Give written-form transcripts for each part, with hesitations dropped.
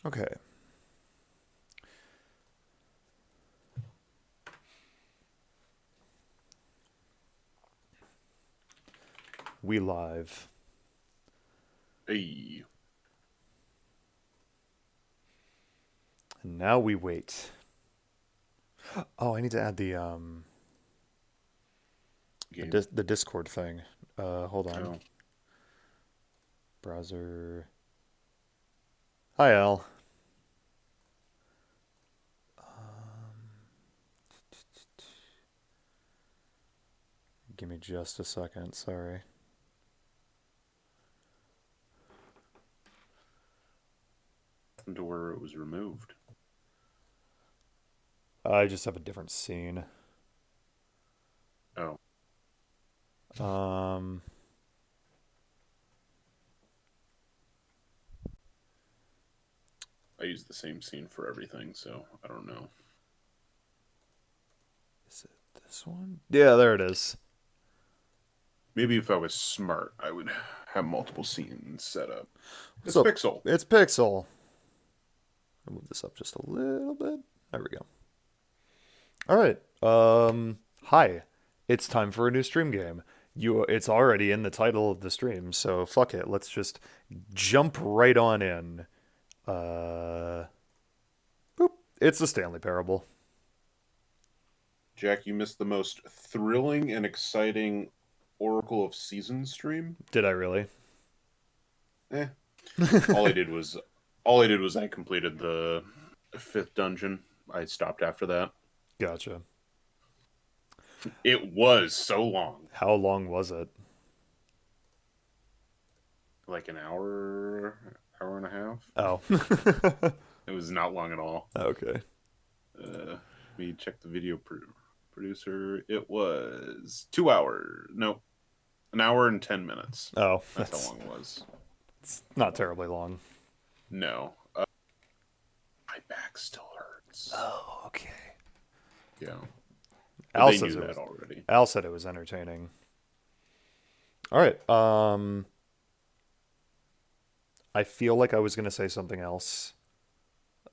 Okay. We live. Hey, And now we wait. Oh, I need to add game. the Discord thing. Hold on. Oh, Browser. Hi, Al. Give me just a second. Sorry. to where it was removed. I just have a different scene. Oh, Um, I use the same scene for everything, so I don't know. is it this one? Yeah, there it is. Maybe if I was smart, I would have multiple scenes set up. What's It's up? Pixel. It's Pixel. I'll move this up just a little bit. There we go. All right. Hi. It's time for a new stream game. It's already in the title of the stream, so fuck it. Let's just jump right on in. Uh, boop. It's the Stanley Parable. Jack, you missed the most thrilling and exciting Oracle of Seasons stream. Did I really? Eh. All I did was I completed the fifth dungeon. I stopped after that. Gotcha. It was so long. How long was it? Like an hour and a half. Oh. It was not long at all. Okay. Let me check the producer. It was 2 hours. No, an hour and 10 minutes. Oh, That's how long it was. it's not terribly long. No, my back still hurts. Oh, okay. Yeah, but Al they says knew it that was. already. Al said it was entertaining. All right. I feel like I was gonna say something else.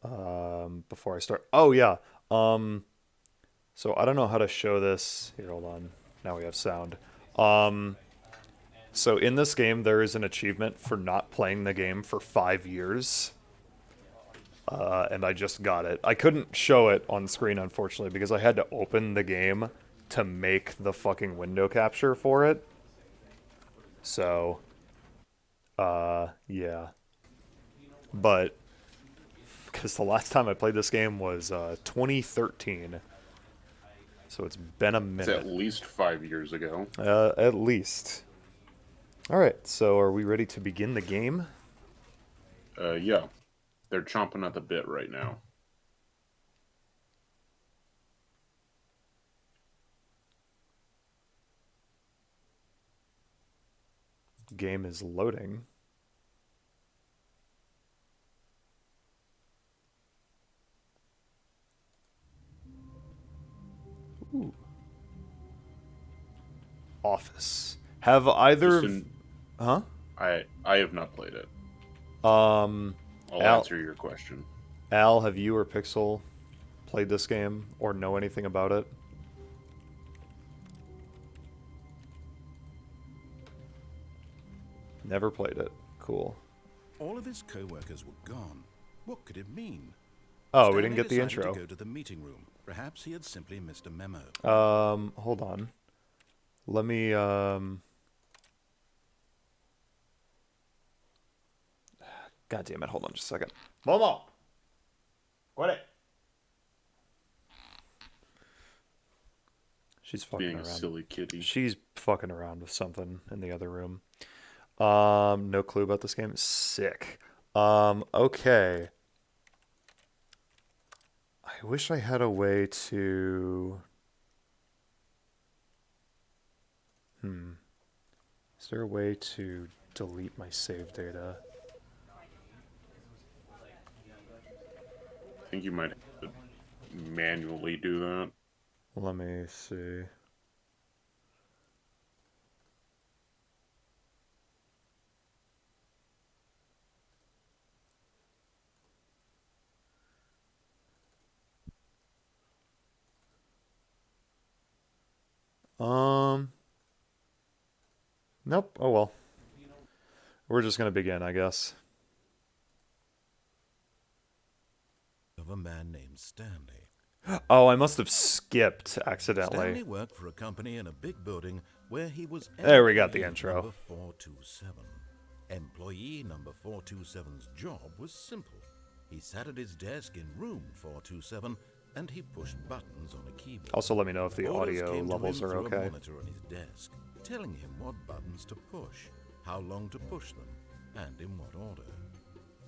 Before I start. Oh yeah. Um, so I don't know how to show this. Here, hold on. Now we have sound. Um, so in this game, there is an achievement for not playing the game for 5 years. And I just got it. I couldn't show it on screen, unfortunately, because I had to open the game to make the fucking window capture for it. So, yeah. But, because the last time I played this game was 2013. So it's been a It's at minute. least 5 years ago. At least. All right, so are we ready to begin the game? Yeah, they're chomping at the bit right now. Game is loading. Ooh. Office. Have either Just of... in, Huh? I have not played it. Um, I'll Al, answer your question. Al, have you or Pixel played this game or know anything about it? Never played it. Cool. All of his co-workers were gone. What could it mean? Oh, we didn't Stanley get the decided to intro. go to the meeting room. Perhaps he had simply missed a memo. Hold on. Let me, God damn it, hold on just a second. Momo! What it? She's fucking Being a around. silly kitty. She's fucking around with something in the other room. No clue about this game. Sick. Okay. I wish I had a way to... Is there a way to delete my save data? I think you might have to manually do that. Let me see. Um, nope. Oh well. We're just gonna begin, I guess. Of a man named Stanley. Oh, I must have skipped accidentally. Stanley worked for a company in a big building where he was There we got the employee intro. number 427. Employee number 427's job was simple. He sat at his desk in room 427 and he pushed buttons on a keyboard. Also, let me know if the Orders audio came to levels him are through okay. a monitor on his desk, telling him what buttons to push, how long to push them, and in what order.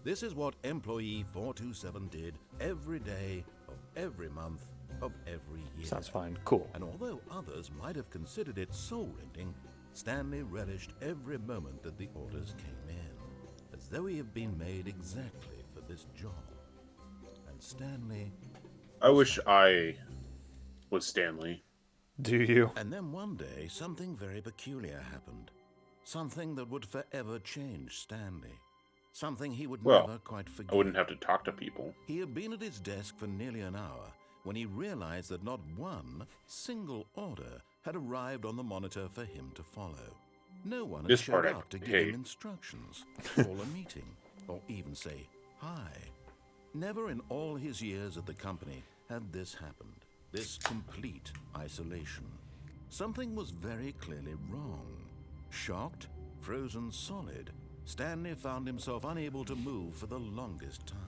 This is what employee 427 did every day of every month of every year. Sounds fine. Cool. And although others might have considered it soul-rending, Stanley relished every moment that the orders came in, as though he had been made exactly for this job. And Stanley... I wish I was Stanley. Do you? And then one day, something very peculiar happened. Something that would forever change Stanley. Something he would Well, never quite forget. I wouldn't have to talk to people. He had been at his desk for nearly an hour when he realized that not one single order had arrived on the monitor for him to follow. No one had This showed part I up to give hate. him instructions, call a meeting, or even say hi. Never in all his years at the company had this happened, this complete isolation. Something was very clearly wrong. Shocked, frozen solid, Stanley found himself unable to move for the longest time.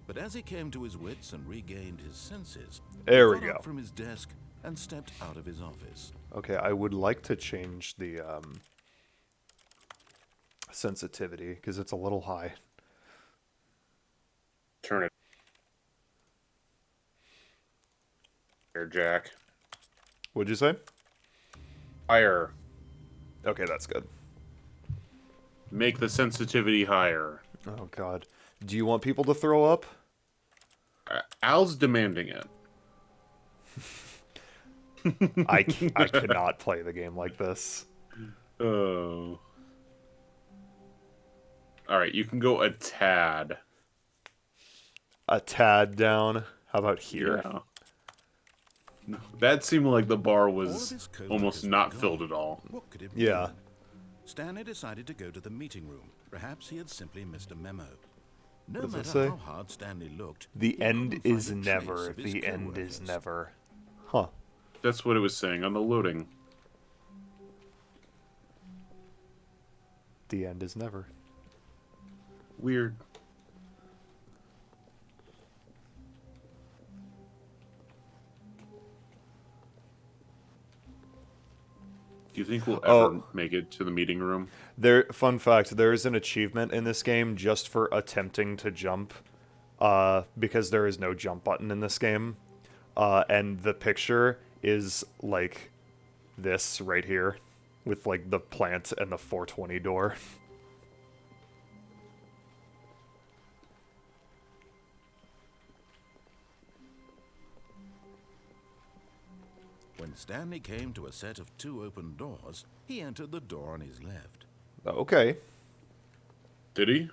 But as he came to his wits and regained his senses, There he we got up go. from his desk and stepped out of his office. Okay, I would like to change the sensitivity because it's a little high. Turn it. Here, Jack. What'd you say? Higher. Okay, that's good. Make the sensitivity higher. Oh god. Do you want people to throw up? Al's demanding it. I cannot play the game like this. Oh. Alright, you can go a tad. A tad down. How about here? Yeah. No, that seemed like the bar All of was his coworkers almost were not gone. filled at all. What could it Yeah. mean? Stanley decided to go to the meeting room. Perhaps he had simply missed a memo. No What does it matter say? how hard Stanley looked, The he end couldn't find is a trace never. of his The end is coworkers. never. Huh. That's what it was saying on the loading. The end is never. Weird. Do you think we'll ever Oh. make it to the meeting room? Fun fact, there is an achievement in this game just for attempting to jump, because there is no jump button in this game. And the picture is like this right here, with like the plant and the 420 door. When Stanley came to a set of two open doors, he entered the door on his left. Okay. Did he?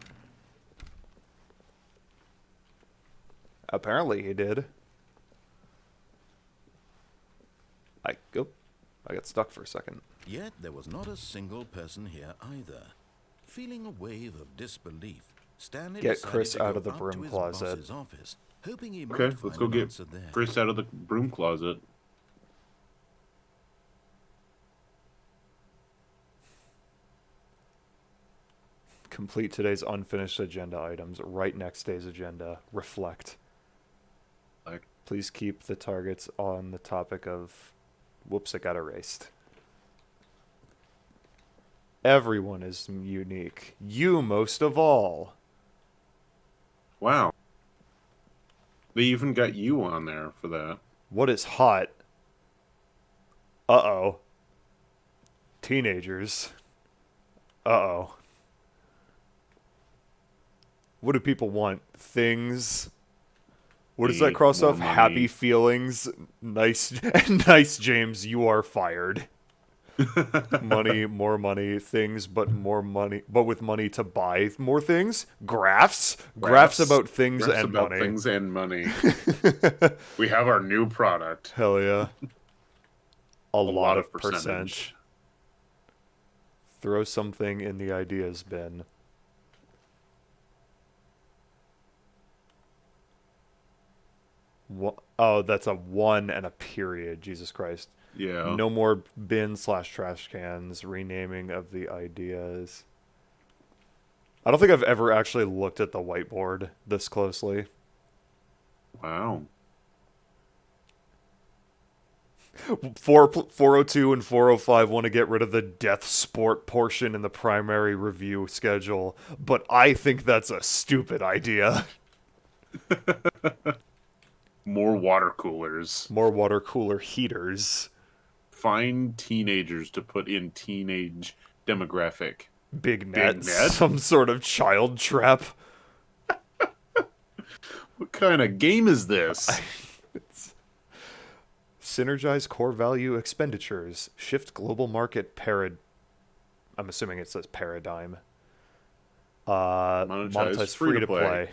Apparently he did. I got stuck for a second. Yet there was not a single person here either. Feeling a wave of disbelief, Stanley Get decided Chris to out go of the broom his closet. boss's office, hoping he Okay, might find let's go an get answer there. Chris out of the broom closet. Complete today's unfinished agenda items. Write next day's agenda. Reflect. Like, Please keep the targets on the topic of... Whoops, it got erased. Everyone is unique. You most of all. wow. They even got you on there for that. What is hot? Uh-oh. Teenagers. Uh-oh. What do people want? Things. What does that Need cross more off? money. Happy feelings. Nice, nice, James. You are fired. Money, more money, things, but more money, but with money to buy more things. Graphs about things Graphs and about money. things and money. We have our new product. Hell yeah. a lot of percentage. percent. Throw something in the ideas bin. Oh, that's a 1 and a period. Jesus Christ. Yeah. No more bin/trash cans. Renaming of the ideas. I don't think I've ever actually looked at the whiteboard this closely. Wow. 402 and 405 want to get rid of the death sport portion in the primary review schedule, but I think that's a stupid idea. More water coolers. More water cooler heaters. Find teenagers to put in teenage demographic. Big nets. net? Some sort of child trap. What kind of game is this? Synergize core value expenditures. Shift global market I'm assuming it says paradigm. Monetize free to play.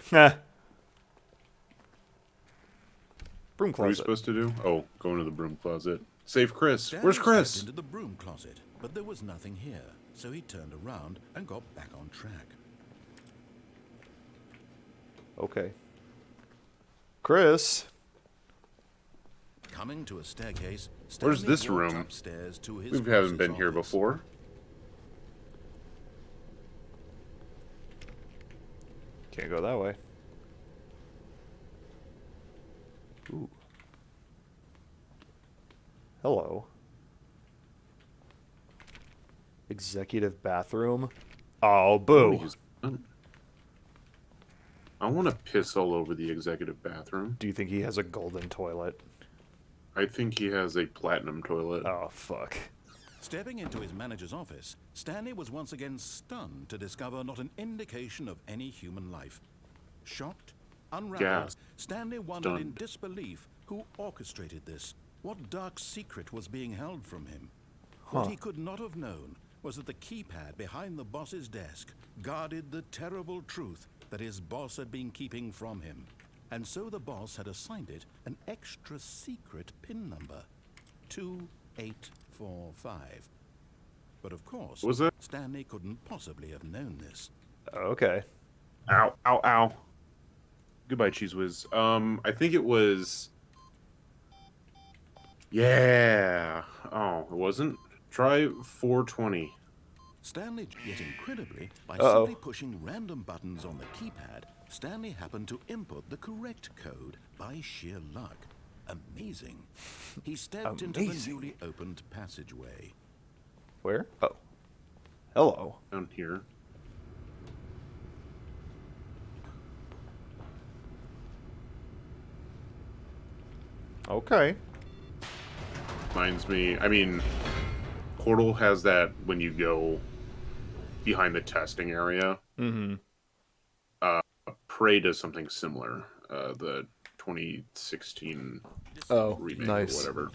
Broom What are you closet. supposed to do? Oh, go into the broom closet. Save Chris. Stanley Where's stepped Chris? into the broom closet, but there was nothing here, so he turned around and got back on track. Okay. Chris. Coming to a staircase, Where's Stanley this walked room? upstairs to his We haven't boss's been here office. before. Can't go that way. Ooh. Hello. Executive bathroom. Oh, boo. I want to piss all over the executive bathroom. Do you think he has a golden toilet? I think he has a platinum toilet. Oh, fuck. Stepping into his manager's office, Stanley was once again stunned to discover not an indication of any human life. Shocked, unraveled, Yeah. Stanley wondered in Stunned. disbelief who orchestrated this. What dark secret was being held from him? What Huh. he could not have known was that the keypad behind the boss's desk guarded the terrible truth that his boss had been keeping from him. And so the boss had assigned it an extra secret PIN number, 2845. But of course, What was that? Stanley couldn't possibly have known this. Okay. Ow, ow, ow. Goodbye, Cheese Whiz. I think it was... Yeah. Oh, it wasn't? Try 420. Stanley, yet incredibly, by Uh-oh. simply pushing random buttons on the keypad, Stanley happened to input the correct code by sheer luck. Amazing. He stepped into the Amazing. newly opened passageway. Where? Oh. Hello. Down here. Okay. Reminds me... I mean, Portal has that when you go behind the testing area. Mm-hmm. Prey does something similar. The 2016 Oh, remake nice. or whatever.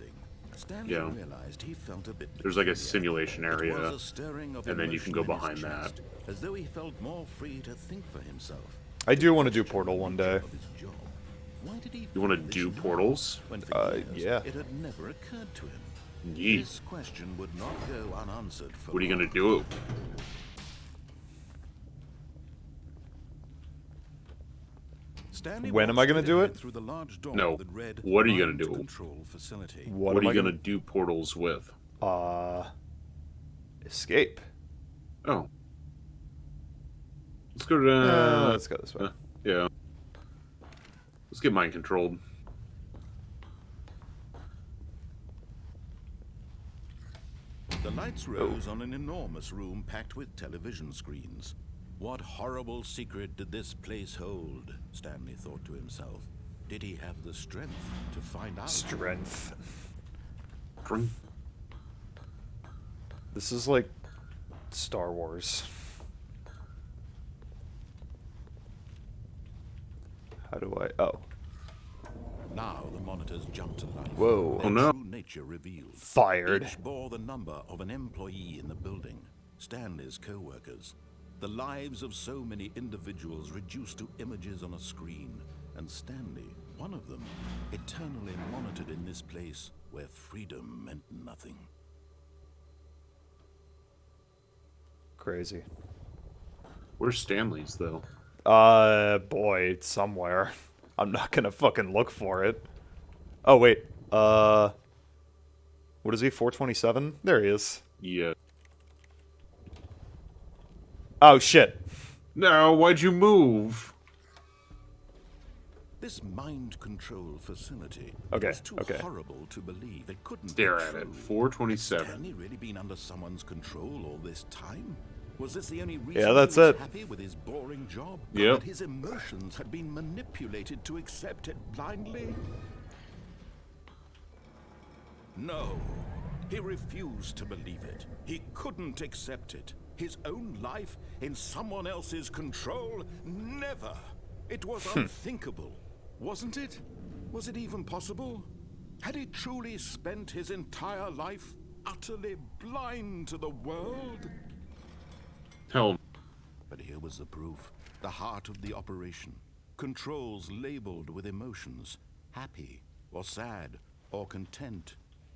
Stanley Yeah. realized he felt a bit There's like a peculiar. simulation It area, was a stirring of and then you can go emotion in his behind chest, as though he felt more free to think for himself. I do want to do Portal one day. Of his job. Why did he You want to feel this do now, portals? when for years yeah. it had never occurred to him? Yeet. This question would not go unanswered for What are you long. going to do? Stanley When am walked I gonna straight do ahead it? through the large door No. that read What are you gonna Mind do? Control facility. What am are I you going to do portals with? Escape. Oh. Let's go to... Let's go this way. yeah. Let's get mind controlled. The lights rose on an enormous room packed with television screens. What horrible secret did this place hold? Stanley thought to himself. Did he have the strength to find out? Strength. Drink. This is like Star Wars. How do I... Oh. Now the monitors jumped to life. Whoa. Their Oh, no. true nature revealed. Fired. Each bore the number of an employee in the building, Stanley's co-workers. The lives of so many individuals reduced to images on a screen, and Stanley, one of them, eternally monitored in this place where freedom meant nothing. Crazy. Where's Stanley's though? Boy, it's somewhere. I'm not gonna fucking look for it. Oh, wait. What is he, 427? There he is. Yeah. Oh, shit. No, why'd you move? This mind control facility Okay, was too okay. horrible to believe. It couldn't Stare be at true. it. 427. Had Stanley really been under someone's control all this time? Was this the only reason Yeah, that's he was it. happy with his boring job? Yep. That his emotions had been manipulated to accept it blindly? No. He refused to believe it. He couldn't accept it. His own life in someone else's control? Never. It was unthinkable. Wasn't it? Was it even possible? Had he truly spent his entire life utterly blind to the world? Hell. But here was the proof. The heart of the operation. Controls labeled with emotions. Happy, or sad, or content.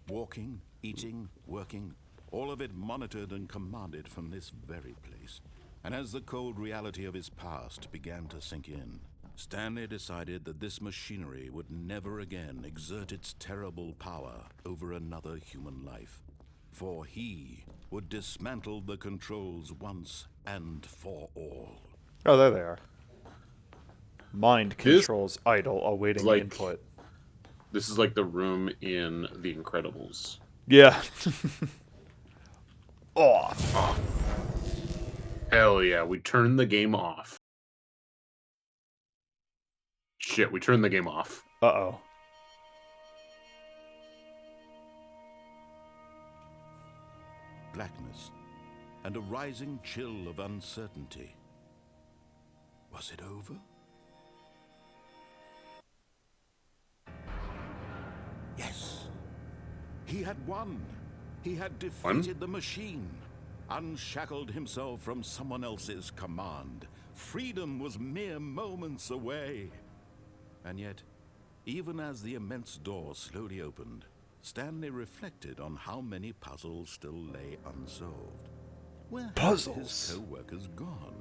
Walking, eating, working. All of it monitored and commanded from this very place. And as the cold reality of his past began to sink in, Stanley decided that this machinery would never again exert its terrible power over another human life. For he would dismantle the controls once and for all. Oh, there they are. Mind This controls idle, awaiting like- input. This is like the room in The Incredibles. Yeah. Off. Hell yeah, we turned the game off. Shit, we turned the game off. Uh-oh. Blackness and a rising chill of uncertainty. Was it over? Yes. He had won. He had defeated the machine, unshackled himself from someone else's command. Freedom was mere moments away. And yet, even as the immense door slowly opened, Stanley reflected on how many puzzles still lay unsolved. Where had Puzzles? his co-workers gone?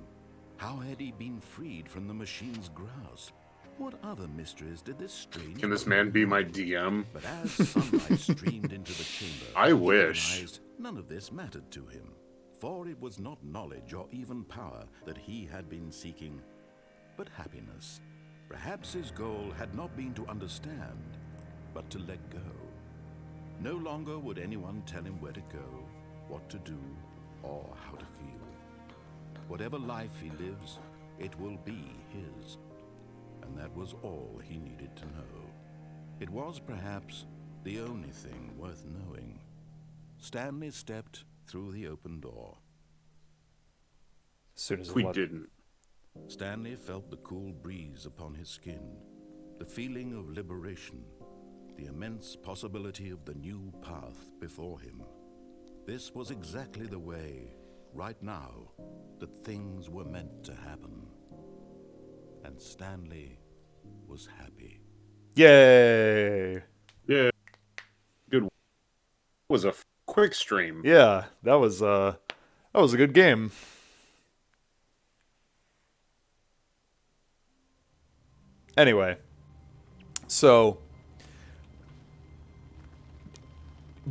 How had he been freed from the machine's grasp? What other mysteries did this strange... Can this man be my DM? But as sunlight streamed into the chamber, I he wish. realized none of this mattered to him. For it was not knowledge or even power that he had been seeking, but happiness. Perhaps his goal had not been to understand, but to let go. No longer would anyone tell him where to go, what to do, or how to feel. Whatever life he lives, it will be his. And that was all he needed to know. It was perhaps the only thing worth knowing. Stanley stepped through the open door. As soon as it We left. didn't. Stanley felt the cool breeze upon his skin, the feeling of liberation, the immense possibility of the new path before him. This was exactly the way, right now, that things were meant to happen. And Stanley was happy. Yay! Yeah. Good. It was a quick stream. Yeah, that was a good game. Anyway, so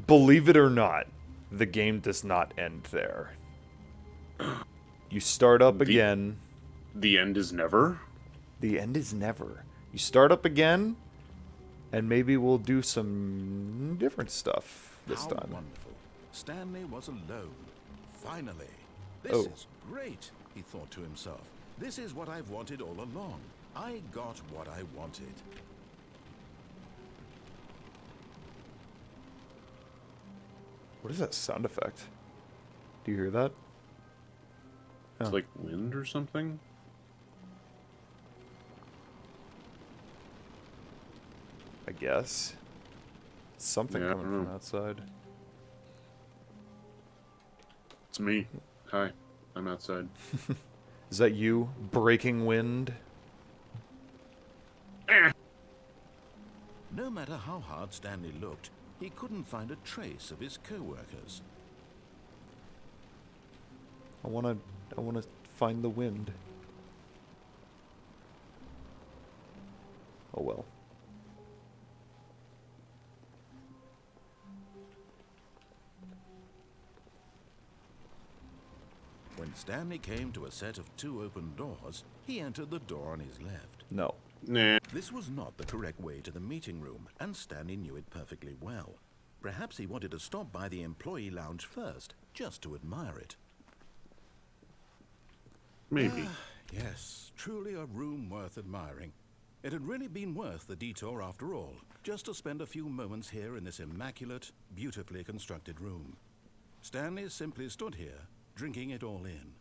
believe it or not, the game does not end there. You start up again. The end is never. The end is never. You start up again, and maybe we'll do some different stuff this How time. wonderful. Stanley was alone. Finally. This Oh. is great, he thought to himself. This is what I've wanted all along. I got what I wanted. What is that sound effect? Do you hear that? It's Oh. like wind or something. I guess. Something Yeah, I coming don't from know. outside. It's me. Hi. I'm outside. Is that you breaking wind? No matter how hard Stanley looked, he couldn't find a trace of his co-workers. I wanna find the wind. Oh well. When Stanley came to a set of 2 open doors, he entered the door on his left. No. Nah. This was not the correct way to the meeting room, and Stanley knew it perfectly well. Perhaps he wanted to stop by the employee lounge first, just to admire it. Maybe. Yes, truly a room worth admiring. It had really been worth the detour after all, just to spend a few moments here in this immaculate, beautifully constructed room. Stanley simply stood here, drinking it all in.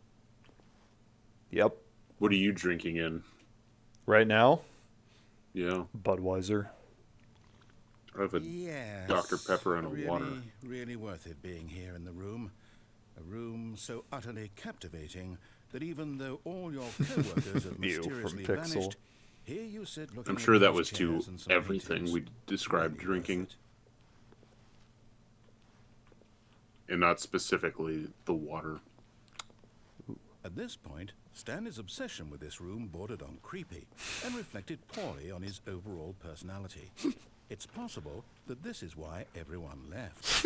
Yep. What are you drinking in? Right now, Yeah. Budweiser. I have a Yes, Dr. Pepper and a really, water. really worth it being here in the room. A room so utterly captivating that even though all your co-workers have Ew, from mysteriously Pixel. vanished, here you sit looking I'm at sure that these was to chairs and some everything meetings. we described Really worth drinking, it. and not specifically the water. At this point, Stanley's obsession with this room bordered on creepy and reflected poorly on his overall personality. It's possible that this is why everyone left.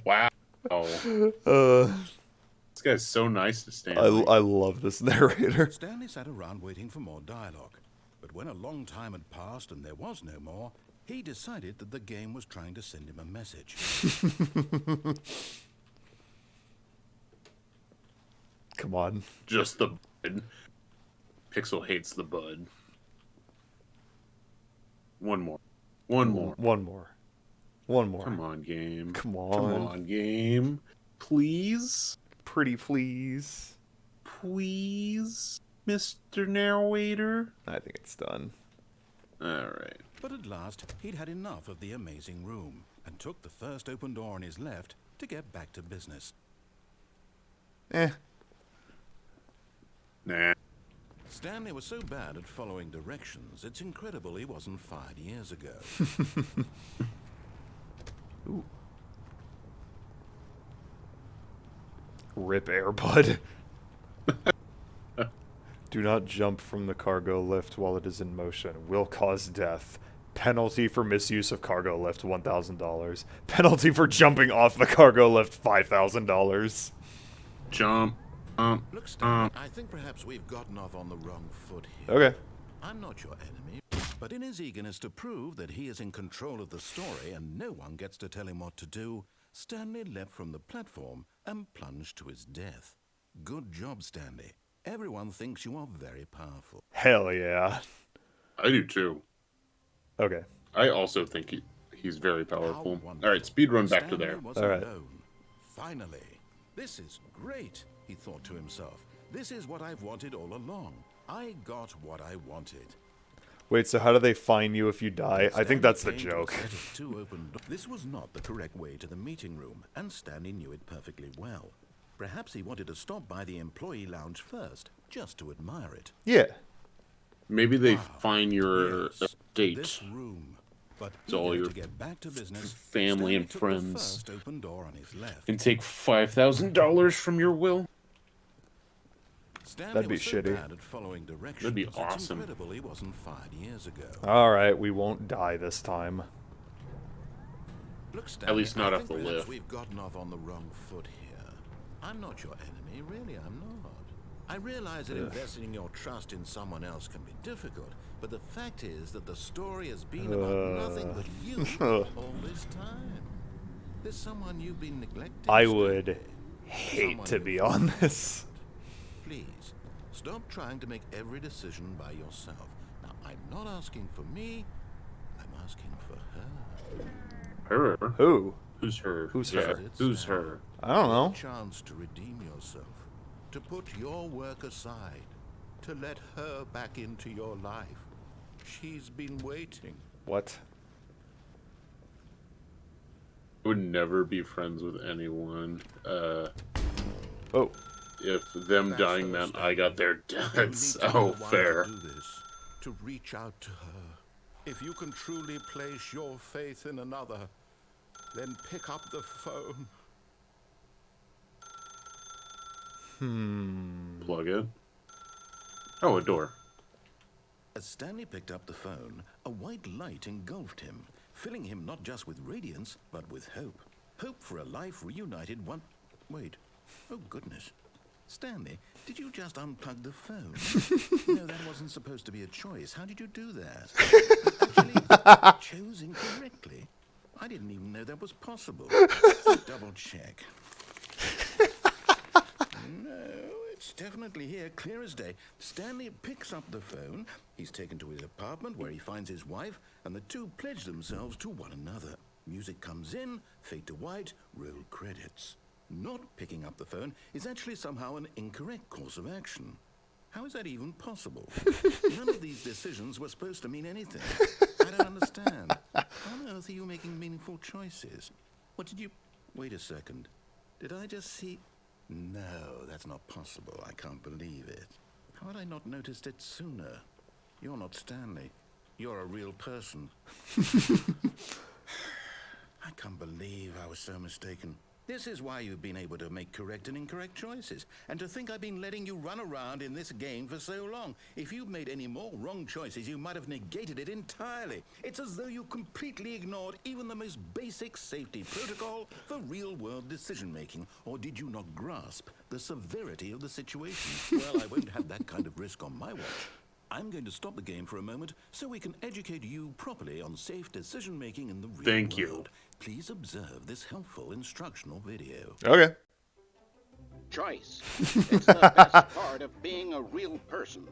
Wow. Uh, This guy's so nice to Stanley. I love this narrator. Stanley sat around waiting for more dialogue, but when a long time had passed and there was no more, he decided that the game was trying to send him a message. Come on. Just the bud. Pixel hates the bud. One more. One more. One more. One more. Come on, game. Come on. Come on, game. Please? Pretty please. Please, Mr. Narrator? I think it's done. Alright. But at last, he'd had enough of the amazing room and took the first open door on his left to get back to business. Eh. Nah. Stanley was so bad at following directions, it's incredible he wasn't fired years ago. Ooh. Rip Airbud. Do not jump from the cargo lift while it is in motion. Will cause death. Penalty for misuse of cargo lift, $1,000. Penalty for jumping off the cargo lift, $5,000. Jump. Look, Stanley, I think perhaps we've gotten off on the wrong foot here. Okay. I'm not your enemy, but in his eagerness to prove that he is in control of the story and no one gets to tell him what to do, Stanley leapt from the platform and plunged to his death. Good job, Stanley. Everyone thinks you are very powerful. Hell yeah. I do too. Okay. I also think he's very powerful. How wonderful. Alright, speed run back to Stanley there. was All right. alone. Finally. This is great, he thought to himself. This is what I've wanted all along. I got what I wanted. Wait, so how do they fine you if you die? I think Stanley that's the came to a joke. set of 2 open This was not the correct way to the meeting room, and Stanley knew it perfectly well. Perhaps he wanted to stop by the employee lounge first, just to admire it. Yeah. Maybe they Wow. fine your Yes, date. this room. But It's all eager your to get back to business, family Stanley and took friends. The first open door on his left. And take $5,000 from your will? Stanley That'd be was so shitty. bad at following directions, That'd be it's awesome. incredible he wasn't fired years ago. Alright, we won't die this time. Look, Stanley, least not I off think the perhaps lift. We've gotten off on the wrong foot here. I'm not your enemy, really, I'm not. I realize that investing your trust in someone else can be difficult, but the fact is that the story has been about nothing but you all this time. There's someone you've been neglecting. I would Stanley. hate Someone to you've be on this. Please, stop trying to make every decision by yourself. Now, I'm not asking for me, I'm asking for her. Her? Who? Who's her? Who's Yeah, her? Who's her? I don't know. Chance to redeem yourself, to put your work aside, to let her back into your life. She's been waiting. What? I would never be friends with anyone Oh. if them That's dying her, meant Stanley. I got their You need deaths. to be Oh, the one fair. To do this, to reach out to her, If you can truly place your faith in another, then pick up the phone. Plug it. Oh, a door. As Stanley picked up the phone, a white light engulfed him, filling him not just with radiance, but with hope. Hope for a life reunited one... Wait. Oh, goodness. Stanley, did you just unplug the phone? No, that wasn't supposed to be a choice. How did you do that? You actually chose incorrectly. I didn't even know that was possible. Double check. No, it's definitely here, clear as day. Stanley picks up the phone. He's taken to his apartment where he finds his wife, and the two pledge themselves to one another. Music comes in, fade to white, roll credits. Not picking up the phone is actually somehow an incorrect course of action. How is that even possible? None of these decisions were supposed to mean anything. I don't understand. How on earth are you making meaningful choices? What did you... Wait a second. Did I just see... No, that's not possible. I can't believe it. How had I not noticed it sooner? You're not Stanley. You're a real person. I can't believe I was so mistaken. This is why you've been able to make correct and incorrect choices. And to think I've been letting you run around in this game for so long. If you'd made any more wrong choices, you might have negated it entirely. It's as though you completely ignored even the most basic safety protocol for real-world decision-making. Or did you not grasp the severity of the situation? Well, I won't have that kind of risk on my watch. I'm going to stop the game for a moment so we can educate you properly on safe decision-making in the real Thank world. you. Please observe this helpful instructional video. Okay. Choice. It's the best part of being a real person.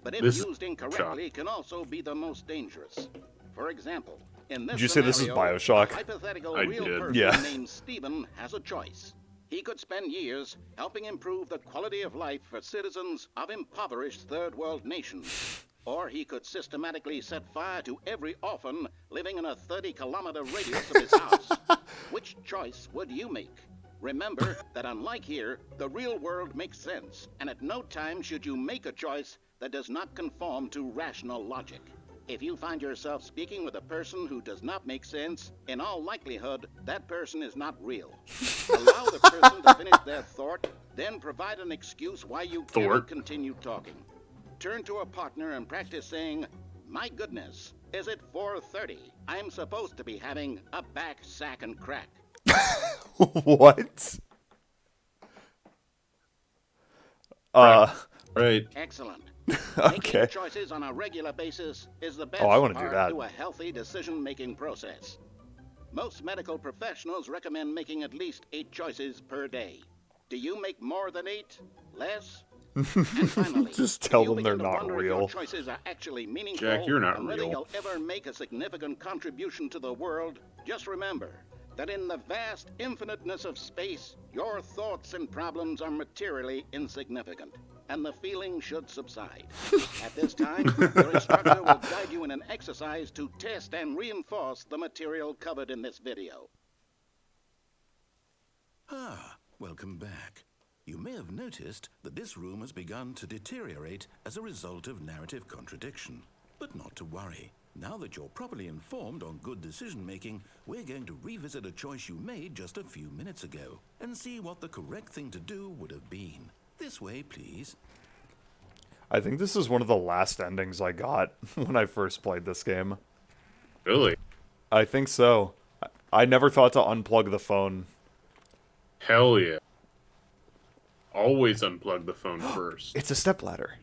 But if This used incorrectly, can also be the most dangerous. For example, in this Did you say this is scenario, BioShock? a hypothetical I real did. person Yeah. named Stephen has a choice. He could spend years helping improve the quality of life for citizens of impoverished third world nations. Or he could systematically set fire to every orphan living in a 30-kilometer radius of his house. Which choice would you make? Remember that unlike here, the real world makes sense, and at no time should you make a choice that does not conform to rational logic. If you find yourself speaking with a person who does not make sense, in all likelihood, that person is not real. Allow the person to finish their thought, then provide an excuse why you cannot continue talking. Turn to a partner and practice saying, "My goodness, is it 4:30? I'm supposed to be having a back, sack, and crack." What? Right. Excellent. Okay. Making choices on a regular basis is the best I wanna do part that. to a healthy decision-making process. Most medical professionals recommend making at least 8 choices per day. Do you make more than 8? Less? And finally, Just tell if you them they're begin to not wonder if real. Your choices are actually meaningful. Jack, you're not and whether real. you'll ever make a significant contribution to the world. Just remember that in the vast infiniteness of space, your thoughts and problems are materially insignificant, and the feeling should subside. At this time, your instructor will guide you in an exercise to test and reinforce the material covered in this video. Ah, welcome back. You may have noticed that this room has begun to deteriorate as a result of narrative contradiction. But not to worry. Now that you're properly informed on good decision-making, we're going to revisit a choice you made just a few minutes ago and see what the correct thing to do would have been. This way, please. I think this is one of the last endings I got when I first played this game. Really? I think so. I never thought to unplug the phone. Hell yeah. Always unplug the phone first. It's a stepladder.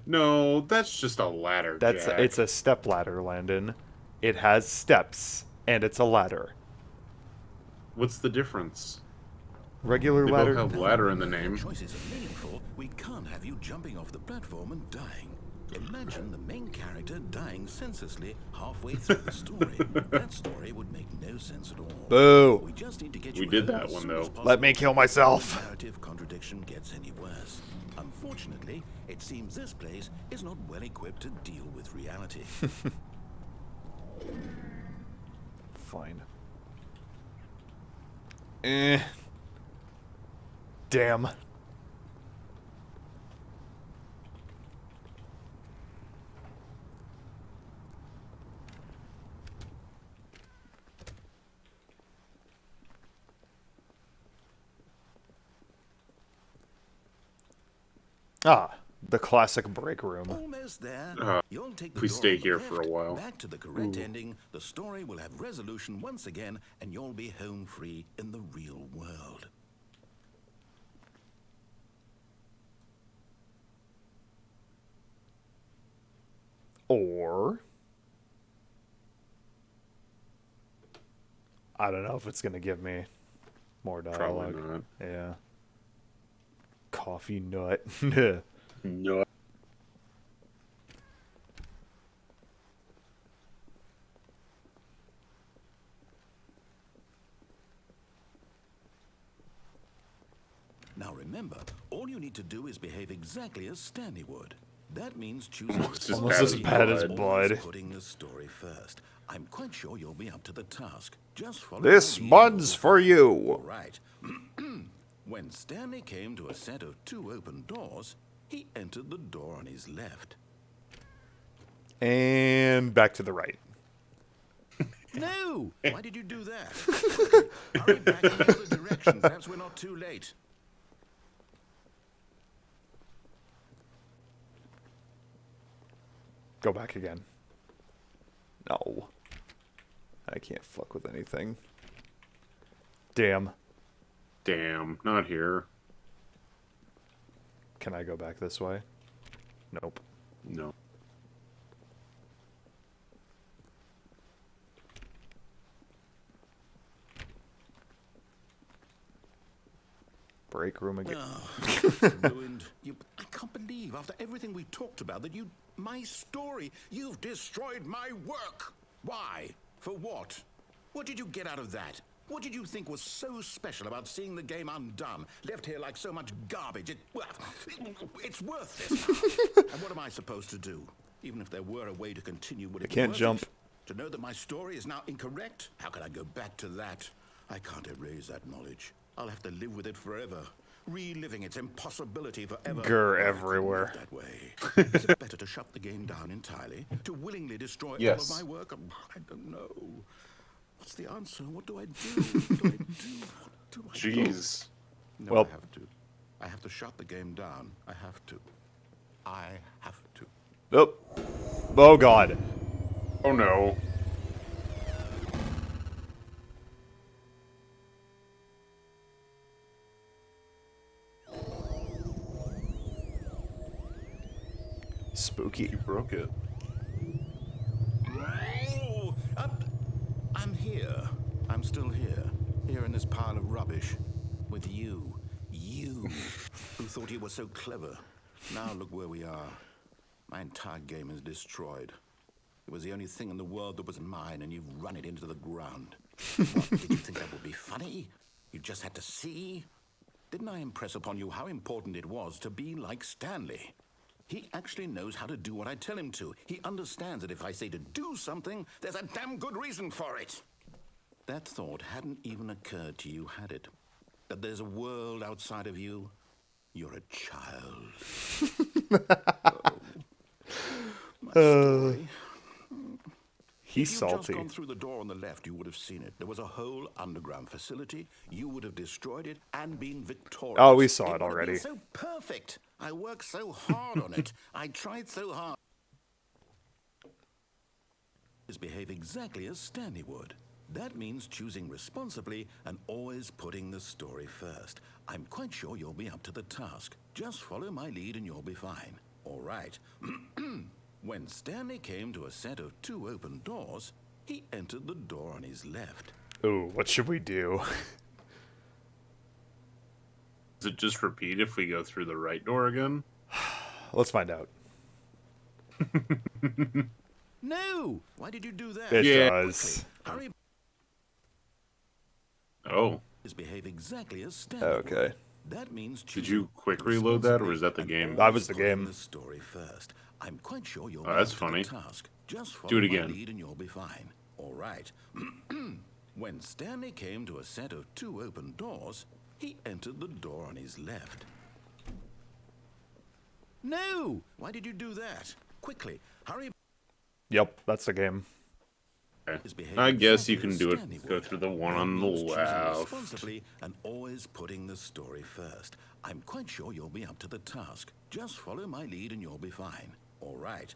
No, that's just a ladder, Jack. It's a stepladder, Landon. It has steps, and it's a ladder. What's the difference? Regular They ladder. both have ladder in the name. Choices are meaningful. We can't have you jumping off the platform and dying. Imagine the main character dying senselessly halfway through the story. That story would make no sense at all. Boo. We just need to get We you did home that as one, soon though. as possible. Let me kill myself. If the narrative contradiction gets any worse. Unfortunately, it seems this place is not well equipped to deal with reality. Fine. Damn. Ah, the classic break room. Almost there. You'll take the if we door stay on the here for a left, while. back to the correct ending. The story will have resolution once again, and you'll be home free in the real world. Or I don't know if it's gonna give me more dialogue. Probably not. Yeah. Coffee nut. No. Now remember, all you need to do is behave exactly as Stanley would. That means choosing Almost as Almost as bad as always Bud. putting the story first. I'm quite sure you'll be up to the task. Just follow This my lead one's and for you. All right. When Stanley came to a set of 2 open doors, he entered the door on his left. And back to the right. No! Why did you do that? Hurry back in the other direction. Perhaps we're not too late. Go back again. No. I can't fuck with anything. Damn. Damn, not here. Can I go back this way? Nope. No. Break room again. Ruined. I can't believe, after everything we talked about, that my story, you've destroyed my work. Why? For what? What did you get out of that? What did you think was so special about seeing the game undone, left here like so much garbage? It's worthless. And what am I supposed to do? Even if there were a way to continue, would it I can't be worth jump. it? To know that my story is now incorrect? How can I go back to that? I can't erase that knowledge. I'll have to live with it forever, reliving its impossibility forever. Grr I couldn't everywhere. live that way. Is it better to shut the game down entirely? To willingly destroy Yes. all of my work? I don't know. What's the answer? What do I do? What do I do? What do I do? Jeez. No, Well- I have to. I have to shut the game down. I have to. I have to. Oh. Oh god. Oh no. Spooky. You broke it. Oh, I'm here. I'm still here. Here in this pile of rubbish. With you. You. Who thought you were so clever. Now look where we are. My entire game is destroyed. It was the only thing in the world that was mine, and you've run it into the ground. What, did you think that would be funny? You just had to see? Didn't I impress upon you how important it was to be like Stanley? He actually knows how to do what I tell him to. He understands that if I say to do something, there's a damn good reason for it. That thought hadn't even occurred to you, had it? That there's a world outside of you? You're a child. My story. He's If you'd salty. just gone through the door on the left, you would have seen it. There was a whole underground facility. You would have destroyed it and been victorious. Oh, we saw it would have been already. so perfect. I worked so hard on it. I tried so hard. Behave exactly as Stanley would. That means choosing responsibly and always putting the story first. I'm quite sure you'll be up to the task. Just follow my lead and you'll be fine. All right. When Stanley came to a set of 2 open doors, he entered the door on his left. Ooh, what should we do? Does it just repeat if we go through the right door again? Let's find out. No! Why did you do that? It Yeah. does. Hurry. Oh. Behave exactly as Stanley Okay. would. That means Did you quick reload that, or is that the and game? That was the putting game. The story first. I'm quite sure you'll Oh, be that's up to the funny. task. Just follow Do it my again. lead and you'll be fine. All right. When Stanley came to a set of 2 open doors, he entered the door on his left. No! Why did you do that? Quickly, hurry. Yep, that's the game. His behavior I guess you exactly can as do Stanley it. Go would. through the one That on the means choosing left. responsibly and always putting the story first. I'm quite sure you'll be up to the task. Just follow my lead and you'll be fine. All right.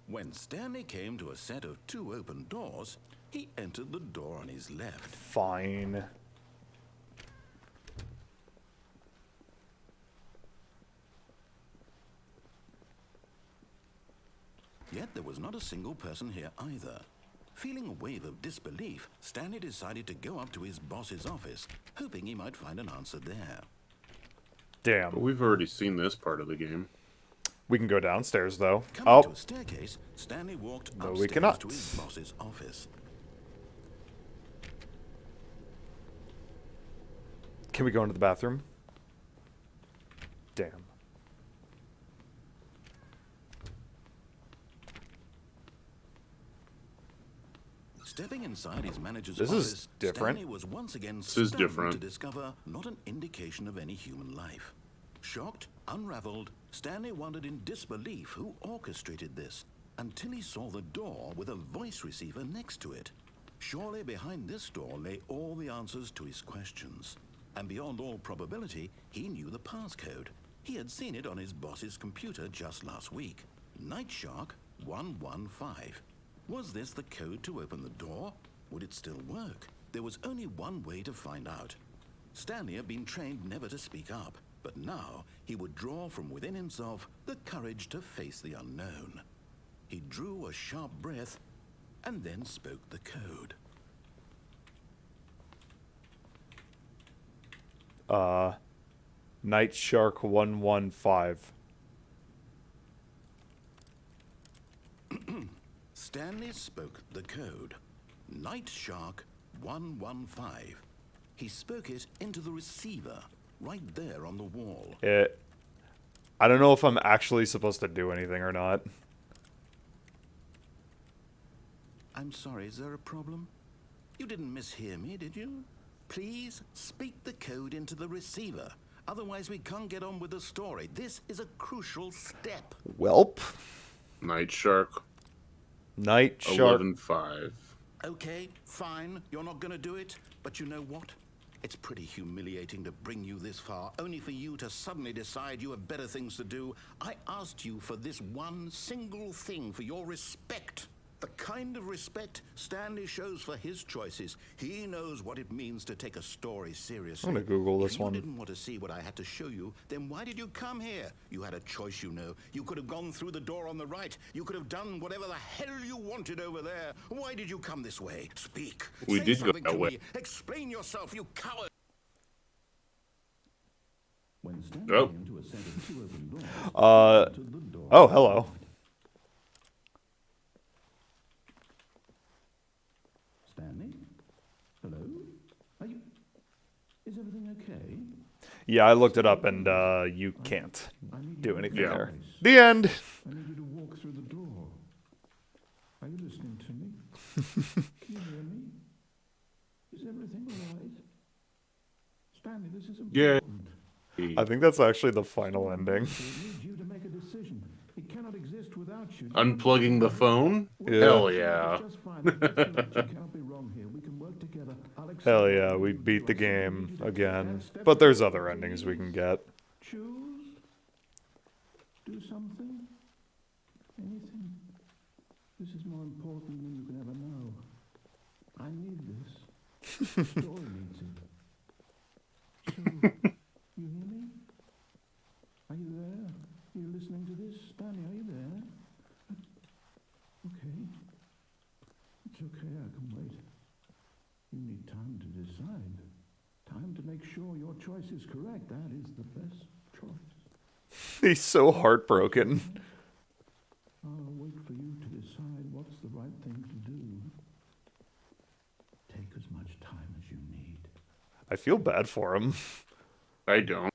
When Stanley came to a set of 2 open doors, he entered the door on his left. Fine. Yet there was not a single person here either. Feeling a wave of disbelief, Stanley decided to go up to his boss's office, hoping he might find an answer there. But Damn. we've already seen this part of the game. We can go downstairs, though. Coming to Oh, a staircase, Stanley walked No, we upstairs cannot. to his boss's office. can we go into the bathroom? Damn. Stepping inside his manager's This is office, different. Stanley was once again is stunned different. to discover not an indication of any human life. Shocked, unraveled, Stanley wondered in disbelief who orchestrated this, until he saw the door with a voice receiver next to it. Surely behind this door lay all the answers to his questions. And beyond all probability, he knew the passcode. He had seen it on his boss's computer just last week. Night Shark 115. Was this the code to open the door? Would it still work? There was only one way to find out. Stanley had been trained never to speak up, but now he would draw from within himself the courage to face the unknown. He drew a sharp breath and then spoke the code. Night Shark 115. Stanley spoke the code. Night Shark 115. He spoke it into the receiver, right there on the wall. I don't know if I'm actually supposed to do anything or not. I'm sorry, is there a problem? You didn't mishear me, did you? Please speak the code into the receiver. Otherwise, we can't get on with the story. This is a crucial step. Welp. Night Shark Night Shark. 11-5. Okay, fine. You're not going to do it. But you know what? It's pretty humiliating to bring you this far, only for you to suddenly decide you have better things to do. I asked you for this one single thing, for your respect. The kind of respect Stanley shows for his choices. He knows what it means to take a story seriously. I'm gonna Google this If you one. didn't want to see what I had to show you, then why did you come here? You had a choice, you know. You could have gone through the door on the right. You could have done whatever the hell you wanted over there. Why did you come this way? Speak. We Say did go something that to way. me. Explain yourself, you coward. When Stanley Oh. came to a set of 2 open doors, to the door. Oh, hello. Stanley? Hello? Are you... Is everything okay? Yeah, I looked it up and you can't do anything Yeah. there. The end. I need you to walk through the door. Are you listening to me? Can you hear me? Is everything all right? Stanley, this is Yeah. important. I think that's actually the final ending. It needs you to make a decision. It cannot exist without you. Unplugging the phone? Yeah. Hell yeah. Just fine. That's absolutely- you cannot be wrong here. We can work together. I'll accept Hell yeah, whatever we you beat the choose. I need game you to take again. that step But there's forward, other endings we can please. get. Choose. Do something. Anything. This is more important than you can ever know. I need this. The story needs it. So, you hear me? Are you there? Are you listening to this? Stanley, are you there? Okay. It's okay, I can wait. You need time to decide. Time to make sure your choice is correct. That is the best choice. He's so heartbroken. I'll wait for you to decide what's the right thing to do. Take as much time as you need. I feel bad for him. I don't.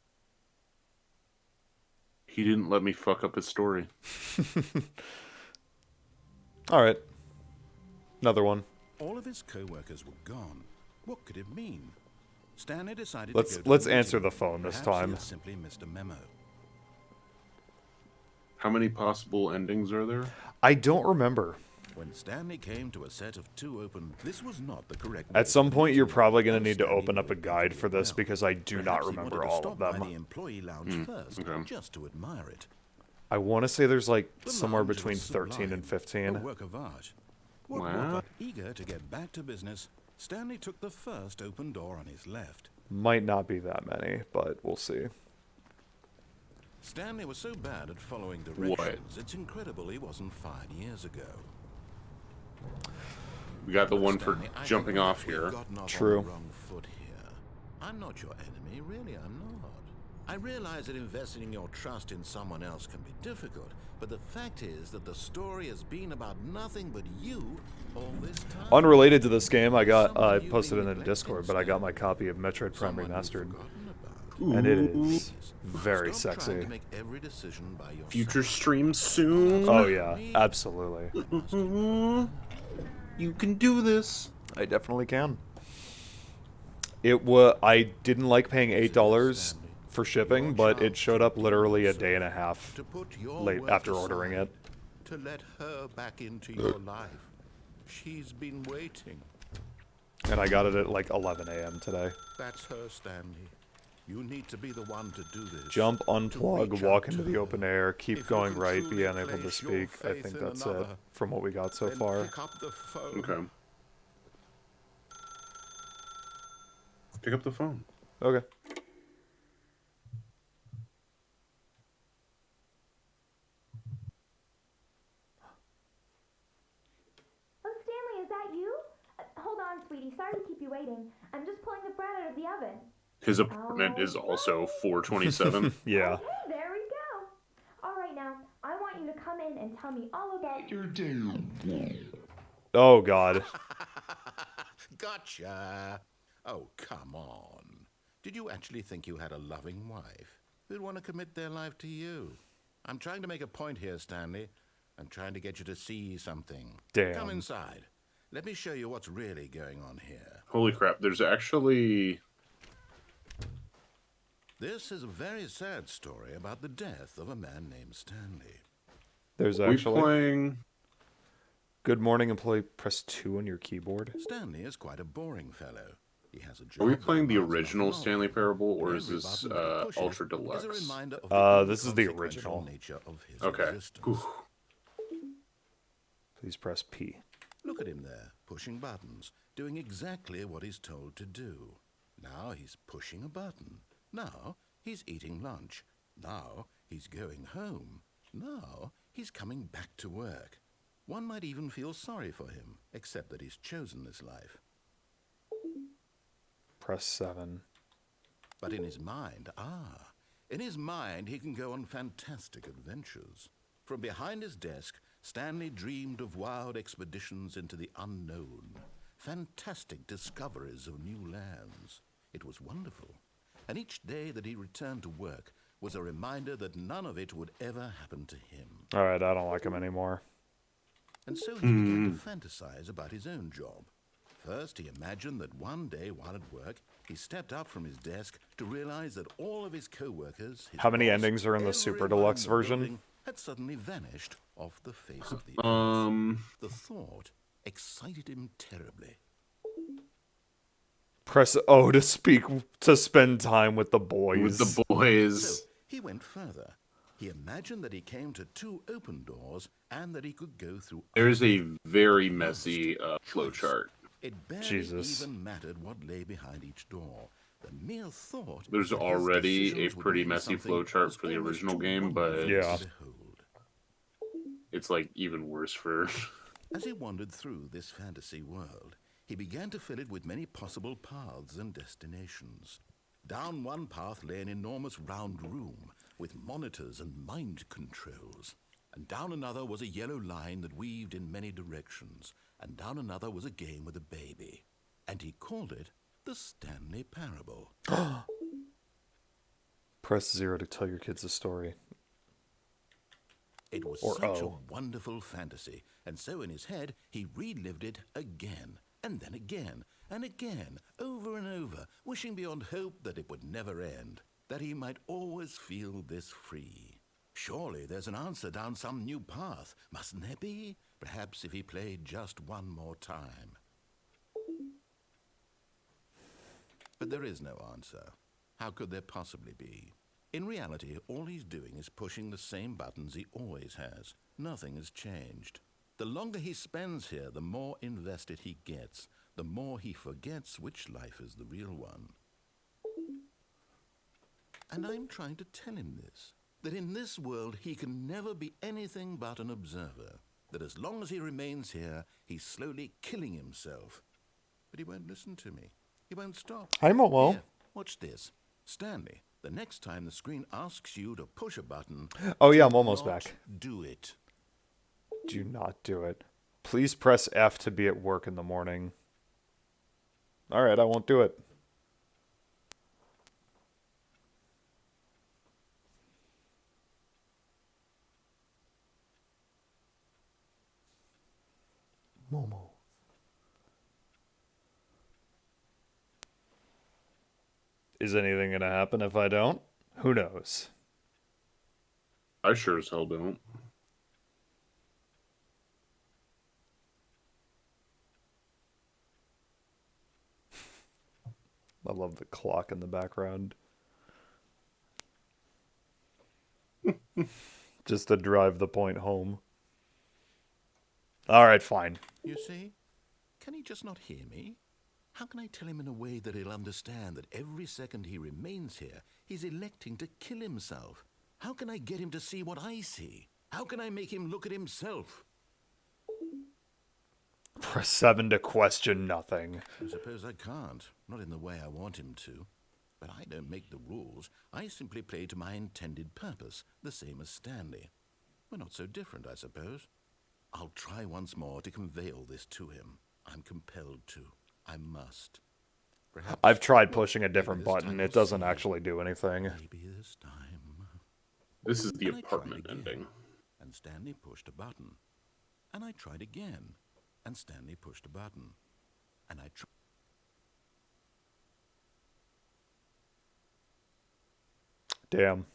He didn't let me fuck up his story. All right. Another one. All of his co-workers were gone. What could it mean? Stanley decided Let's- to go to let's the answer meeting. the phone this Perhaps he time. had simply missed a memo. How many possible endings are there? I don't remember. When Stanley came to a set of 2 open, this was not the correct. At some point, you're probably going to and need to Stanley open up a knew it guide for perfectly this well. because I do not Perhaps he remember wanted to all stop of by them. the employee lounge first, okay. just to admire it. I want to say there's like The somewhere lounge between was 13 and sublime, 15. A work of art. What Wow. Walker, eager to get back to business, Stanley took the first open door on his left. Might not be that many, but we'll see. Stanley was so bad at following directions, it's incredible he wasn't fired years ago. We got the one for Stanley, I jumping think off we've here. gotten off True. on the wrong foot here. I'm not your enemy, really I'm not. I realize that investing your trust in someone else can be difficult, but the fact is that the story has been about nothing but you all this time. Unrelated to this game, I Someone you've posted been it in the Discord, but I got my copy of Metroid Prime Someone you've Remastered, forgotten about. and it is very Stop trying sexy. to make every decision by yourself. Future stream soon. Oh yeah, absolutely. You can do this. I definitely can. I didn't like paying $8 for shipping, but it showed up literally a day and a half To put your late work after ordering aside, it. To let her back into your life. She's been waiting. And I got it at like 11 a.m. today. That's her, Stanley. You need to be the one to do this. Jump, To unplug, reach walk out into to the her. open air, If keep you going can right, be truly unable to place your speak. I faith think in that's it another, from what we got so then far. pick up the phone. Okay. Pick up the phone. Okay. Oh, Stanley, is that you? Hold on, sweetie. Sorry to keep you waiting. I'm just pulling the bread out of the oven. His apartment is also 427. Yeah. Okay, there we go. All right, now, I want you to come in and tell me all about your day. Oh God. Gotcha. Oh, come on. Did you actually think you had a loving wife who'd want to commit their life to you? I'm trying to make a point here, Stanley. I'm trying to get you to see something. Damn. Come inside. Let me show you what's really going on here. Holy crap! There's actually. This is a very sad story about the death of a man named Stanley. There's We actually. playing. Good morning, employee. Press 2 on your keyboard. Stanley is quite a boring fellow. He has a job. Are we playing the that demands original nothing of Stanley him. Parable, or And is every this button that he pushes Ultra is a Deluxe? reminder of the This is the inconsequential original. nature of his Okay. existence. Whew. Please press P. Look at him there, pushing buttons, doing exactly what he's told to do. Now he's pushing a button. Now he's eating lunch. Now he's going home. Now he's coming back to work. One might even feel sorry for him, except that he's chosen this life. Press 7. But in his mind, in his mind he can go on fantastic adventures. From behind his desk, Stanley dreamed of wild expeditions into the unknown, fantastic discoveries of new lands. It was wonderful, and each day that he returned to work was a reminder that none of it would ever happen to him. Alright, I don't like him anymore. And so he began to fantasize about his own job. First, he imagined that one day while at work, he stepped up from his desk to realize that all of his co-workers, his How many boss, endings are in the Super everyone Deluxe in the version? building, had suddenly vanished off the face of the earth. The thought excited him terribly. Press O to speak, to spend time with the boys. With the boys. So he went further. He imagined that he came to 2 open doors and that he could go through. There's a very messy flowchart. It barely Jesus. even mattered what lay behind each door. The mere thought. There's that his already a decisions would pretty mean messy something flowchart was for the almost original too game, wonderful but Yeah. to behold. it's like even worse for. As he wandered through this fantasy world, he began to fill it with many possible paths and destinations. Down one path lay an enormous round room with monitors and mind controls. And down another was a yellow line that weaved in many directions. And down another was a game with a baby. And he called it the Stanley Parable. Press 0 to tell your kids a story. It was Or such O. a wonderful fantasy, and so in his head he relived it again, and then again, and again, over and over, wishing beyond hope that it would never end, that he might always feel this free. Surely there's an answer down some new path, mustn't there be? Perhaps if he played just one more time. But there is no answer. How could there possibly be? In reality, all he's doing is pushing the same buttons he always has. Nothing has changed. The longer he spends here, the more invested he gets, the more he forgets which life is the real one. And I'm trying to tell him this, that in this world he can never be anything but an observer, that as long as he remains here, he's slowly killing himself. But he won't listen to me. He won't stop. Hi, Momo. Here, watch this. Stanley, the next time the screen asks you to push a button... Oh yeah, do Momo's not back. Do it. Do not do it. Please press F to be at work in the morning. Alright, I won't do it. Momo. Is anything going to happen if I don't? Who knows? I sure as hell don't. I love the clock in the background. Just to drive the point home. Alright, fine. You see? Can he just not hear me? How can I tell him in a way that he'll understand that every second he remains here, he's electing to kill himself? How can I get him to see what I see? How can I make him look at himself? Press 7 to question nothing. I suppose I can't. Not in the way I want him to. But I don't make the rules. I simply play to my intended purpose, the same as Stanley. We're not so different, I suppose. I'll try once more to convey all this to him. I'm compelled to. I must. Perhaps I've tried pushing a maybe different this button. time It we'll doesn't see. actually do anything. Maybe this time. This is the And I tried apartment again, ending. And Stanley pushed a button. And I tried again. And Stanley pushed a button. And I tried. Damn.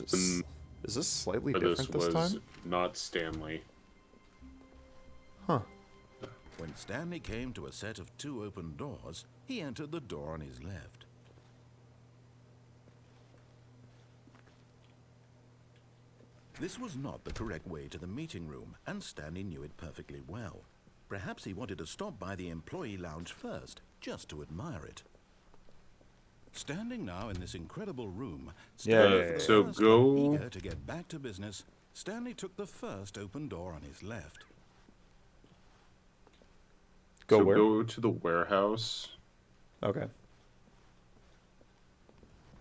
Is this slightly But this different this was time? not Stanley. Huh. When Stanley came to a set of 2 open doors, he entered the door on his left. This was not the correct way to the meeting room, and Stanley knew it perfectly well. Perhaps he wanted to stop by the employee lounge first, just to admire it. Standing now in this incredible room, Stanley Yeah. for the So first go- time, eager to get back to business, Stanley took the first open door on his left. Go so where? go to the warehouse. Okay.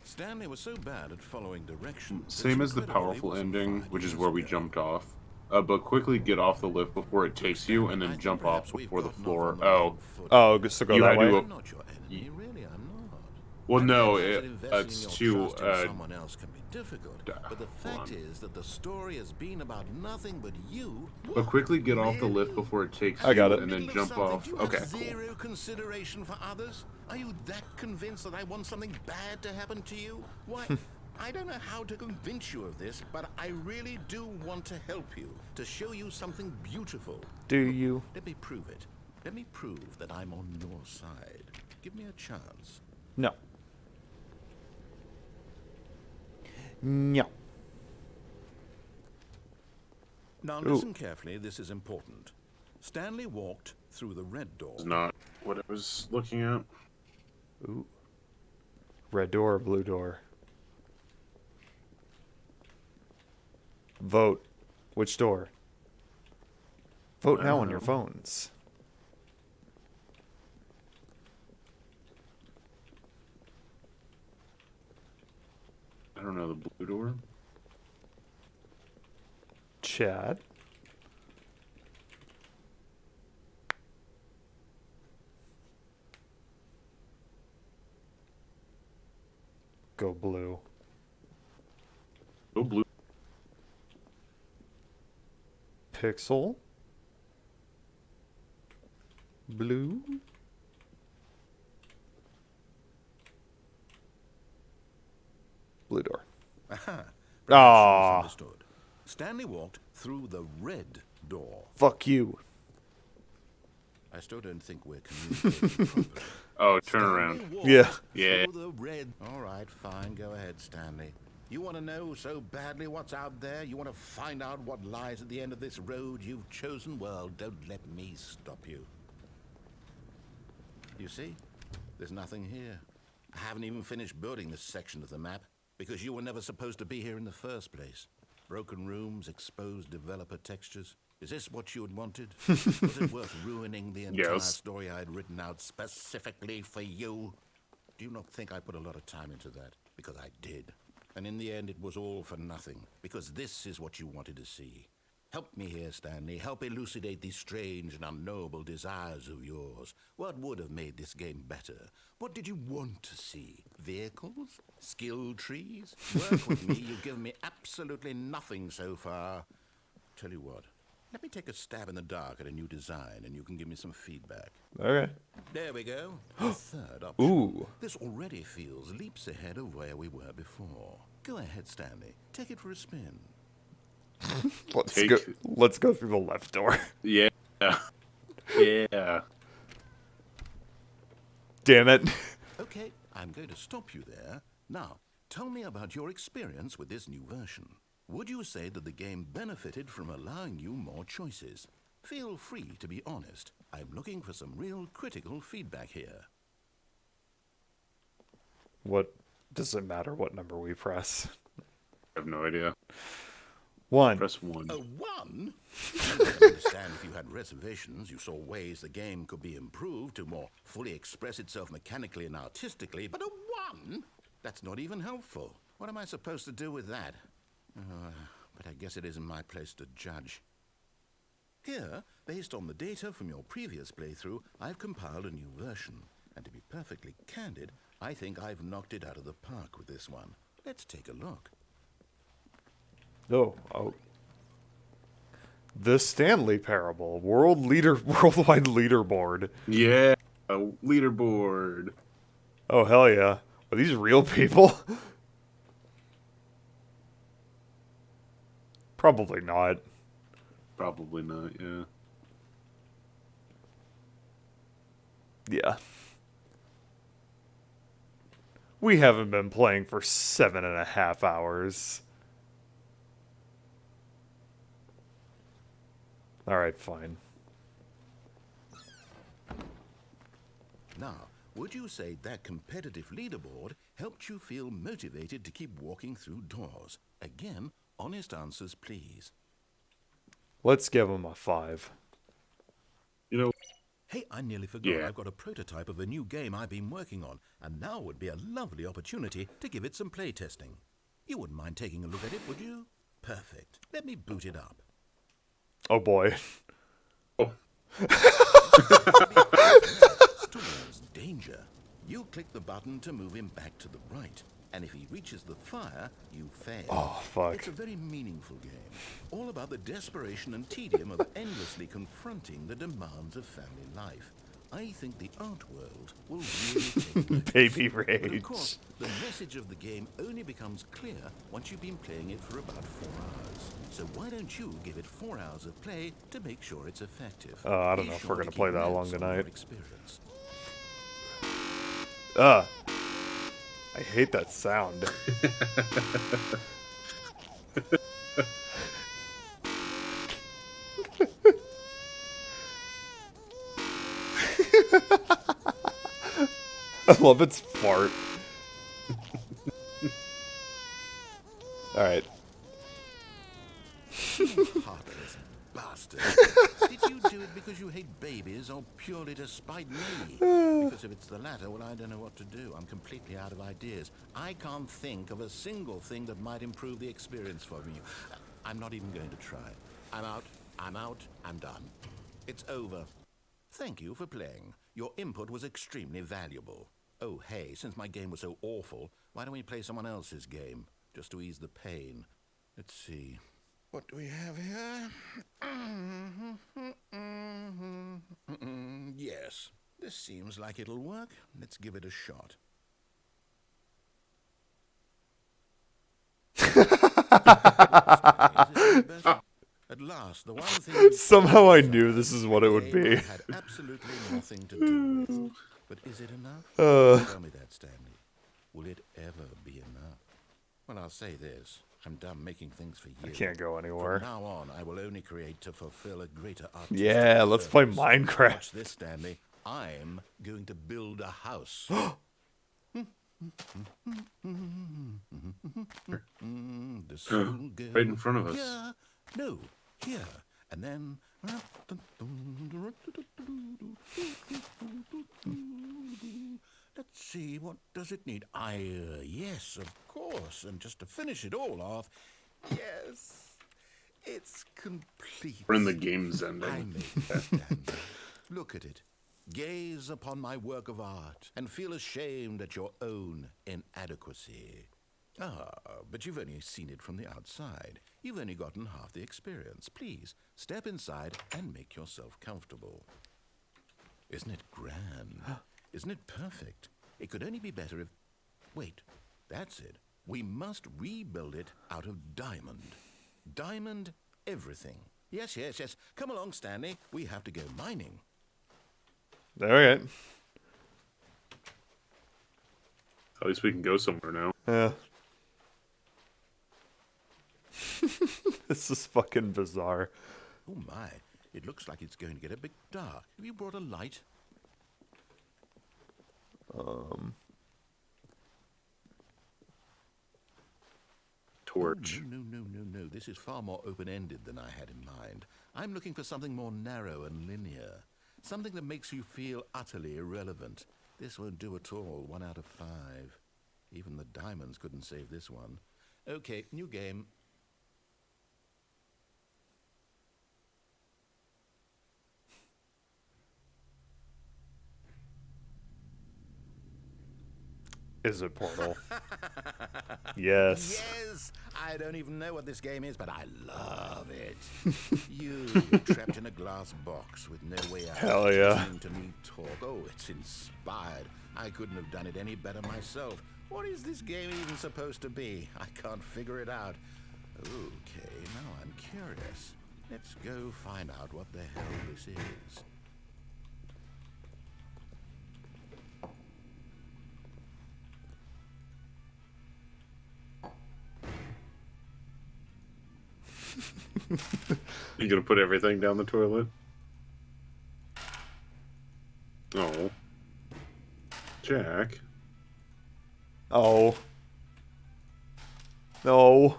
Stanley was so bad at following directions. Same it's as the incredible he powerful wasn't ending, fired which is years where we ago. jumped off. But quickly get off the lift before it takes you, and Stanley, I then think jump off perhaps we've before the gotten off floor. on the Oh, wrong foot. Oh, so go You that had to way? I'm not your enemy, really, I'm not. well, I no, realize that investing it's your too. trust in someone else can be difficult, but the hold fact on. is that the story has been about nothing but you. But quickly get off the lift Really? before it takes I you, got it. and then Middle of jump something, off. do you have Okay, cool. zero consideration for others? Are you that convinced that I want something bad to happen to you? Why, I don't know how to convince you of this, but I really do want to help you, to show you something beautiful. Do you? Let me prove it. Let me prove that I'm on your side. Give me a chance. No. No. Now Ooh. listen carefully, this is important. Stanley walked through the red door. It's not what I was looking at. Ooh. Red door or blue door? Vote. Which door? Vote now on your phones. I don't know, the blue door? Chad. Go blue. Oh, blue. Pixel. Blue. Aha. Ah. Understood. Stanley walked through the red door. Fuck you. I still don't think we're communicating properly. Oh, turn Stanley around. walked Yeah. Yeah. through the red. All right, fine. Go ahead, Stanley. You want to know so badly what's out there? You want to find out what lies at the end of this road you've chosen? Well, don't let me stop you. You see? There's nothing here. I haven't even finished building this section of the map because you were never supposed to be here in the first place. Broken rooms, exposed developer textures. Is this what you had wanted? Was it worth ruining the entire Yes. story I had written out specifically for you? Do you not think I put a lot of time into that? Because I did. And in the end, it was all for nothing. Because this is what you wanted to see. Help me here, Stanley. Help elucidate these strange and unknowable desires of yours. What would have made this game better? What did you want to see? Vehicles? Skill trees? Work with me. You've given me absolutely nothing so far. Tell you what. Let me take a stab in the dark at a new design, and you can give me some feedback. Okay. There we go. The third option. Ooh. This already feels leaps ahead of where we were before. Go ahead, Stanley. Take it for a spin. Let's go through the left door. Yeah. Yeah. Damn it. Okay, I'm going to stop you there. Now, tell me about your experience with this new version. Would you say that the game benefited from allowing you more choices? Feel free to be honest. I'm looking for some real critical feedback here. What does it matter what number we press? I have no idea. 1. Press 1. A 1? I can understand if you had reservations, you saw ways the game could be improved to more fully express itself mechanically and artistically, but a 1? That's not even helpful. What am I supposed to do with that? But I guess it isn't my place to judge. Here, based on the data from your previous playthrough, I've compiled a new version. And to be perfectly candid, I think I've knocked it out of the park with this one. Let's take a look. Oh. The Stanley Parable. Worldwide leaderboard. Yeah. A leaderboard. Oh, hell yeah. Are these real people? Probably not. Probably not, yeah. Yeah. We haven't been playing for 7.5 hours. Alright, fine. Now, would you say that competitive leaderboard helped you feel motivated to keep walking through doors? Again, honest answers, please. Let's give him a 5. You know, Hey, I nearly forgot. Yeah. I've got a prototype of a new game I've been working on, and now would be a lovely opportunity to give it some playtesting. You wouldn't mind taking a look at it, would you? Perfect. Let me boot it up. Oh boy. Towards danger. You click the button to move him back to the right, and if he reaches the fire, you fail. Oh, fuck. It's a very meaningful game, all about the desperation and tedium of endlessly confronting the demands of family life. I think the art world will really take notice. Baby But rage. of course, the message of the game only becomes clear once you've been playing it for about 4 hours. So why don't you give it 4 hours of play to make sure it's effective? I don't Be know if sure we're to gonna keep play that notes long on your tonight. experience. I hate that sound. I love its fart. Alright. Heartless bastard. Did you do it because you hate babies or purely to spite me? Because if it's the latter, well, I don't know what to do. I'm completely out of ideas. I can't think of a single thing that might improve the experience for you. I'm not even going to try. I'm out. I'm done. It's over. Thank you for playing. Your input was extremely valuable. Oh, hey, since my game was so awful, why don't we play someone else's game? Just to ease the pain. Let's see. What do we have here? Yes, this seems like it'll work. Let's give it a shot. At last, the one thing you Somehow I desire, knew this is what it would a game be. I had absolutely nothing to do with. But is it enough? Tell me that, Stanley. Will it ever be enough? Well, I'll say this. I'm done making things for you. I can't go From anywhere. now on, I will only create to fulfill a greater artistic Yeah, let's play purpose. Minecraft. Watch this, Stanley. I'm going to build a house. This will go Right in front of us. Here. No, here. And then... Let's see, what does it need? Yes, of course. And just to finish it all off, yes, it's complete. We're in the game's I ending. made it, Stanley. Look at it. Gaze upon my work of art and feel ashamed at your own inadequacy. Ah, but you've only seen it from the outside. You've only gotten half the experience. Please, step inside and make yourself comfortable. Isn't it grand? Isn't it perfect? It could only be better if... Wait, that's it. We must rebuild it out of diamond. Diamond everything. Yes, yes, yes. Come along, Stanley. We have to go mining. Alright. At least we can go somewhere now. Yeah. This is fucking bizarre. Oh my, it looks like it's going to get a bit dark. Have you brought a light? Torch. No. This is far more open-ended than I had in mind. I'm looking for something more narrow and linear. Something that makes you feel utterly irrelevant. This won't do at all. 1 out of 5. Even the diamonds couldn't save this one. Okay, new game. Is it Portal? Yes. Yes! I don't even know what this game is, but I love it. You're trapped in a glass box with no way out. Hell yeah. Listening to me talk. Oh, it's inspired. I couldn't have done it any better myself. What is this game even supposed to be? I can't figure it out. Okay, now I'm curious. Let's go find out what the hell this is. You gonna put everything down the toilet? Oh. Jack. Oh. No.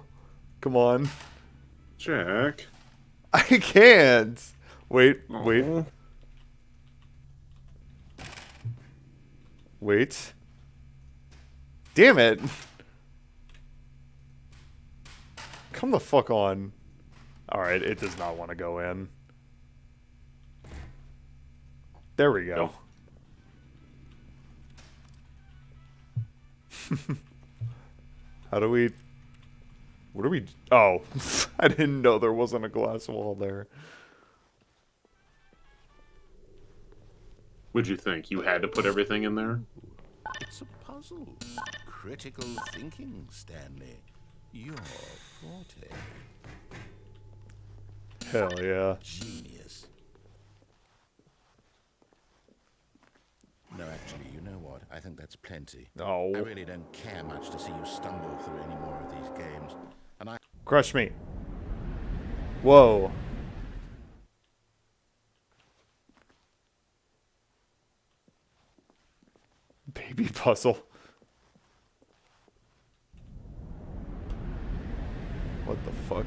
Come on. Jack. I can't. Wait. Aw. Wait. Damn it. Come the fuck on. Alright, it does not want to go in. There we go. How do we... What do we... Oh. I didn't know there wasn't a glass wall there. What'd you think? You had to put everything in there? It's a puzzle. Critical thinking, Stanley. Your forte. Hell yeah. Genius. No, actually, you know what? I think that's plenty. Oh. I really don't care much to see you stumble through any more of these games. And I... Crush me. Whoa. Baby puzzle. What the fuck?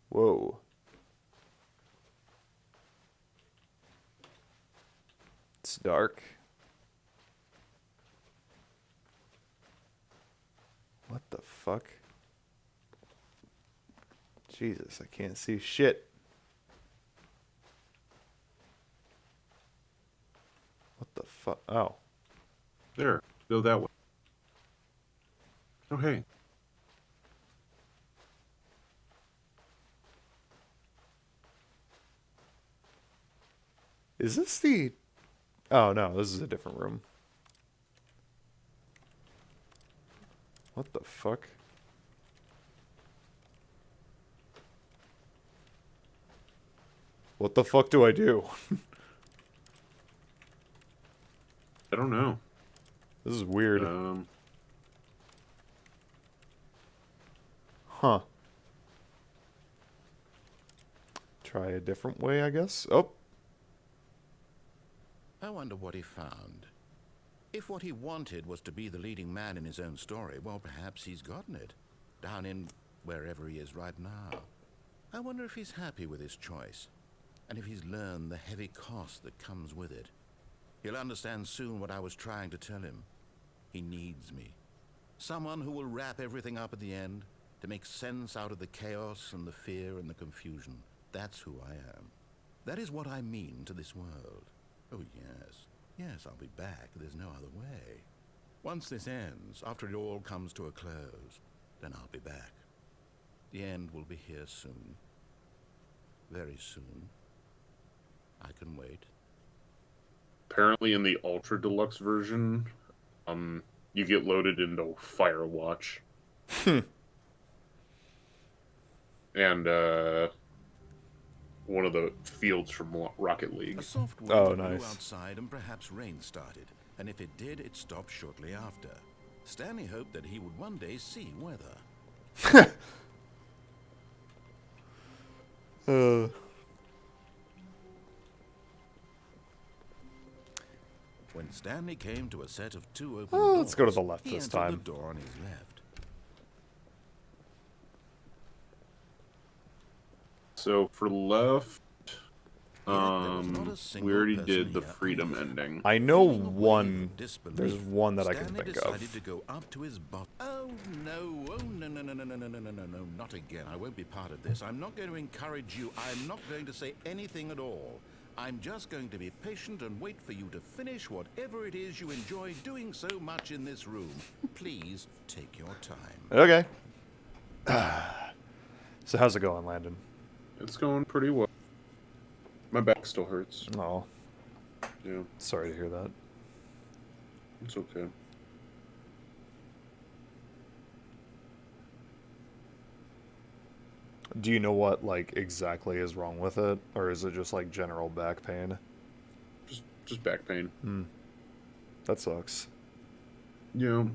Whoa. It's dark. What the fuck? Jesus, I can't see shit. What the fuck? Oh. There. Go that way. Oh, hey. Is this the... Oh, no, this is a different room. What the fuck? What the fuck do I do? I don't know. This is weird. Huh. Try a different way, I guess. Oh. I wonder what he found. If what he wanted was to be the leading man in his own story, well, perhaps he's gotten it. Down in wherever he is right now. I wonder if he's happy with his choice. And if he's learned the heavy cost that comes with it. He'll understand soon what I was trying to tell him. He needs me. Someone who will wrap everything up at the end, to make sense out of the chaos and the fear and the confusion. That's who I am. That is what I mean to this world. Oh, yes. Yes, I'll be back. There's no other way. Once this ends, after it all comes to a close, then I'll be back. The end will be here soon. Very soon. I can wait. Apparently, in the Ultra Deluxe version, you get loaded into Firewatch. And, one of the fields from Rocket League. A soft wind Oh, blew nice. outside and perhaps rain started. And if it did, it stopped shortly after. Stanley hoped that he would one day see weather. When Stanley came to a set of two open doors, let's go to the left he this entered time. the door on his left. So for left, was not a single we already person did the here freedom either. ending. I know Feeling a wave one. of disbelief, There's one that I can Stanley think decided of. to go up to his boss. Oh no! Oh no! No! No! No! No! No! No! No! No! No! Not again! I won't be part of this. I'm not going to encourage you. I'm not going to say anything at all. I'm just going to be patient and wait for you to finish whatever it is you enjoy doing so much in this room. Please take your time. Okay. So how's it going, Landon? It's going pretty well. My back still hurts. Oh, Yeah, sorry to hear that. it's okay. Do you know what, like, exactly is wrong with it? Or is it just, like, general back pain? Just back pain. That sucks. Yeah.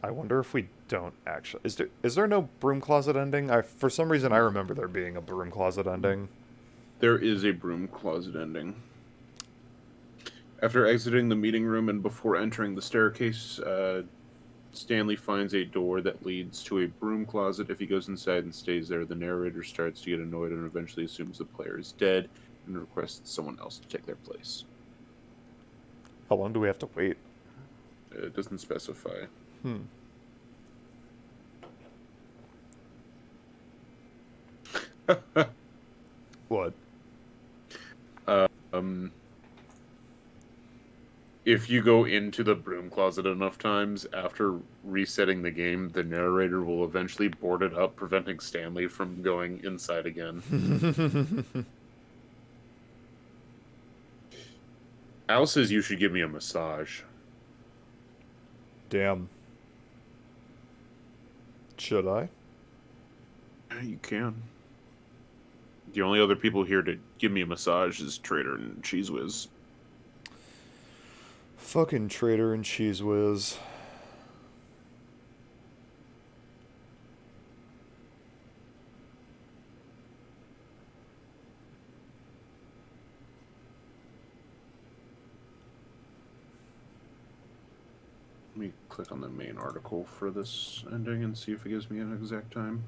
I wonder if we don't actually... Is there no broom closet ending? For some reason, I remember there being a broom closet ending. There is a broom closet ending. After exiting the meeting room and before entering the staircase, Stanley finds a door that leads to a broom closet. If he goes inside and stays there, the narrator starts to get annoyed and eventually assumes the player is dead and requests someone else to take their place. How long do we have to wait? It doesn't specify. What? If you go into the broom closet enough times, after resetting the game, the narrator will eventually board it up, preventing Stanley from going inside again. Al says you should give me a massage. Damn. Should I? You can. The only other people here to give me a massage is Trader and Cheese Whiz. Fucking Trader and Cheese Whiz. Let me click on the main article for this ending and see if it gives me an exact time.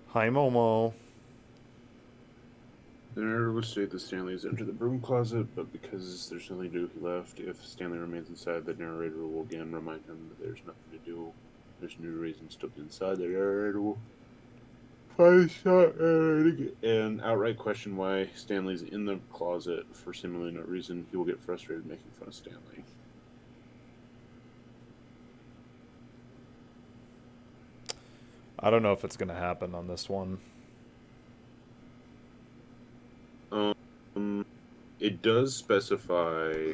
Hi, Momo. The narrator will state that Stanley has entered the broom closet, but because there's nothing to do, he left. If Stanley remains inside, the narrator will again remind him that there's nothing to do. There's no reason to be inside. The narrator will find and outright question why Stanley's in the closet for seemingly no reason. He will get frustrated making fun of Stanley. I don't know if it's going to happen on this one. It does specify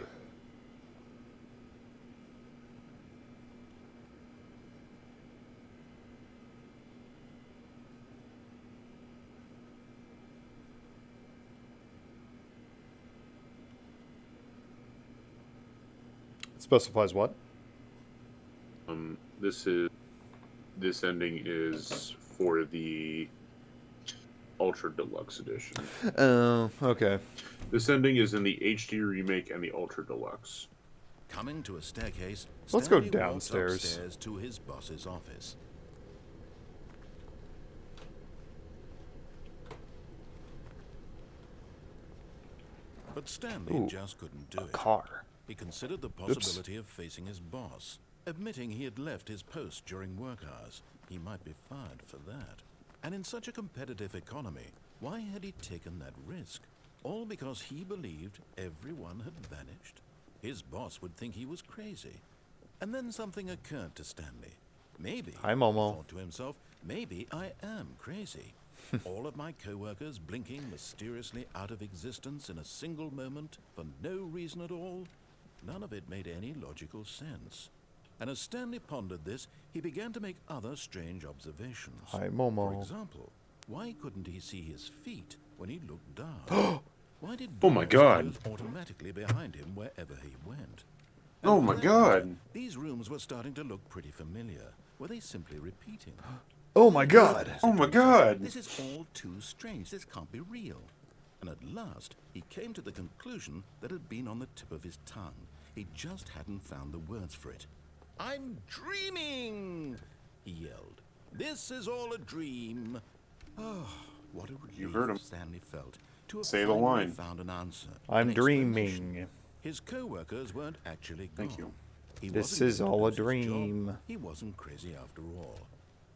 It specifies what? this ending is for the Ultra Deluxe edition. Oh, okay. This ending is in the HD remake and the Ultra Deluxe. Coming to a staircase, Let's go Stanley walks downstairs. upstairs to his boss's office. But Stanley Ooh, just couldn't do A it. car. He considered the possibility of facing his boss, admitting he had left his post during work hours. He might be fired for that. And in such a competitive economy, why had he taken that risk? All because he believed everyone had vanished? His boss would think he was crazy. And then something occurred to Stanley. Maybe, Hi, he Momo. thought to himself, maybe I am crazy. All of my co-workers blinking mysteriously out of existence in a single moment for no reason at all. None of it made any logical sense. And as Stanley pondered this, he began to make other strange observations. Hi, For Momo. example, why couldn't he see his feet when he looked down? Why did Oh my doors God. close automatically behind him wherever he went? Oh And my for that God. matter, these rooms were starting to look pretty familiar. Were they simply repeating? Oh my god! Oh my God. This is all too strange. This can't be real. And at last, he came to the conclusion that had been on the tip of his tongue. He just hadn't found the words for it. I'm dreaming, he yelled. This is all a dream. Oh, what a relief You heard him. Stanley felt to have Say the finally line. found an answer. I'm an explanation. dreaming. His co-workers weren't actually gone. Thank you. He This wasn't is going to all a lose his job. dream. He wasn't crazy after all.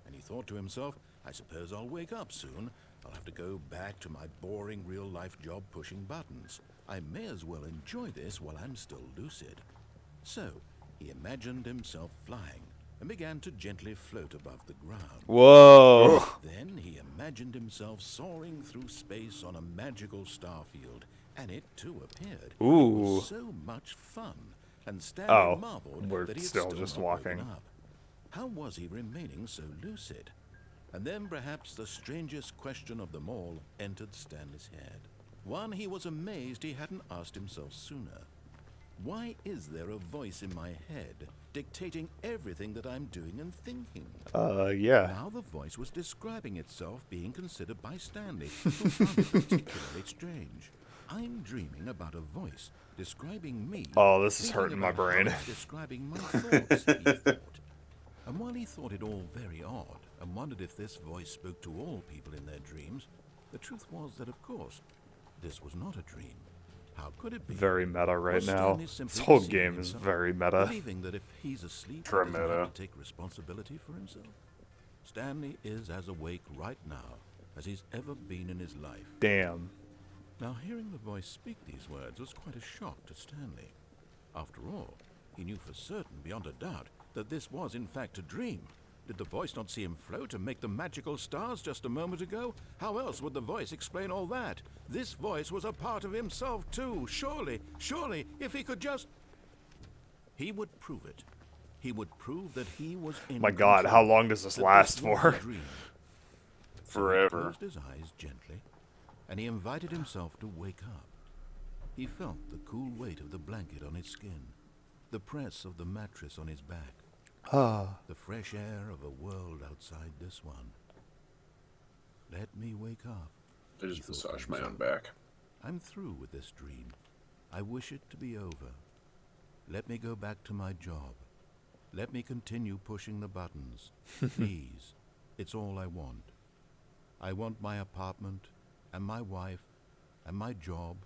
And he thought to himself, I suppose I'll wake up soon. I'll have to go back to my boring real-life job pushing buttons. I may as well enjoy this while I'm still lucid. So, he imagined himself flying and began to gently float above the ground. Whoa! Then he imagined himself soaring through space on a magical star field, and it too appeared. It Ooh. was so much fun, and Stanley Oh, marveled we're that he had still still just not woken walking. up. How was he remaining so lucid? And then perhaps the strangest question of them all entered Stanley's head. One he was amazed he hadn't asked himself sooner. Why is there a voice in my head dictating everything that I'm doing and thinking? Yeah. Now the voice was describing itself being considered by Stanley, who found it particularly strange. I'm dreaming about a voice describing me. Oh, this is thinking hurting my about how brain. it's describing my thoughts, he thought. And while he thought it all very odd and wondered if this voice spoke to all people in their dreams, the truth was that, of course, this was not a dream. How could it be? Very meta right Was now. Stanley This simply whole deceiving game is himself, very meta. believing that if he's asleep, he Ultra doesn't meta. have to take responsibility for himself? Stanley is as awake right now as he's ever been in his life. Damn. Now, hearing the voice speak these words was quite a shock to Stanley. After all, he knew for certain, beyond a doubt, that this was in fact a dream. Did the voice not see him float and make the magical stars just a moment ago? How else would the voice explain all that? This voice was a part of himself too. Surely, if he could just... He would prove it. He would prove that he was in My god, how control, long does this that last was for? a dream. So he Forever. closed his eyes gently, and he invited himself to wake up. He felt the cool weight of the blanket on his skin, the press of the mattress on his back, the fresh air of a world outside this one. Let me wake up. I he just thought to massaged my own himself. back. I'm through with this dream. I wish it to be over. Let me go back to my job. Let me continue pushing the buttons. Please. It's all I want. I want my apartment and my wife and my job.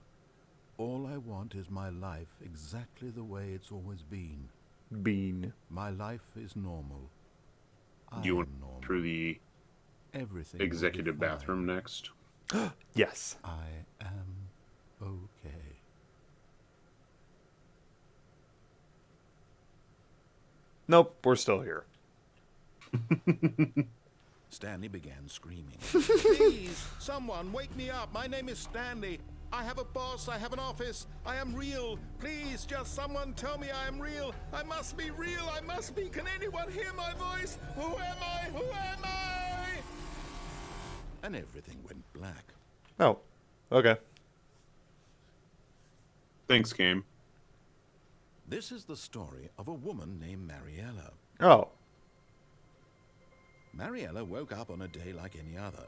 All I want is my life exactly the way it's always been. Bean. My life is normal. I You am went normal. through the Everything will be executive fine. bathroom next. Yes. I am okay. Nope, we're still here. Stanley began screaming. Please, someone, wake me up. My name is Stanley. I have a boss. I have an office. I am real. Please, just someone tell me I am real. I must be real. I must be. Can anyone hear my voice? Who am I? Who am I? And everything went black. Oh, okay. Thanks, game. This is the story of a woman named Mariella. Oh, Mariella woke up on a day like any other.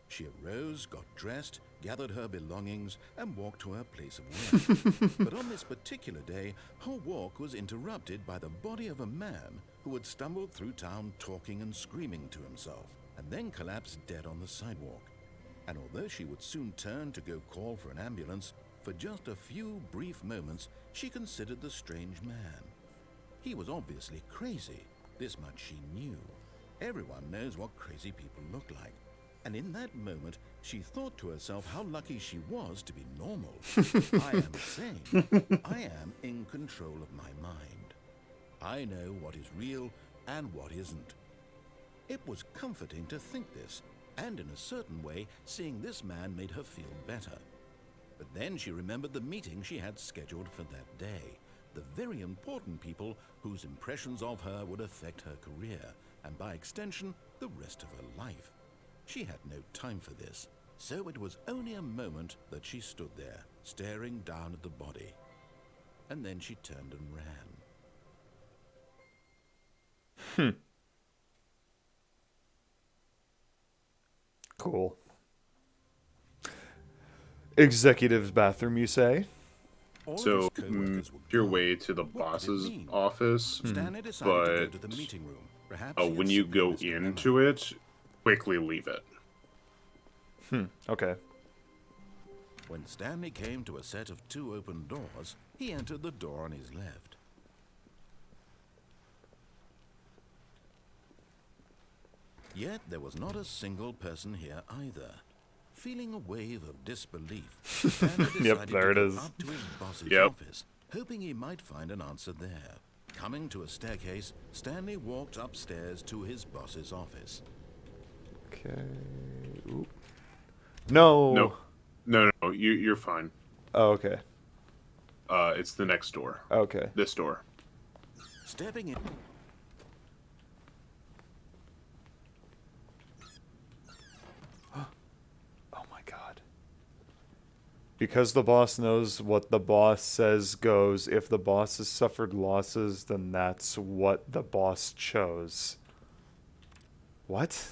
She arose, got dressed, gathered her belongings, and walked to her place of work. But on this particular day, her walk was interrupted by the body of a man who had stumbled through town talking and screaming to himself, and then collapsed dead on the sidewalk. And although she would soon turn to go call for an ambulance, for just a few brief moments, she considered the strange man. He was obviously crazy. This much she knew. Everyone knows what crazy people look like. And in that moment, she thought to herself how lucky she was to be normal. I am sane. I am in control of my mind. I know what is real and what isn't. It was comforting to think this, and in a certain way, seeing this man made her feel better. But then she remembered the meeting she had scheduled for that day. The very important people whose impressions of her would affect her career, and by extension, the rest of her life. She had no time for this, so it was only a moment that she stood there, staring down at the body. And then she turned and ran. cool. Executive's bathroom, you say? All of So, his co-workers were your gone. way to the What did it boss's mean? office, Stanley decided to go but to the meeting room. Perhaps he had when you simply go missed a memo. into it, quickly leave it. Okay. When Stanley came to a set of 2 open doors, he entered the door on his left. Yet there was not a single person here either. Feeling a wave of disbelief, Stanley decided there to it go is. up to his boss's Yep. office, hoping he might find an answer there. Coming to a staircase, Stanley walked upstairs to his boss's office. Okay. Oop. No. No, you're fine. Oh, okay. It's the next door. Okay. This door. Stepping in... Oh my god. Because the boss knows what the boss says goes. If the boss has suffered losses, then that's what the boss chose. What?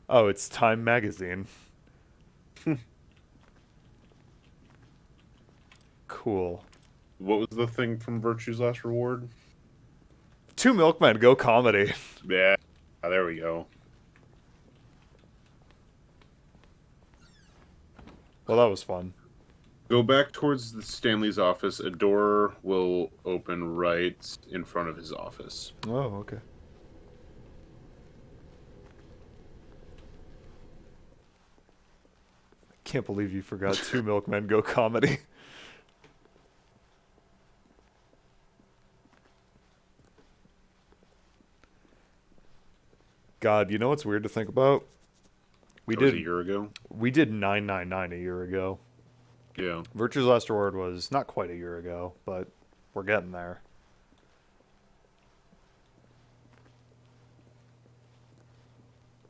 Oh, it's Time Magazine. Cool. What was the thing from Virtue's Last Reward? 2 Milkmen go comedy. Yeah, there we go. Well, that was fun. Go back towards the Stanley's office. A door will open right in front of his office. Oh, okay. Can't believe you forgot 2 Milkmen go comedy. God, you know what's weird to think about? That was a year ago. We did 999 a year ago. Yeah. Virtue's Last Reward was not quite a year ago, but we're getting there.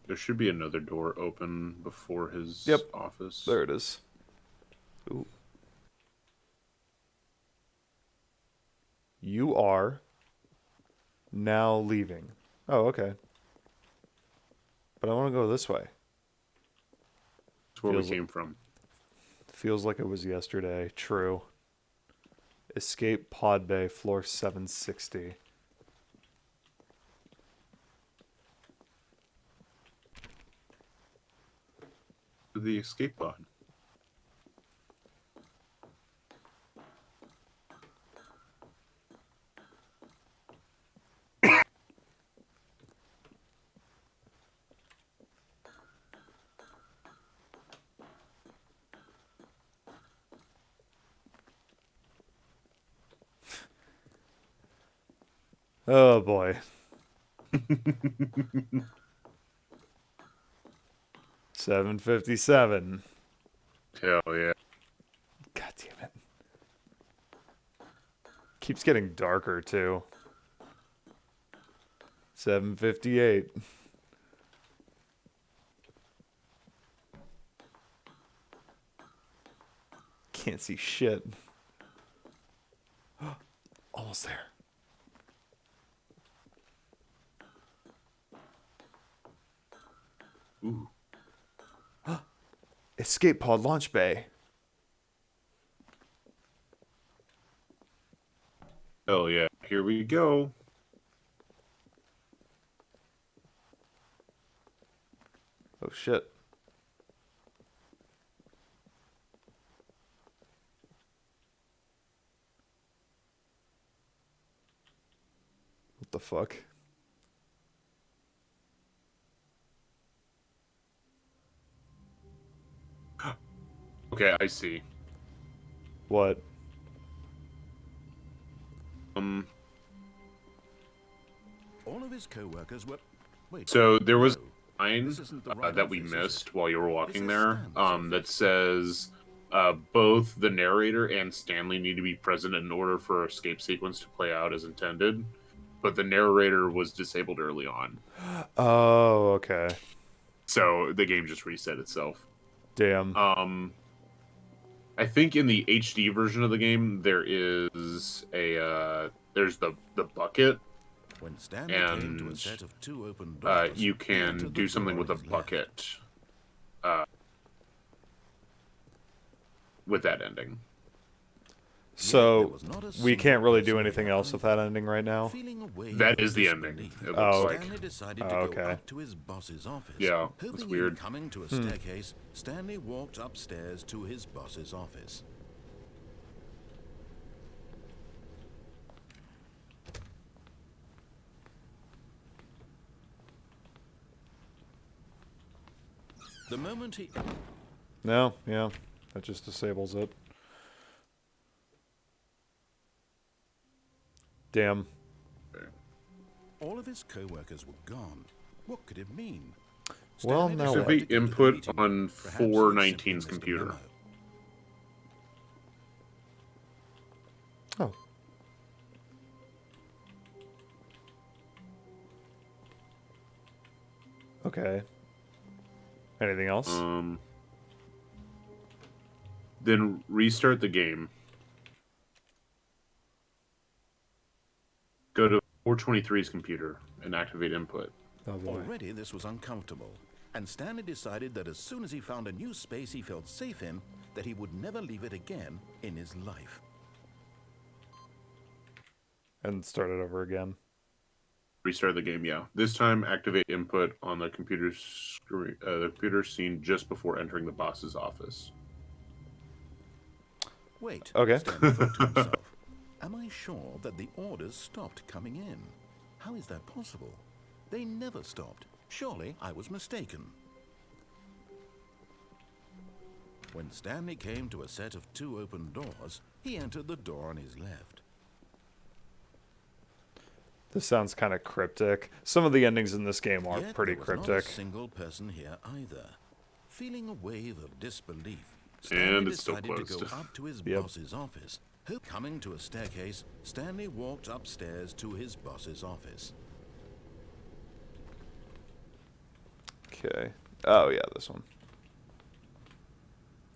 There should be another door open before his Yep. office. There it is. Ooh. You are now leaving. Oh, okay. But I want to go this way. That's where Feels- we came from. Feels like it was yesterday. True. Escape Pod Bay, floor 760. The escape pod. Oh boy. 7:57. Hell yeah. God damn it. Keeps getting darker too. 7:58. Can't see shit. Almost there. Ooh. Escape pod launch bay. Hell yeah. Here we go. Oh shit. What the fuck? Okay, I see. What? All of his co-workers were... Wait, So there was no. a line This isn't the right that we office, is missed it? while you were walking This is there Stanley's that office. says both the narrator and Stanley need to be present in order for our escape sequence to play out as intended. But the narrator was disabled early on. Oh, okay. So the game just reset itself. Damn. I think in the HD version of the game there is a there's the bucket, When Stanley came to a and set of 2 open doors, you he can entered do the something door with on a his left. bucket with that ending. So There was not a we single can't really do person anything there else with either. that ending right now. Feeling a wave That of is the ending, disbelief, it looks Oh, like. Stanley decided Oh, to go okay. up to his boss's office. Yeah, Hoping that's in weird. coming to a staircase, Stanley walked upstairs to his boss's office. The moment he... No, yeah. That just disables it. Damn. All of his co-workers were gone. What could it mean? Well, Stanley now decided what? Activate to go to the input meeting on room. Perhaps he had simply 419's missed a computer. memo. Oh. Okay. Anything else? Then restart the game. Go to 423's computer and activate input. Oh boy. Already this was uncomfortable, and Stanley decided that as soon as he found a new space he felt safe in, that he would never leave it again in his life. And start it over again. Restart the game, yeah. This time, activate input on the computer screen, the computer scene just before entering the boss's office. Wait, Okay. Stanley thought to himself. Am I sure that the orders stopped coming in? How is that possible? They never stopped. Surely I was mistaken. When Stanley came to a set of 2 open doors, he entered the door on his left. This sounds kind of cryptic. Some of the endings in this game are Yet pretty there was not a cryptic. single person here either. Feeling a wave of disbelief, And Stanley it's still decided to closed. go up to his Yep. boss's office. Coming to a staircase, Stanley walked upstairs to his boss's office. Okay. Oh yeah, this one.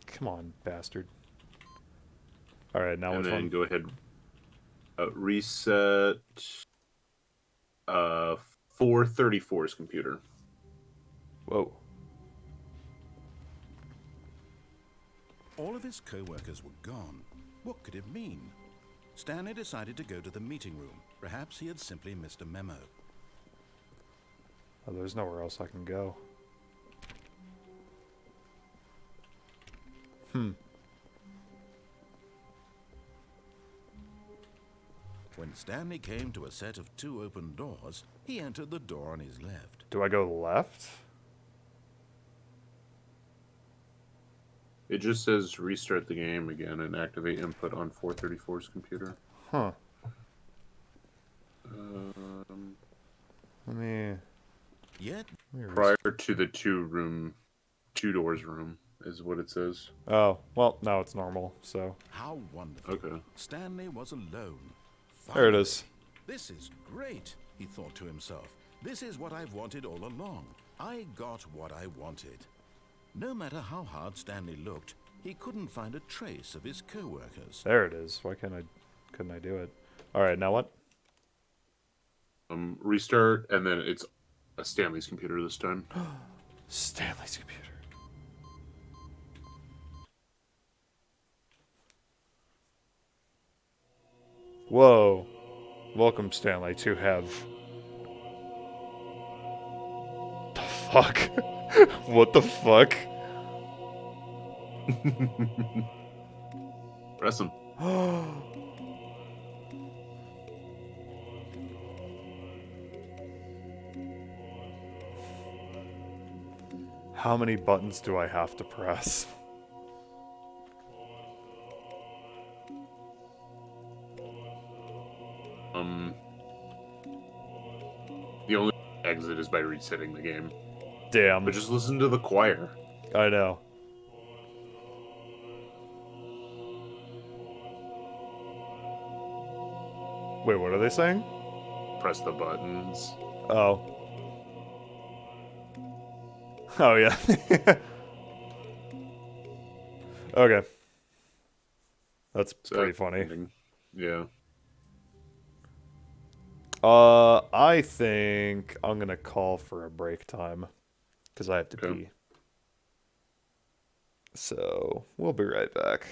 Come on, bastard. All right, now And which then one? go ahead, reset 434's computer. Whoa. All of his co-workers were gone. What could it mean? Stanley decided to go to the meeting room. Perhaps he had simply missed a memo. Oh, there's nowhere else I can go. When Stanley came to a set of 2 open doors, he entered the door on his left. Do I go left? It just says restart the game again and activate input on 434's computer. Huh. Let me Yet, Prior to the two doors room is what it says. oh, well, now it's normal, so. how wonderful. Okay. Stanley was alone. There it Finally. is. This is great, he thought to himself. This is what I've wanted all along. I got what I wanted. No matter how hard Stanley looked, he couldn't find a trace of his co-workers. There it is. Why couldn't I do it? Alright, now what? Restart, and then it's Stanley's computer this time. Stanley's computer. Whoa. Welcome, Stanley, to have... The fuck? What the fuck? Press him. How many buttons do I have to press? The only exit is by resetting the game. Damn. But just listen to the choir. I know. Wait, what are they saying? Press the buttons. Oh. Oh, yeah. Okay. That's pretty funny. Ending. Yeah. I think I'm gonna call for a break time. Because I have to pee. So, we'll be right back.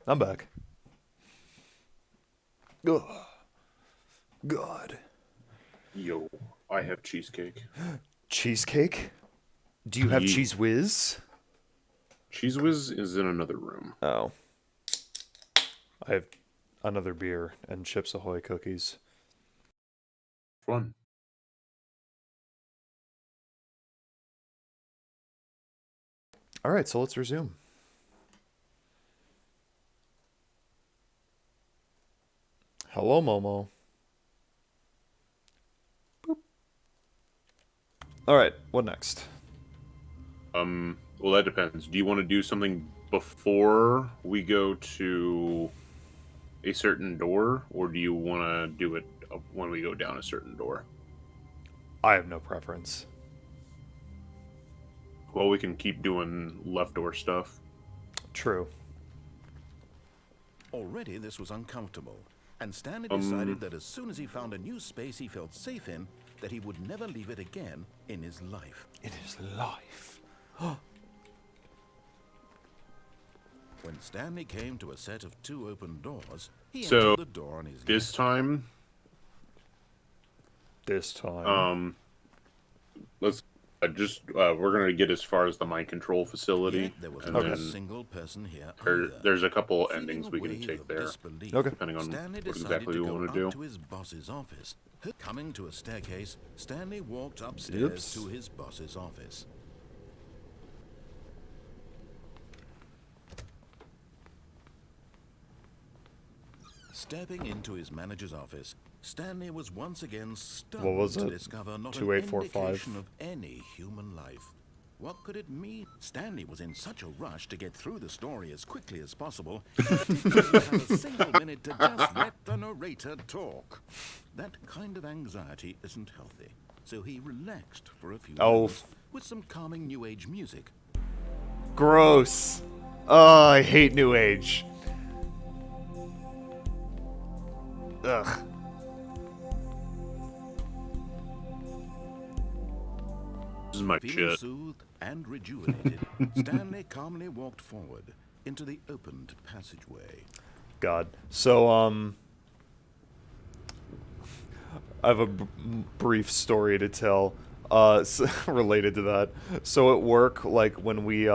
I'm back. Ugh. God. Yo, I have cheesecake. Cheesecake? Do you have Ye- Cheese Whiz? Cheese Whiz is in another room. Oh. I have another beer and Chips Ahoy cookies. Fun. Alright, so let's resume. Hello, Momo. Boop. All right, what next? Well, that depends. Do you want to do something before we go to a certain door, or do you want to do it when we go down a certain door? I have no preference. Well, we can keep doing left door stuff. True. Already this was uncomfortable, and Stanley decided that as soon as he found a new space he felt safe in, that he would never leave it again in his life. It is life. When Stanley came to a set of 2 open doors, he So, entered the door on his This left. time, let's we're gonna get as far as the mind control facility, Yet there was and not a then single person here there's a couple Feeling endings a we can wave take of there, disbelief, Okay. depending on Stanley what decided exactly to we go want up to do. to his boss's office. Coming to a staircase, Stanley walked upstairs Oops. to his boss's office. Stepping into his manager's office, Stanley was once again stunned What was to it? discover not 2845? an indication of any human life. What could it mean? Stanley was in such a rush to get through the story as quickly as possible that he didn't have a single minute to just let the narrator talk. That kind of anxiety isn't healthy, so he relaxed for a few moments with some calming New Age music. Gross. Oh, I hate New Age. Ugh. This is my Feeling shit. soothed and rejuvenated, Stanley calmly walked forward into the opened passageway. God. So, I have a brief story to tell, related to that. So at work, like, when we,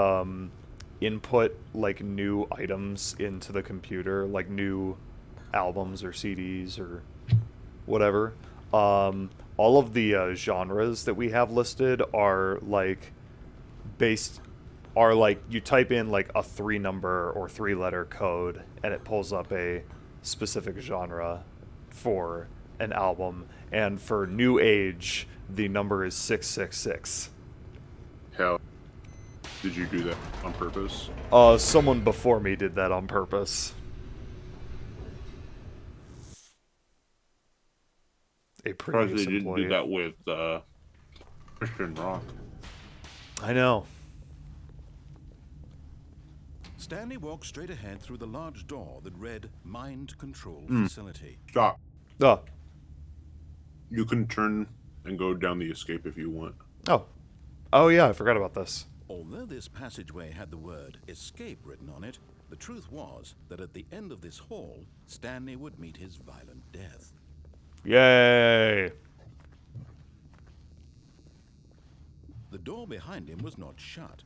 input, like, new items into the computer, like new albums or CDs or whatever, all of the, genres that we have listed are, like, you type in like a 3-number or 3-letter code and it pulls up a specific genre for an album, and for New Age the number is 666. How did you do that on purpose? Someone before me did that on purpose. A Surprised previous they didn't employee. do that with Christian rock. I know. Stanley walked straight ahead through the large door that read Mind Control Facility. Stop. Oh. You can turn and go down the escape if you want. Oh yeah, I forgot about this. Although this passageway had the word escape written on it, the truth was that at the end of this hall, Stanley would meet his violent death. Yay. The door behind him was not shut.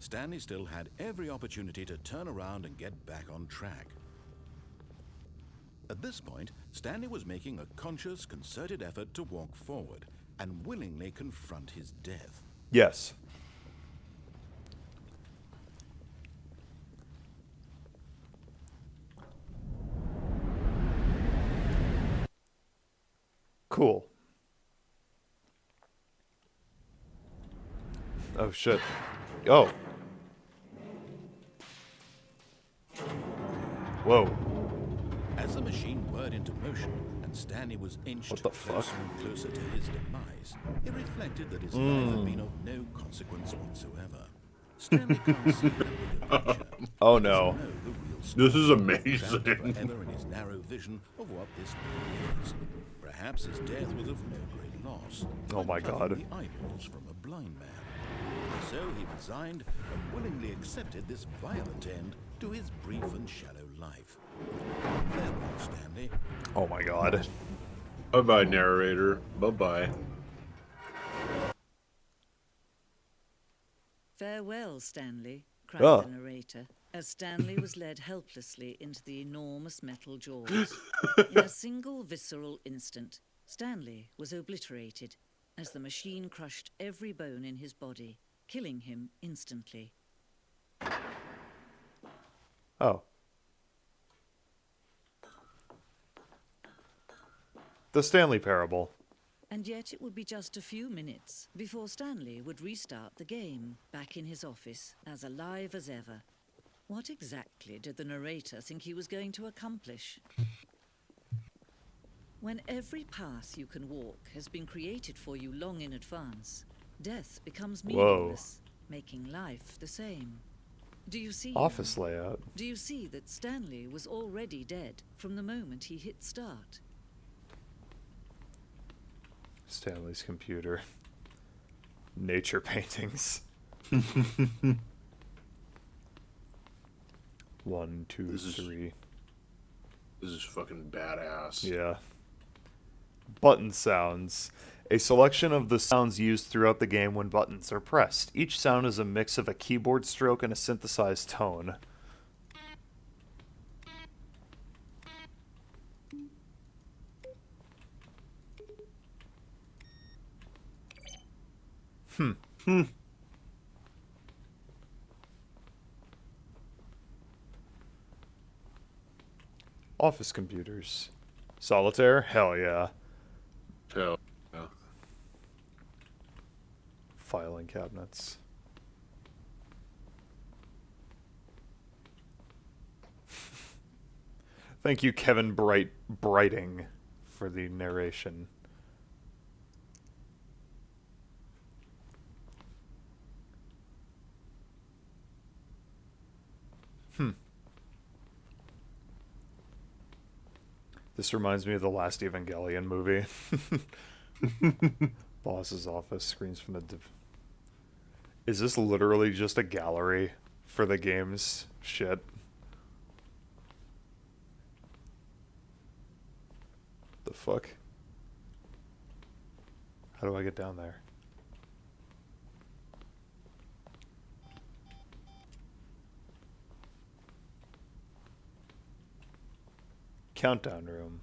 Stanley still had every opportunity to turn around and get back on track. At this point, Stanley was making a conscious, concerted effort to walk forward and willingly confront his death. Yes. Cool. Oh shit. Oh. Whoa. As the machine whirred into motion and Stanley was inched What the fuck? closer and closer to his demise, he reflected that his life had been of no consequence whatsoever. Stanley can't see the bigger picture. Oh He doesn't no. know the real story. This is Trapped amazing. forever in his narrow vision of what this world is. Perhaps his death was of no great loss. Oh my God. The eyeballs from a blind man. So he resigned and willingly accepted this violent end to his brief and shallow life. Farewell, Stanley. Oh my god. Bye-bye, narrator. Bye-bye. Farewell, Stanley, cried Ah. the narrator, as Stanley was led helplessly into the enormous metal jaws. In a single visceral instant, Stanley was obliterated as the machine crushed every bone in his body, killing him instantly. Oh. The Stanley Parable. And yet it would be just a few minutes before Stanley would restart the game, back in his office, as alive as ever. What exactly did the narrator think he was going to accomplish? When every path you can walk has been created for you long in advance, death becomes meaningless, making life the same. Do you see? Office layout. Do you see that Stanley was already dead from the moment he hit start? Stanley's computer. Nature paintings. 1, 2, This is- 3. This is fucking badass. Yeah. Button sounds. A selection of the sounds used throughout the game when buttons are pressed. Each sound is a mix of a keyboard stroke and a synthesized tone. Office computers. Solitaire? Hell yeah. Hell, yeah. Filing cabinets. Thank you, Kevin Brighting, for the narration. This reminds me of the last Evangelion movie. Boss's office, screens from the... Is this literally just a gallery for the game's shit? The fuck? How do I get down there? Countdown room.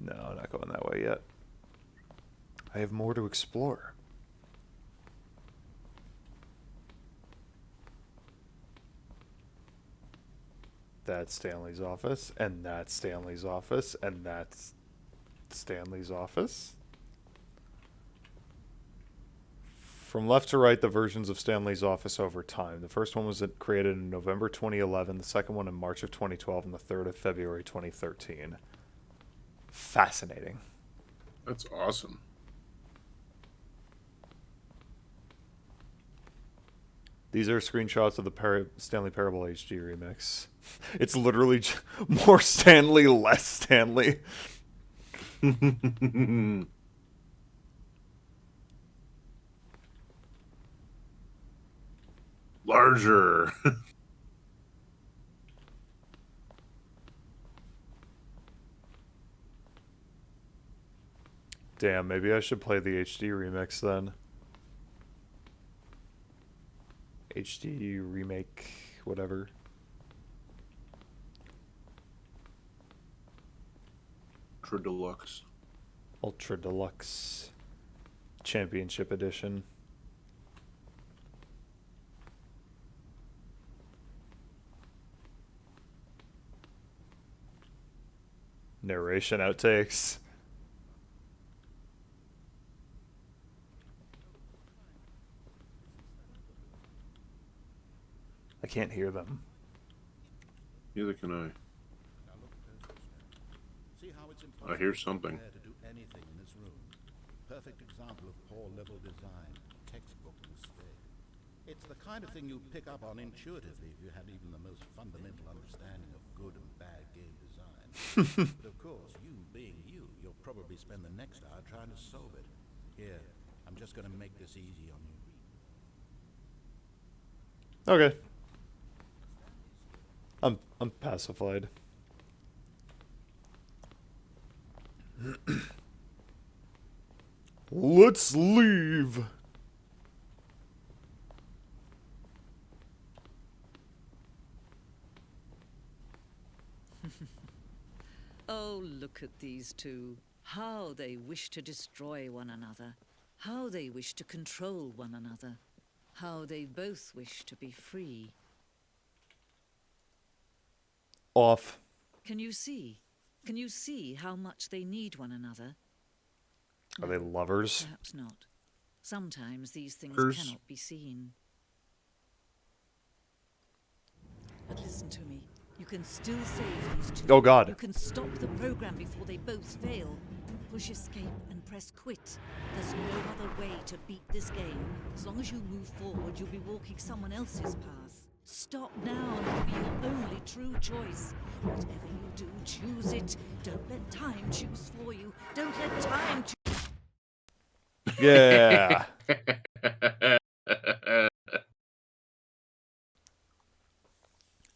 No, not going that way yet. I have more to explore. That's Stanley's office, and that's Stanley's office, and that's Stanley's office. From left to right, the versions of Stanley's office over time. The first one was created in November 2011, the second one in March of 2012, and the third of February 2013. Fascinating. That's awesome. These are screenshots of the Stanley Parable HD remix. It's literally more Stanley, less Stanley. Larger. Damn, maybe I should play the HD remix then. HD remake, whatever. Ultra Deluxe. Ultra Deluxe Championship Edition. Narration outtakes. I can't hear them. Neither can I. See how it's I hear something. to do anything in this room. Perfect example of poor level design, textbook mistake. It's the kind of thing you pick up on intuitively if you had even the most fundamental understanding of good and bad game design. But of course, you being you, you'll probably spend the next hour trying to solve it. Here, I'm just going to make this easy on you. Okay. I'm pacified. Let's leave. Oh, look at these two. How they wish to destroy one another. how they wish to control one another, how they both wish to be free. Off. Can you see? Can you see how much they need one another? Are they lovers? Perhaps not. Sometimes these things Lovers? cannot be seen. But listen to me. You can still save these two. Oh, God. You can stop the program before they both fail. Push escape and press quit. There's no other way to beat this game. As long as you move forward, you'll be walking someone else's path. Stop now and it'll be your only true choice. Whatever you do, choose it. Don't let time choose for you. Don't let time choose. Yeah.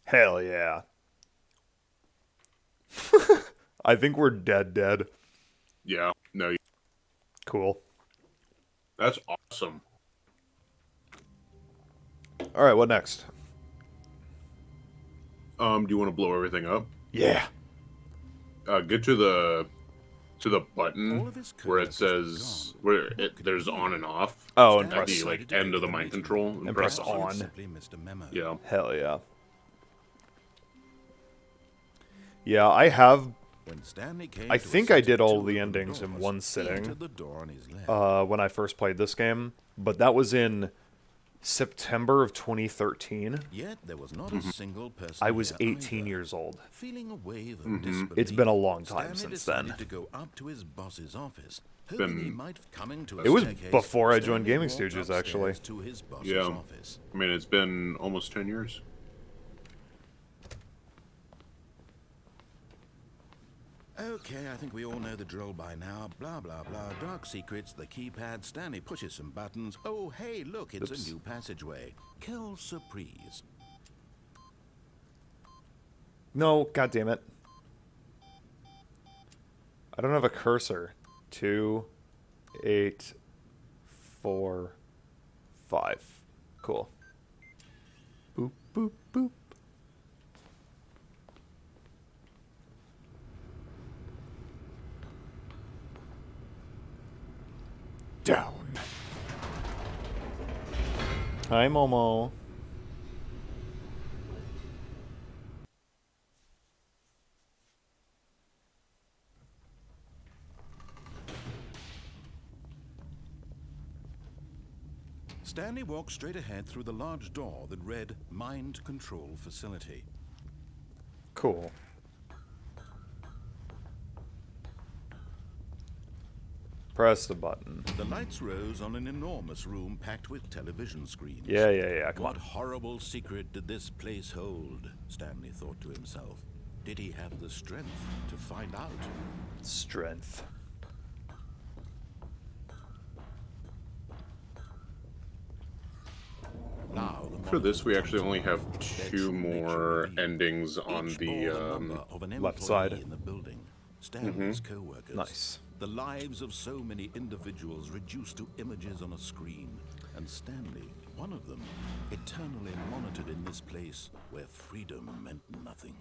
Hell yeah. I think we're dead. Yeah, no, Cool. that's awesome. All right, what next? Do you want to blow everything up? Yeah. Get to the button All of his where it coworkers says were gone. where What it could there's it be? on and off. Oh, and Stanley At press. the like decided to end go of the to mind meeting. control And and press press on. on. Simply missed a memo. Yeah. Hell yeah. Yeah, I have. When Stanley came I to a think I set of did all two the open endings in doors, one he sitting. entered the door on his left. When I first played this game, but that was in September of 2013. Yet there was not a single person. I was here 18 either. years old. Feeling a wave of disbelief, It's been a long time Stanley since decided then. to go up to his boss's office, hoping he Been- might coming to a It was staircase, before I joined Stanley Gaming walked Stooges, upstairs actually. To his boss's Yeah. office. I mean, it's been almost 10 years. Okay, I think we all know the drill by now. Blah, blah, blah. Dark secrets, the keypad. Stanley pushes some buttons. Oh, hey, look, it's Oops. a new passageway. Quelle surprise. No, god damn it. I don't have a cursor. 2, 8, 4, 5. Cool. Boop, boop, boop. Down. Hi, Momo. Stanley walked straight ahead through the large door that read Mind Control Facility. Cool. Press the button. The lights rose on an enormous room packed with television screens. Yeah, come What on. horrible secret did this place hold? Stanley thought to himself. Did he have the strength to find out? Strength. Now, the For this, we monitors actually only have told their 2 true nature more revealed. endings on Each the bore number of an left employee side. in the building. Stanley's co-workers. Nice. The lives of so many individuals reduced to images on a screen. And Stanley, one of them, eternally monitored in this place where freedom meant nothing.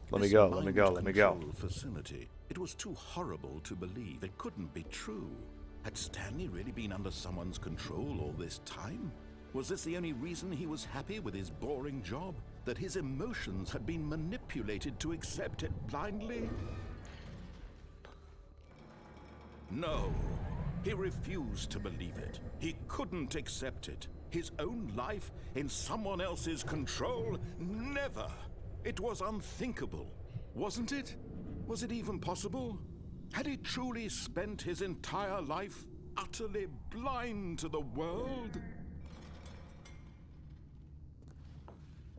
Let me This go. mind control facility. It was too horrible to believe. It couldn't be true. Had Stanley really been under someone's control all this time? Was this the only reason he was happy with his boring job? That his emotions had been manipulated to accept it blindly? No. He refused to believe it. He couldn't accept it. His own life in someone else's control? Never. It was unthinkable, wasn't it? Was it even possible? Had he truly spent his entire life utterly blind to the world?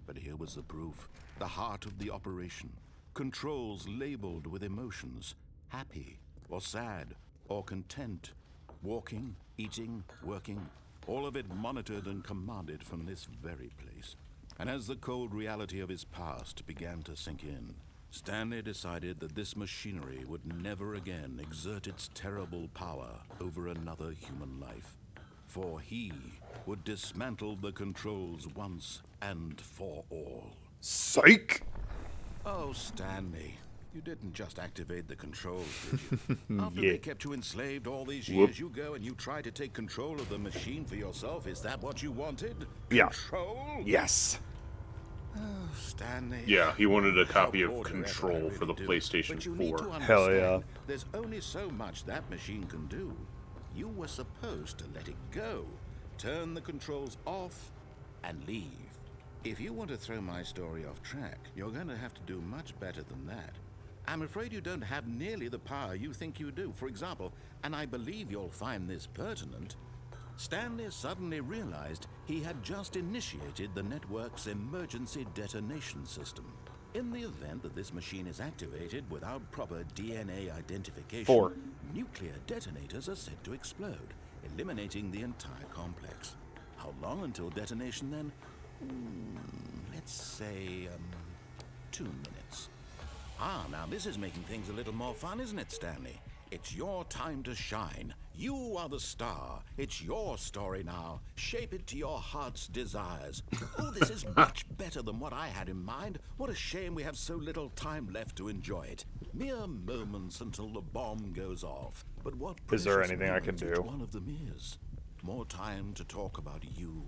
But here was the proof. The heart of the operation. Controls labeled with emotions. Happy, or sad, or content. Walking, eating, working. All of it monitored and commanded from this very place. And as the cold reality of his past began to sink in, Stanley decided that this machinery would never again exert its terrible power over another human life. For he would dismantle the controls once and for all. Psych! Oh, Stanley, You didn't just activate the controls, did you? After Yeah. they kept you enslaved all these years, you go and you try to take control of the machine for yourself. Is that what you wanted? Yeah. Control? Yes. Oh, Stanley. Yeah, he wanted a How copy of poor director, I Control really for the do. PlayStation But you need 4. to Hell yeah. understand, there's only so much that machine can do. You were supposed to let it go, turn the controls off, and leave. If you want to throw my story off track, you're going to have to do much better than that. I'm afraid you don't have nearly the power you think you do. For example, and I believe you'll find this pertinent, Stanley suddenly realized he had just initiated the network's emergency detonation system. In the event that this machine is activated without proper DNA identification, 4. nuclear detonators are said to explode, eliminating the entire complex. How long until detonation then? Let's say, 2 minutes. Ah, now this is making things a little more fun, isn't it, Stanley? It's your time to shine. You are the star. It's your story now. Shape it to your heart's desires. Oh, this is much better than what I had in mind. What a shame we have so little time left to enjoy it. Mere moments until the bomb goes off. But what Is there precious anything I can moments each do? one of them is. More time to talk about you,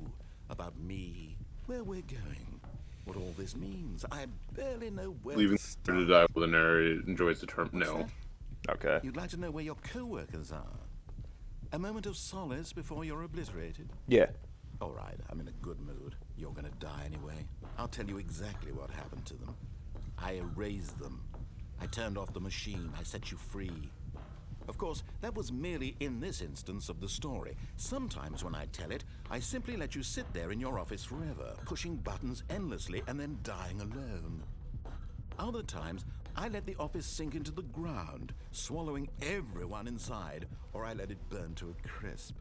about me, where we're going, what all this means. I barely know where Leaving to to start. die while the narrator enjoys the term. What's No. that? Okay. You'd like to know where your co-workers are? A moment of solace before you're obliterated? Yeah. All right, I'm in a good mood. You're gonna die anyway. I'll tell you exactly what happened to them. I erased them. I turned off the machine. I set you free. Of course, that was merely in this instance of the story. Sometimes when I tell it, I simply let you sit there in your office forever, pushing buttons endlessly and then dying alone. Other times, I let the office sink into the ground, swallowing everyone inside, or I let it burn to a crisp.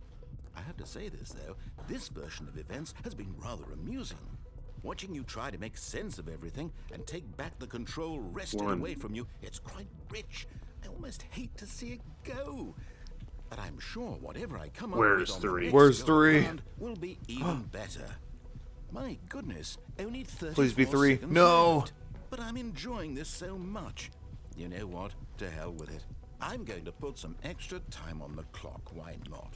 I have to say this, though, this version of events has been rather amusing. Watching you try to make sense of everything and take back the control wrested away from you, it's quite rich. I almost hate to see it go. But I'm sure whatever I come up Where's with on the 3? next Where's go 3? around will be even better. My goodness, only 30 Please be 3. No. But I'm enjoying this so much. You know what? To hell with it. I'm going to put some extra time on the clock. Why not?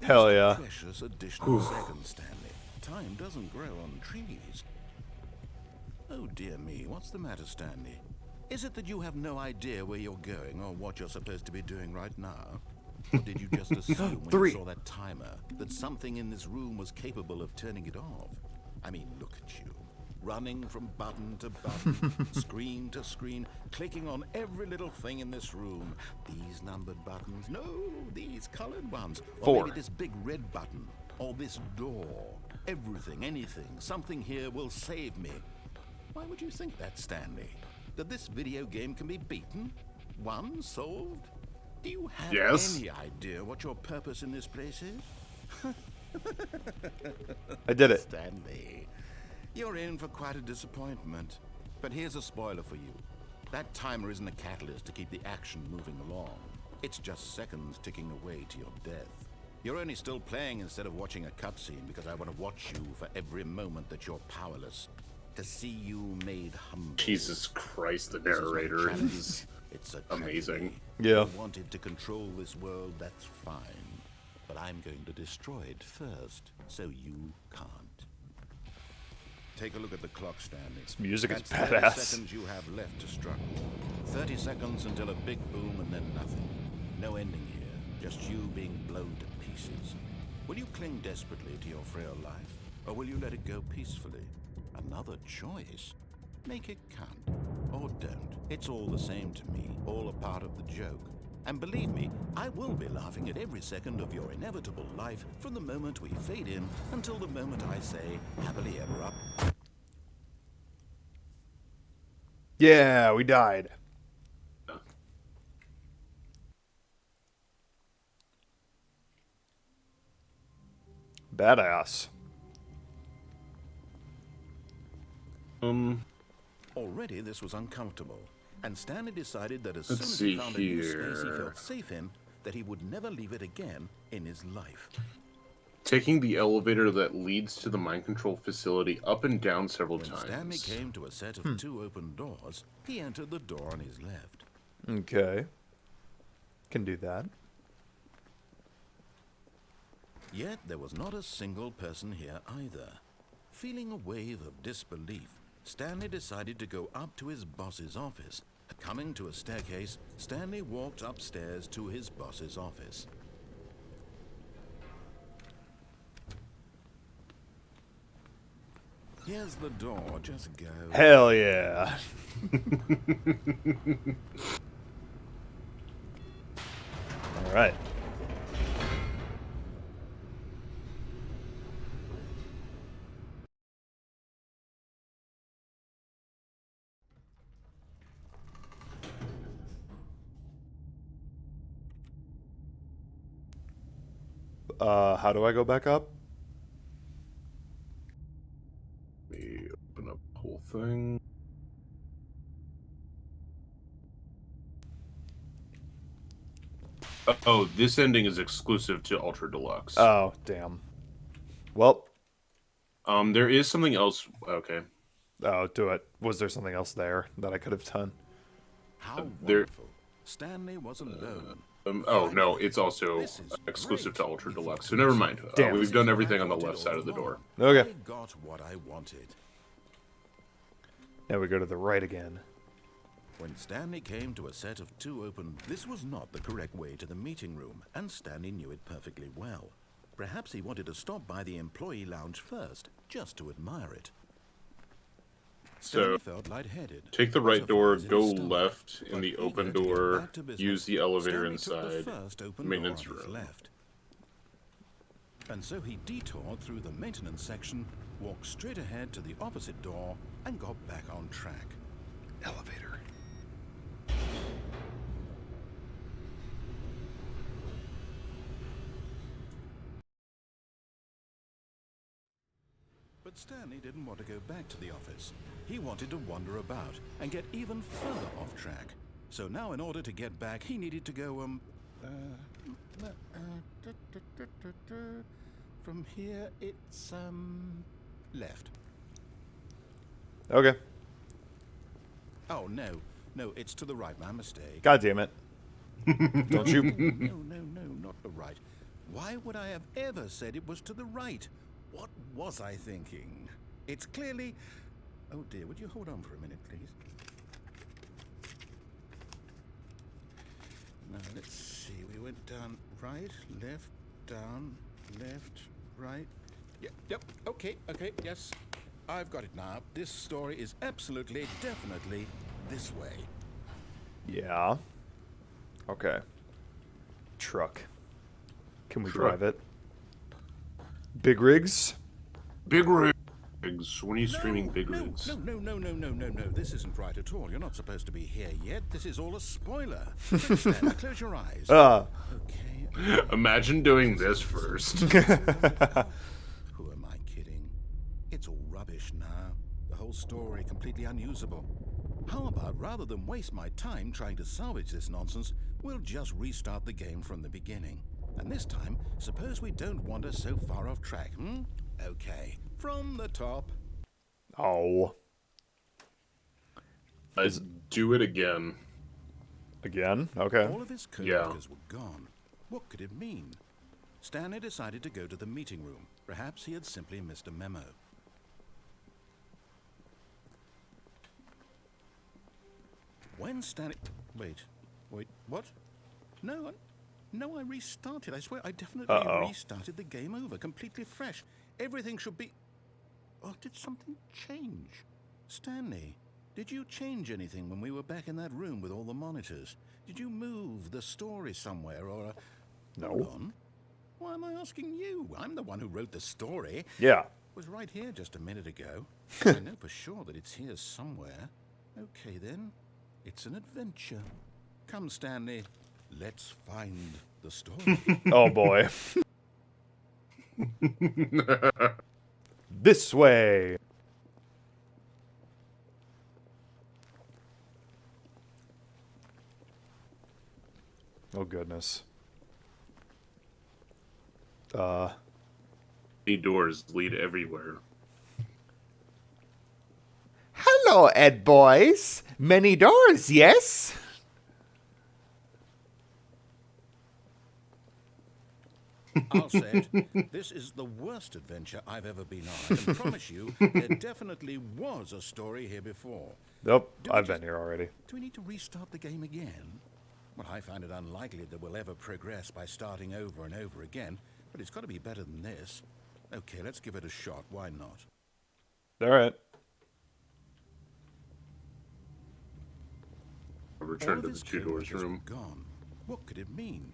Hell These are yeah. precious additional seconds, Stanley. Time doesn't grow on trees. Oh dear me, what's the matter, Stanley? Is it that you have no idea where you're going or what you're supposed to be doing right now? Or did you just assume when 3. you saw that timer that something in this room was capable of turning it off? I mean, look at you. Running from button to button, screen to screen, clicking on every little thing in this room. These numbered buttons, no, these colored ones. Or 4. maybe this big red button, or this door. Everything, anything, something here will save me. Why would you think that, Stanley? That this video game can be beaten? Won? Solved? Do you have Yes. any idea what your purpose in this place is? I did it. Stanley, you're in for quite a disappointment. But here's a spoiler for you. That timer isn't a catalyst to keep the action moving along. It's just seconds ticking away to your death. You're only still playing instead of watching a cutscene because I want to watch you for every moment that you're powerless. To see you made humble. Jesus Christ, the This is no narrator tragedy. is It's a amazing. tragedy. Yeah. You wanted to control this world, that's fine. But I'm going to destroy it first, so you can't. Take a look at the clock, Stanley. This music is That's 30 badass. seconds you have left to struggle. 30 seconds until a big boom and then nothing. No ending here, just you being blown to pieces. Will you cling desperately to your frail life, or will you let it go peacefully? Another choice. Make it count, or don't. It's all the same to me, all a part of the joke. And believe me, I will be laughing at every second of your inevitable life from the moment we fade in until the moment I say, happily ever up. Yeah, we died. Badass. Already this was uncomfortable, and Stanley decided that as Let's soon as he see found a new space he here. felt safe in, that he would never leave it again in his life. Taking the elevator that leads to the mind control facility up and down several When times. Stanley came to a set of 2 open doors, he entered the door on his left. Okay. Can do that. Yet there was not a single person here either. Feeling a wave of disbelief, Stanley decided to go up to his boss's office. Coming to a staircase, Stanley walked upstairs to his boss's office. Here's the door, just go. Hell yeah. All right. How do I go back up? Let me open up the whole thing. Oh, this ending is exclusive to Ultra Deluxe. Oh, damn. Well, There is something else. Okay. oh, do it. Was there something else there that I could have done? How there- wonderful. Stanley was alone. Oh no, it's also This is exclusive to great. Ultra If Deluxe. you So never could mind. see- Damn. We've done everything on the This is left what I side of the wanted door. all Okay. along. I got what I wanted. Now we go to the right again. When Stanley came to a set of 2 open, this was not the correct way to the meeting room, and Stanley knew it perfectly well. Perhaps he wanted to stop by the employee lounge first, just to admire it. Stanley So, felt lightheaded. take the right butterflies door, in his go stomach. left in But the eager open to get door, back to business, use the elevator Stanley took the inside, first open maintenance door on his room. left. And so he detoured through the maintenance section, walked straight ahead to the opposite door, and got back on track. Elevator. But Stanley didn't want to go back to the office. He wanted to wander about and get even further off track. So now in order to get back, he needed to go, from here it's, left. Okay. Oh, no, it's to the right, my mistake. God damn it. Don't you? No, not the right. Why would I have ever said it was to the right? What was I thinking? It's clearly... Oh dear, would you hold on for a minute, please? Now, let's see. We went down right, left, down, left, right. Yep, okay, yes. I've got it now. This story is absolutely, definitely this way. Yeah. Okay. Truck. Can we Truck. drive it? Big rigs? Big rigs. When are you streaming Big no, Rigs? No. This isn't right at all. You're not supposed to be here yet. This is all a spoiler. Quick, Stanley, close your eyes. Okay. Imagine doing this first. Who am I kidding? It's all rubbish now. The whole story completely unusable. How about rather than waste my time trying to salvage this nonsense, we'll just restart the game from the beginning. And this time, suppose we don't wander so far off track, hmm? Okay, from the top. Oh. Do it again. Again? Okay. All of his co-workers were gone. What could it mean? Stanley decided to go to the meeting room. Perhaps he had simply missed a memo. When Stanley... Wait, what? No, I restarted. I swear I definitely restarted the game over, completely fresh. Everything should be... Oh, did something change? Stanley, did you change anything when we were back in that room with all the monitors? Did you move the story somewhere or... No. Hold on. Why am I asking you? I'm the one who wrote the story. Yeah. It was right here just a minute ago. I know for sure that it's here somewhere. Okay, then. It's an adventure. Come, Stanley. Let's find the story. Oh boy. This way. Oh goodness. Many doors lead everywhere. Hello, Ed boys. Many doors, yes? I'll say it. This is the worst adventure I've ever been on. I can promise you there definitely was a story here before. Nope, Do we I've been just- here already. Do we need to restart the game again? Well, I find it unlikely that we'll ever progress by starting over and over again, but it's got to be better than this. Okay, let's give it a shot. Why not? All right. I All returned of to the his two doors coworkers room. were gone. What could it mean?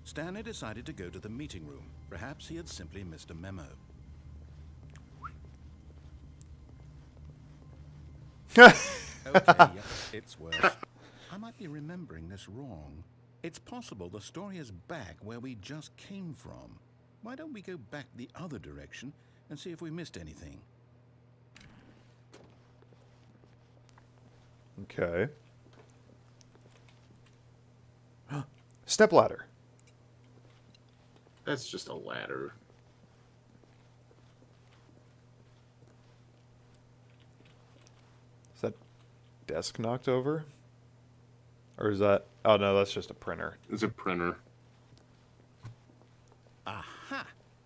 Stanley decided to go to the meeting room. Perhaps he had simply missed a memo. Okay, yeah, it's worse. I might be remembering this wrong. It's possible the story is back where we just came from. Why don't we go back the other direction and see if we missed anything? Okay. Step ladder. That's just a ladder. Is that desk knocked over? Or is that... Oh, no, that's just a printer. It's a printer. Aha!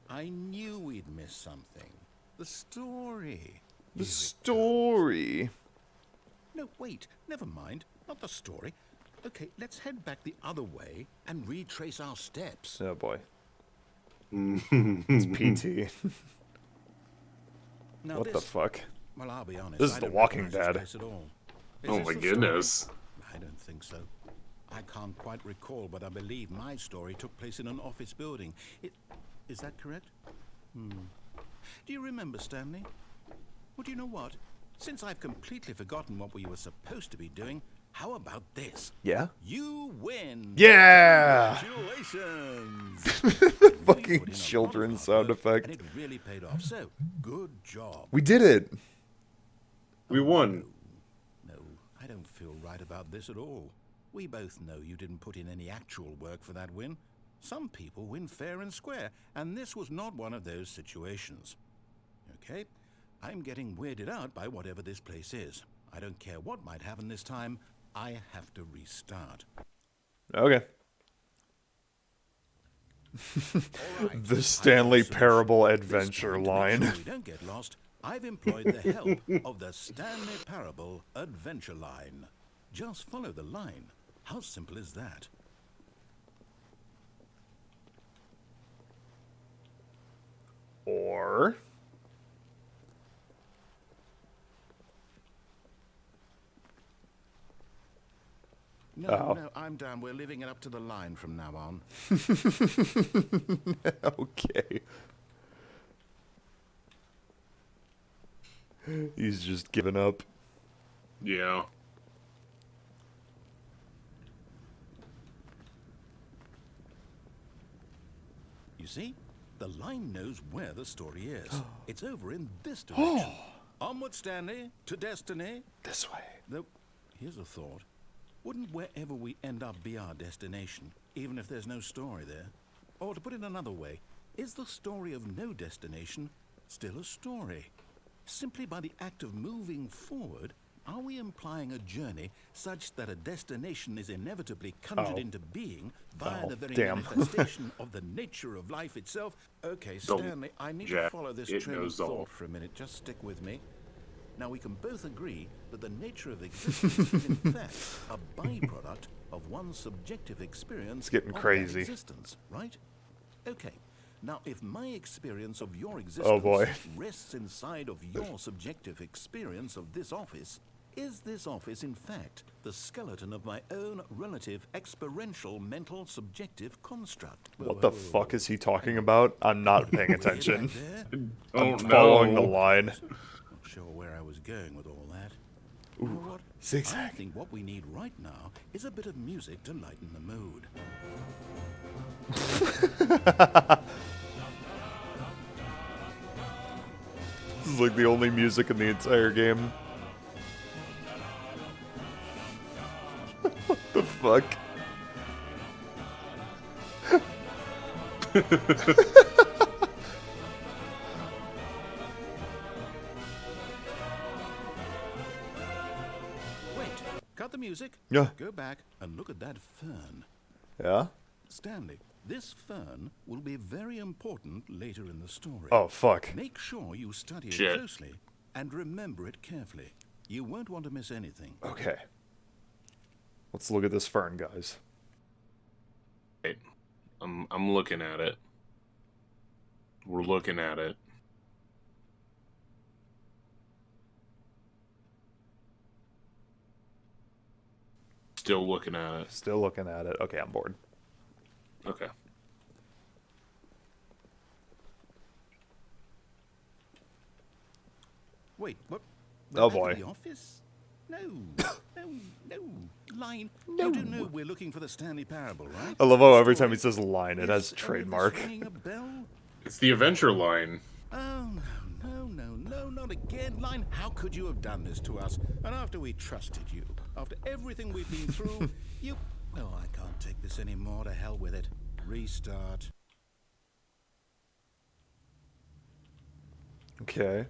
I knew we'd miss something. The story. The story. No, wait. Never mind. Not the story. Okay, let's head back the other way and retrace our steps. Oh, boy. It's PT. Now What the this, fuck? well, I'll be honest. This is I The don't Walking recognize Dead. this place at all. Is Oh this my the goodness. story? I don't think so. I can't quite recall, but I believe my story took place in an office building. Is that correct? Do you remember, Stanley? Well, do you know what? Since I've completely forgotten what we were supposed to be doing, how about this? Yeah? You win! Yeah! Congratulations! Fucking We put in a lot children's of sound hard work, effect. And it really paid off, so good job. We did it! We won. No, I don't feel right about this at all. We both know you didn't put in any actual work for that win. Some people win fair and square, and this was not one of those situations. Okay, I'm getting weirded out by whatever this place is. I don't care what might happen this time. I have to restart. Okay. All right, The I've Stanley got a solution. Parable This adventure time, to make line. sure we don't get lost, I've employed the help of the Stanley Parable adventure line. Just follow the line. How simple is that? Or... No, Oh. no, I'm down. We're leaving it up to the line from now on. Okay. He's just given up. Yeah. You see? The line knows where the story is. It's over in this direction. Onward, Stanley, to destiny. This way. Though, here's a thought. Wouldn't wherever we end up be our destination, even if there's no story there? Or to put it another way, is the story of no destination still a story? Simply by the act of moving forward, are we implying a journey such that a destination is inevitably conjured Oh. into being via Oh, the very damn. manifestation of the nature of life itself? Okay, Stanley, I need to Jack, follow this it train of knows all. thought for a minute. Just stick with me. Now, we can both agree that the nature of existence is, in fact, a byproduct of one's subjective experience It's getting of that crazy. existence, right? Okay. Now, if my experience of your existence Oh, boy. rests inside of your subjective experience of this office, is this office, in fact, the skeleton of my own relative experiential mental subjective construct? What the fuck is he talking about? I'm not paying attention. Back there? Oh I'm following the no. line. Not sure where I was going with all that. You know what? I Zigzag. think what we need right now is a bit of music to lighten the mood. This is like the only music in the entire game. What the fuck? the music. Yeah. Go back and look at that fern. Yeah? Stanley, this fern will be very important later in the story. Oh, fuck. Make sure you study it Shit. closely and remember it carefully. You won't want to miss anything. Okay. Let's look at this fern, guys. Wait, I'm looking at it. We're looking at it. Still looking at it. Still looking at it. Okay, I'm bored. Okay. Wait, what? Oh, We're back at boy. The office? No, no. Line. You do know we're looking for the Stanley Parable, right? I love how every time he says line, it has Is trademark. Elvis ringing a bell? It's the adventure line. Oh, no, not again. Line, how could you have done this to us? And after we trusted you, after everything we've been through, you... Oh, I can't take this anymore. To hell with it. Restart. Okay.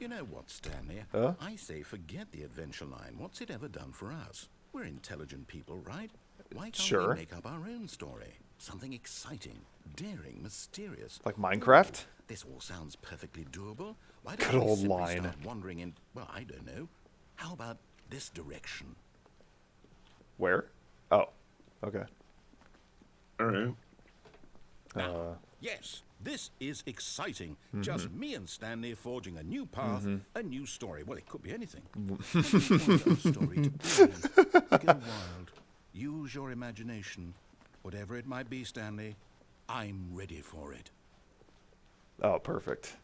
You know what, Stanley? Huh? I say forget the adventure line. What's it ever done for us? We're intelligent people, right? Why can't Sure. we make up our own story? Something exciting, daring, mysterious. Like Minecraft? This all sounds perfectly doable. Why Good don't we old simply line. start wandering in, well, I don't know. How about this direction? Where? Oh. Okay. All right. Yes, this is exciting. Just me and Stanley forging a new path, a new story. Well, it could be anything. What do you want our story to be? Go wild. Use your imagination. Whatever it might be, Stanley, I'm ready for it. Oh, perfect.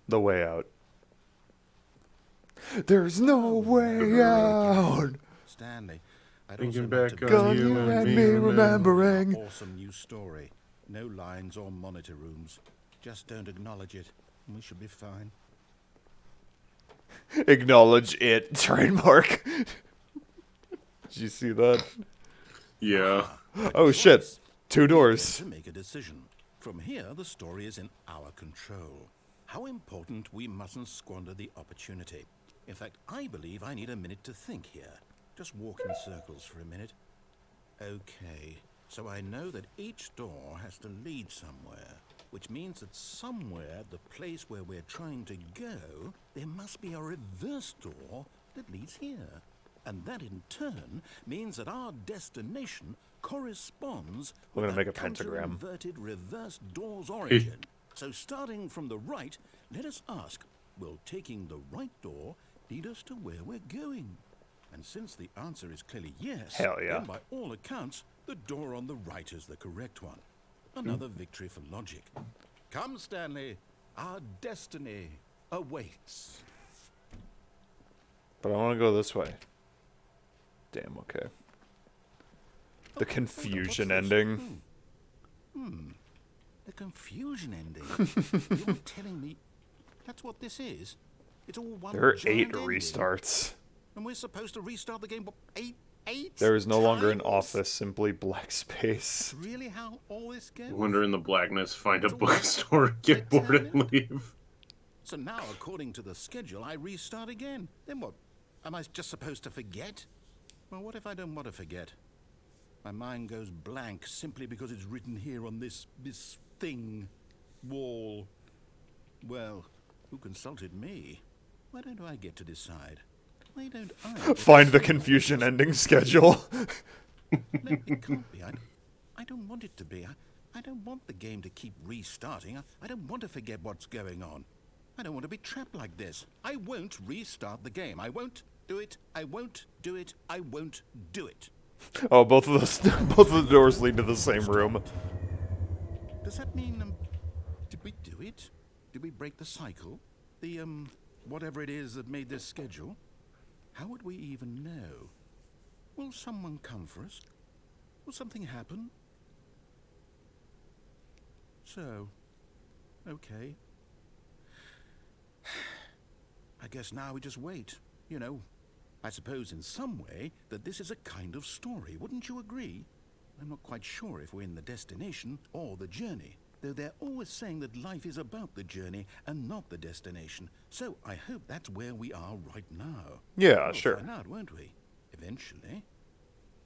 The way out. There's no way out. Stanley, I'd Thinking also like back to on bet you our and me remembering. awesome new story. No lines or monitor rooms. Just don't acknowledge it, and we should be fine. Acknowledge it. Trademark. Did you see that? Yeah. Oh, shit. Two We're doors. going to make a decision. From here, the story is in our control. How important we mustn't squander the opportunity. In fact, I believe I need a minute to think here. Just walk in circles for a minute. Okay, so I know that each door has to lead somewhere, which means that somewhere, the place where we're trying to go, there must be a reverse door that leads here. And that in turn means that our destination corresponds We're with gonna make that a pentagram. inverted reverse door's origin. So starting from the right, let us ask, will taking the right door lead us to where we're going? And since the answer is clearly yes, Hell yeah. then by all accounts, the door on the right is the correct one. Another victory for logic. Come, Stanley, our destiny awaits. But I want to go this way. Damn, okay. The Hold on, confusion what's this? ending. The confusion ending. You're telling me that's what this is? It's all one There are giant 8 ending. restarts. And we're supposed to restart the game, what, eight There is no longer an times? office, simply black space. Really how all this goes? Wander in the blackness, find a bookstore, get bored and leave. So now, according to the schedule, I restart again. Then what? Am I just supposed to forget? Well, what if I don't want to forget? My mind goes blank simply because it's written here on this thing, wall. Well, who consulted me? Why don't I get to decide? Why don't I get to Find the decide? confusion ending schedule. No, it can't be. I don't want it to be. I don't want the game to keep restarting. I don't want to forget what's going on. I don't want to be trapped like this. I won't restart the game. I won't do it. I won't do it. I won't do it. Oh, both of both of the doors lead to the same room. Does that mean, did we do it? Did we break the cycle? The, whatever it is that made this schedule? How would we even know? Will someone come for us? Will something happen? So, okay. I guess now we just wait. You know, I suppose in some way that this is a kind of story. Wouldn't you agree? I'm not quite sure if we're in the destination or the journey. though they're always saying that life is about the journey and not the destination. So I hope that's where we are right now. Yeah, We'll sure. find out, won't we? Eventually.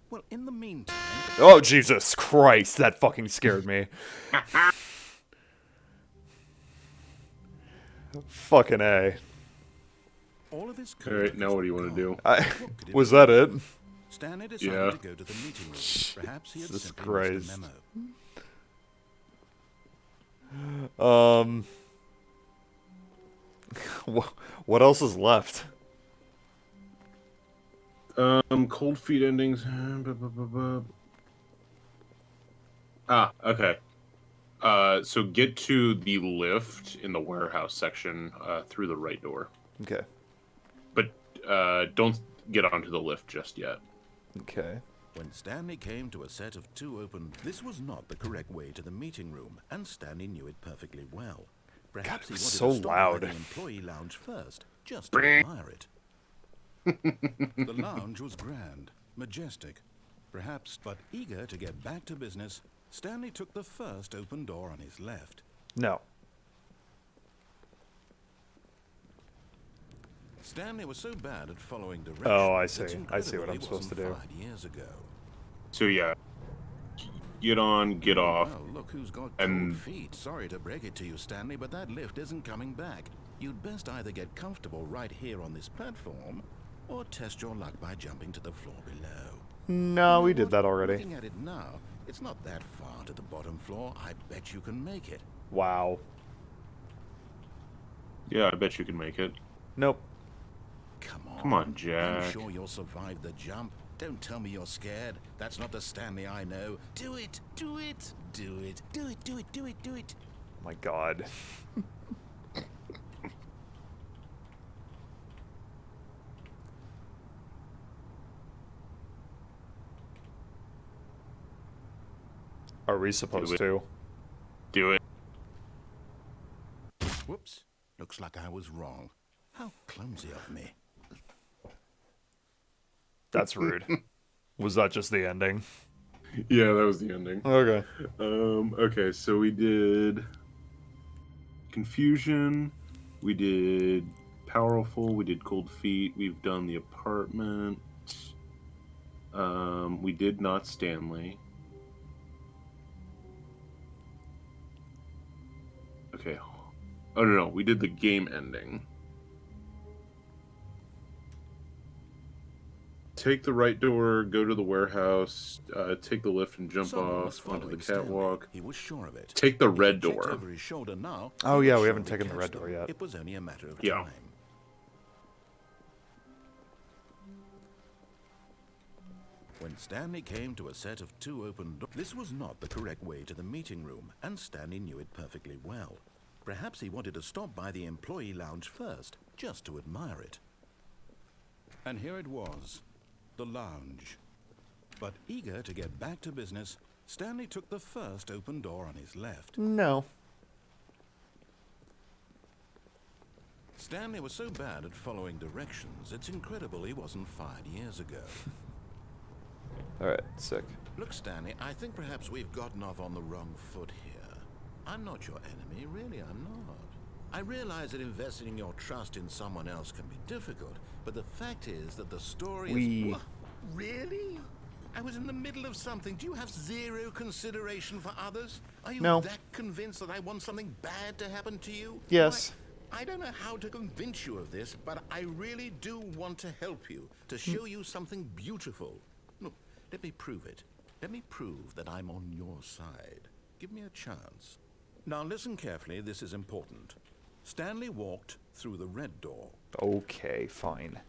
Well, in the meantime... Oh, Jesus Christ, that fucking scared me. Fucking A. All of this Alright, now what do you want to do? Was that it? Stanley decided Yeah. to go to the meeting room. Perhaps he had Jesus simply missed Christ. the memo. What else is left? Cold feet endings. Ah, okay. So get to the lift in the warehouse section through the right door. Okay. But don't get onto the lift just yet. Okay. When Stanley came to a set of 2 open, this was not the correct way to the meeting room, and Stanley knew it perfectly well. Perhaps it was he wanted so to stop loud. by the employee lounge first, just to admire it. The lounge was grand, majestic, perhaps, but eager to get back to business, Stanley took the first open door on his left. No. Stanley was so bad at following directions. Oh, I see. it's I see what incredible I'm he supposed to wasn't do. 5 years ago. So yeah, get on, get off. Well, look who's got and- cold feet. Sorry to break it to you, Stanley, but that lift isn't coming back. You'd best either get comfortable right here on this platform, or test your luck by jumping to the floor below. No, You we know did what? that already. Looking at it now, it's not that far to the bottom floor. I bet you can make it. Wow. Yeah, I bet you can make it. Nope. Come on, Jack. I'm sure you'll survive the jump. Don't tell me you're scared. That's not the Stanley I know. Do it! Do it! Do it! Do it! Do it! Do it! Do it! My God. Are we supposed to? Do it. Whoops. Looks like I was wrong. How clumsy of me. That's rude. Was that just the ending? Yeah, that was the ending. Okay. Okay, so we did Confusion, we did Powerful, we did Cold Feet, we've done the apartment, we did Not Stanley. Okay. Oh, no, we did the game ending. Take the right door, go to the warehouse, take the lift and jump Someone was off onto the following Stanley. catwalk. He was sure of it. Take the If he red checked door. over his shoulder now, Oh, he yeah, would we haven't surely taken the catch red door them. yet. It was only a matter of Yeah. time. When Stanley came to a set of 2 open doors, this was not the correct way to the meeting room, and Stanley knew it perfectly well. Perhaps he wanted to stop by the employee lounge first, just to admire it. And here it was, the lounge. But eager to get back to business, Stanley took the first open door on his left. No. Stanley was so bad at following directions, it's incredible he wasn't 5 years ago. Alright, sick. Look, Stanley, I think perhaps we've gotten off on the wrong foot here. I'm not your enemy, really, I'm not. I realize that investing your trust in someone else can be difficult, but the fact is that the story is... What? Really? I was in the middle of something. Do you have zero consideration for others? Are you No. that convinced that I want something bad to happen to you? Yes. I don't know how to convince you of this, but I really do want to help you, to show you something beautiful. Look, let me prove it. Let me prove that I'm on your side. Give me a chance. Now listen carefully, this is important. Stanley walked through the red door. Okay, fine.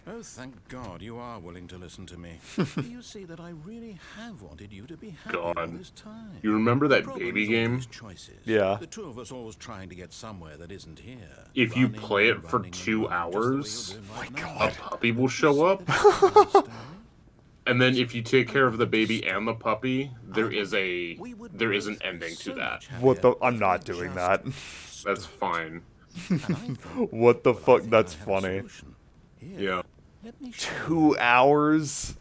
Oh, thank God you are willing to listen to me. You see that I really have wanted you to be happy all God. this time. You remember that Problem baby is game? always choices. Yeah. The two of us always trying to get somewhere that isn't here. If you Running play and it for running and 2 running, just the way hours, you're doing right a now. puppy will show up. And then if you take care of the baby and the puppy, there is an ending to that. What the? I'm not doing that. That's fine. What the fuck? That's funny. Yeah. Let me show 2 hours?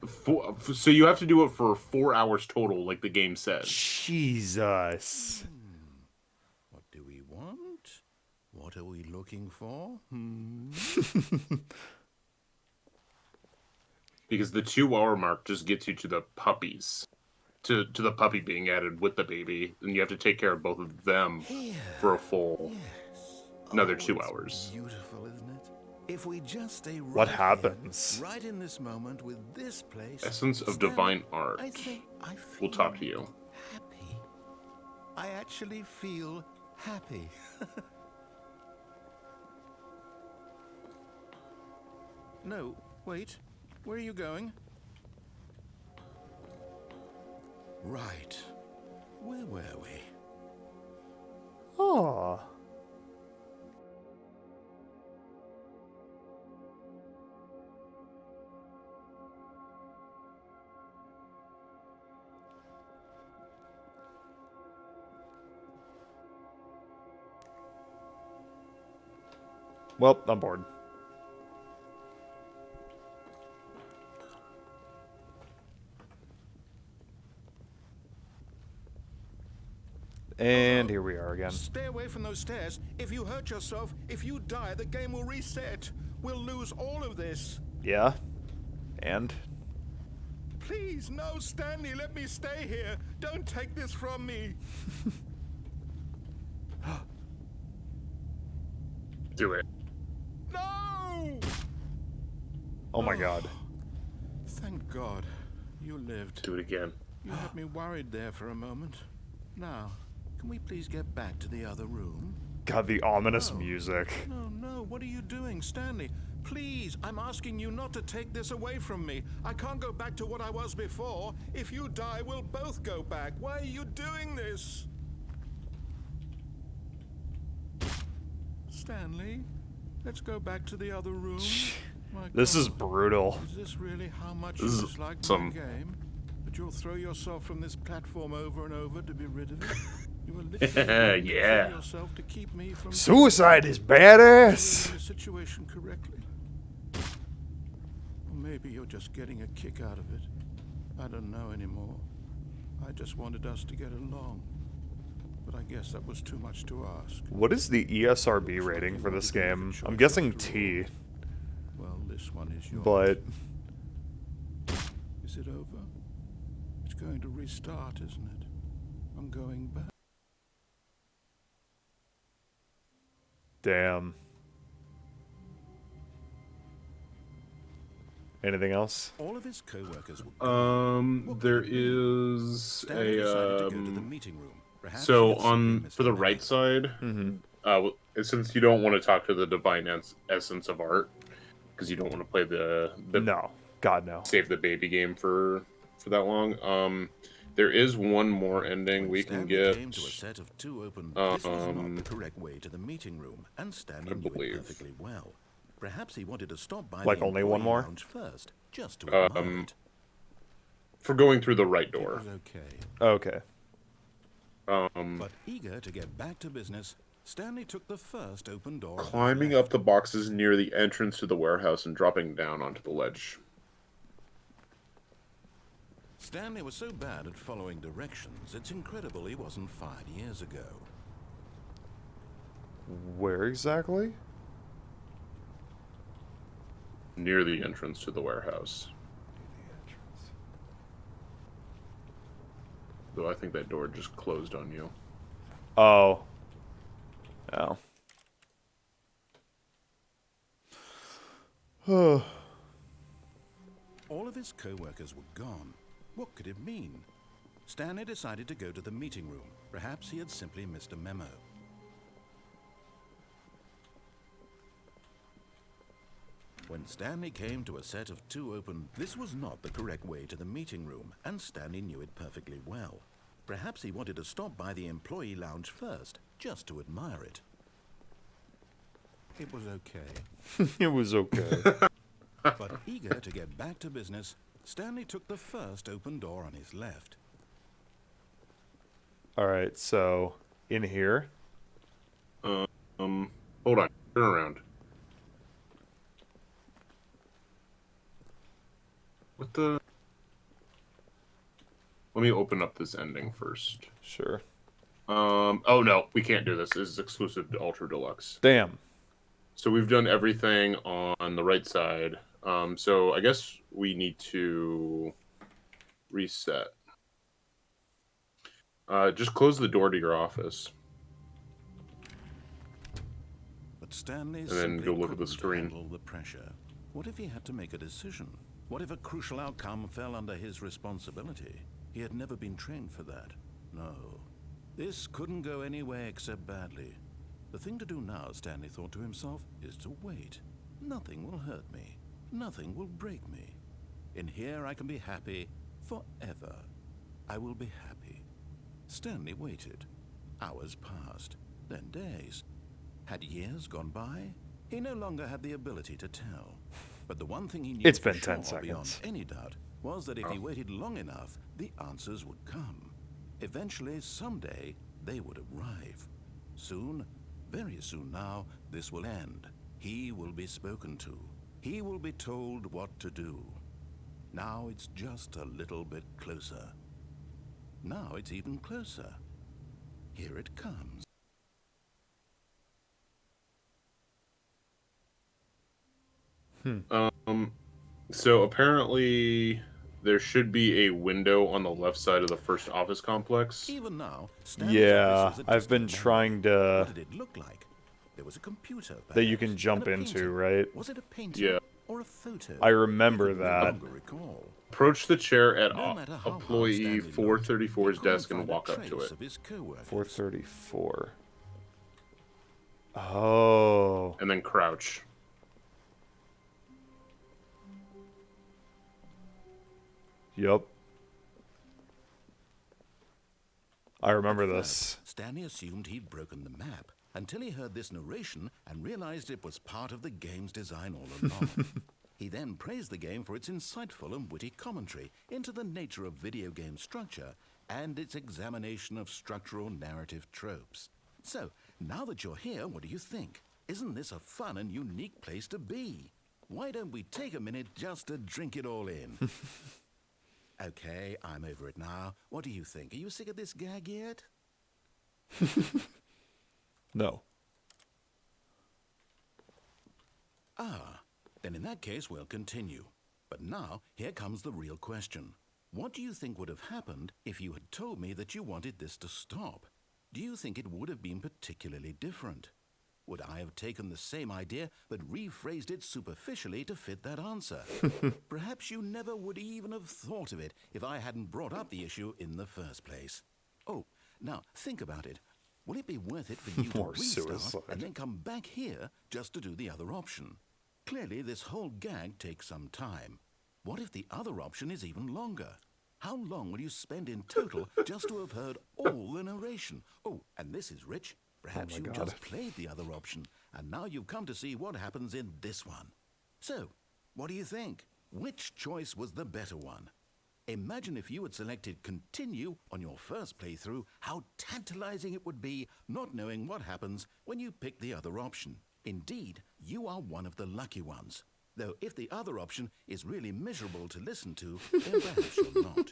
So you have to do it for 4 hours total, like the game says. Jesus. What do we want? What are we looking for? Because the 2 hour mark just gets you to the puppies. To the puppy being added with the baby. And you have to take care of both of them for a full another 2 it's hours. Beautiful, isn't it? If we just stay right What here, happens? right in this moment with this place. Essence of Stanley, divine art. I think I feel We'll talk to you. happy. I actually feel happy. No, wait. Where are you going? Right. Where were we? Oh. Well, I'm bored. And here we are again. Stay away from those stairs. If you hurt yourself, if you die, the game will reset. We'll lose all of this. Yeah. And? Please, no, Stanley, let me stay here. Don't take this from me. Do it. No! Oh my god. Thank God you lived. Do it again. You had me worried there for a moment. Now, can we please get back to the other room? God, the ominous No. music. No, what are you doing, Stanley? Please, I'm asking you not to take this away from me. I can't go back to what I was before. If you die, we'll both go back. Why are you doing this? Stanley, let's go back to the other room. My This is God. brutal. Is this really how much This you is dislike some- my game? That you'll throw yourself from this platform over and over to be rid of it? You will literally going to Yeah. kill yourself to keep me from Suicide is reading badass. the situation correctly. Or maybe you're just getting a kick out of it. I don't know anymore. I just wanted us to get along. But I guess that was too much to ask. What is the ESRB rating for this game? I'm guessing T, Well, this one is yours. but Is it over? It's going to restart, isn't it? I'm going back. damn. Anything else? All of his co-workers were There is Stanley decided to go to the a meeting room. Perhaps so he had simply on missed for the a right memo. side, since you don't want to talk to the divine essence of art, because you don't want to play the No. God, no. save the baby game for that long. There is one more ending we can Stanley get. came to a set of two open. This was not um, the correct way to the meeting room, and Stanley I knew believe. it perfectly well. Perhaps he wanted to stop by Like the only one employee more? lounge first, just to admire it. For going through the right It door. was okay. Okay. But eager to get back to business, Stanley took the first open door. on his Climbing left. up the boxes near the entrance to the warehouse and dropping down onto the ledge. Stanley was so bad at following directions, it's incredible he wasn't fired years ago. Where exactly? Near the entrance to the warehouse. Though I think that door just closed on you. Oh. Oh. All of his co-workers were gone. What could it mean? Stanley decided to go to the meeting room. Perhaps he had simply missed a memo. When Stanley came to a set of two open, this was not the correct way to the meeting room, and Stanley knew it perfectly well. Perhaps he wanted to stop by the employee lounge first, just to admire it. It was okay. It was okay. But eager to get back to business, Stanley took the first open door on his left. Alright, so in here. Hold on. Turn around. What the? Let me open up this ending first. Sure. Oh no, we can't do this. This is exclusive to Ultra Deluxe. Damn. So we've done everything on the right side. So I guess we need to reset. Just close the door to your office. But Stanley And then simply go look at the couldn't screen. handle the pressure. What if he had to make a decision? What if a crucial outcome fell under his responsibility? He had never been trained for that. No. This couldn't go anywhere except badly. The thing to do now, Stanley thought to himself, is to wait. Nothing will hurt me. Nothing will break me. In here I can be happy forever. I will be happy. Stanley waited. Hours passed, then days. Had years gone by? He no longer had the ability to tell. But the one thing he knew It's for been 10 sure, beyond seconds. any doubt, was that if he waited long enough, the answers would come. Eventually, someday, they would arrive. Soon, very soon now, this will end. He will be spoken to. He will be told what to do. Now it's just a little bit closer. Now it's even closer. Here it comes. So apparently there should be a window on the left side of the first office complex. Even now, Stanley's Yeah, office was a I've been distant trying memory. to... What did it look like? There was a computer, That you perhaps, can jump and a into, painting. right? Was it a painting Yeah. or a photo? I remember He could no that. longer recall. Approach the chair at No matter how hard employee Stanley looked, 434's he couldn't desk and find a walk up to trace it. of his coworkers. 434. Oh. And then crouch. Yep. I remember At this. first, Stanley assumed he'd broken the map until he heard this narration and realized it was part of the game's design all along. He then praised the game for its insightful and witty commentary into the nature of video game structure and its examination of structural narrative tropes. So, now that you're here, what do you think? Isn't this a fun and unique place to be? Why don't we take a minute just to drink it all in? Okay, I'm over it now. What do you think? Are you sick of this gag yet? No. Ah, then in that case we'll continue. But now, here comes the real question. What do you think would have happened if you had told me that you wanted this to stop? Do you think it would have been particularly different? Would I have taken the same idea but rephrased it superficially to fit that answer? Perhaps you never would even have thought of it if I hadn't brought up the issue in the first place. Oh, now think about it. Will it be worth it for you to More restart suicide. and then come back here just to do the other option? Clearly, this whole gag takes some time. What if the other option is even longer? How long will you spend in total just to have heard all the narration? Oh, and this is rich. Perhaps my you God. just played the other option, and now you've come to see what happens in this one. So, what do you think? Which choice was the better one? Imagine if you had selected continue on your first playthrough, how tantalizing it would be not knowing what happens when you pick the other option. Indeed, you are one of the lucky ones. Though if the other option is really miserable to listen to, then perhaps you're not.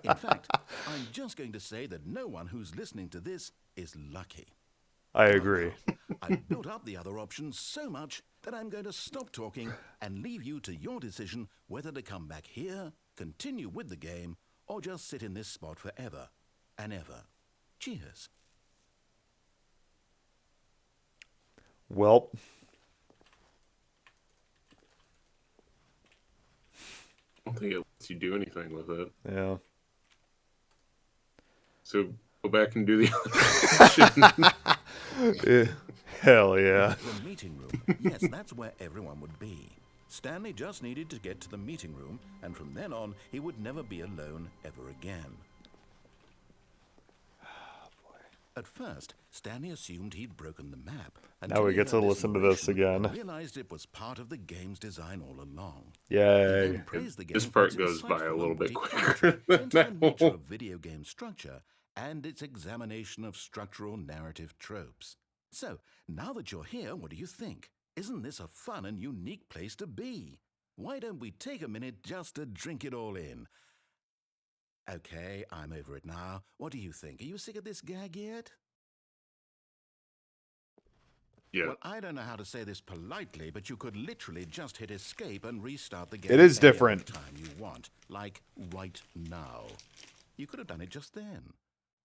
In fact, I'm just going to say that no one who's listening to this is lucky. I agree. I've built up the other option so much that I'm going to stop talking and leave you to your decision whether to come back here, continue with the game, or just sit in this spot forever and ever. Cheers. Well, I don't think it lets you do anything with it. yeah. So go back and do the other option. Hell yeah. The meeting room. Yes, that's where everyone would be. Stanley just needed to get to the meeting room, and from then on, he would never be alone ever again. At first, Stanley assumed he'd broken the map. Now we he get to heard listen to this narration again. and realized it was part of the game's design all along. Yay. Then praised the game This for part its goes by a insightful little and bit witty quicker commentary than into the that nature one. of video game structure and its examination of structural narrative tropes. So, now that you're here, what do you think? Isn't this a fun and unique place to be? Why don't we take a minute just to drink it all in? Okay, I'm over it now. What do you think? Are you sick of this gag yet? Yeah. Well, I don't know how to say this politely, but you could literally just hit escape and restart the game It is any different. other time you want, like right now. You could have done it just then.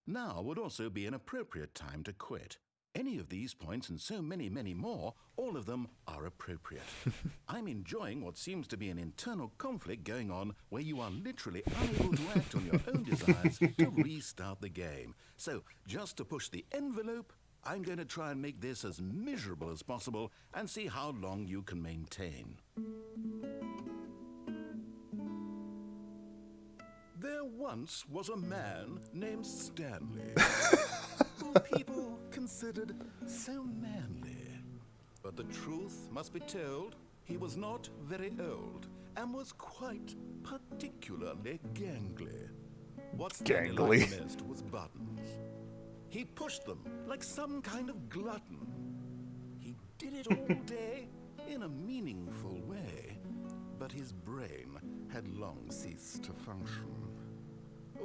Now would also be an appropriate time to quit. Any of these points and so many, many more, all of them are appropriate. I'm enjoying what seems to be an internal conflict going on where you are literally unable to act on your own desires to restart the game. So, just to push the envelope, I'm going to try and make this as miserable as possible and see how long you can maintain. There once was a man named Stanley, who people considered so manly. But the truth must be told, he was not very old and was quite particularly gangly. What Stanley Gangly. liked most was buttons. He pushed them like some kind of glutton. He did it all day in a meaningful way, but his brain had long ceased to function.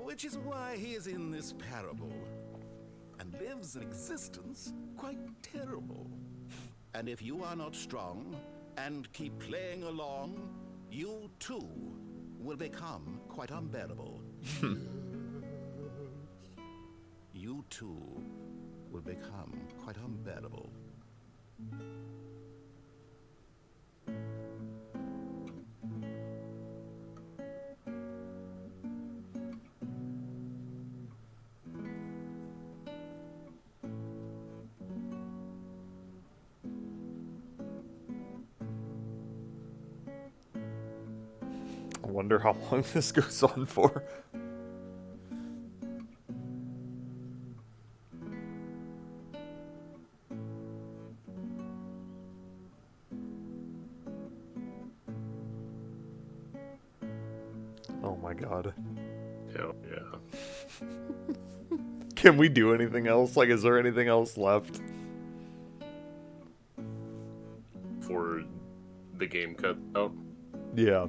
Which is why he is in this parable and lives an existence quite terrible. And if you are not strong and keep playing along, you too will become quite unbearable. You too will become quite unbearable. I wonder how long this goes on for. Oh my god. Hell yeah. Can we do anything else? Like, is there anything else left? For the game cut out, Yeah.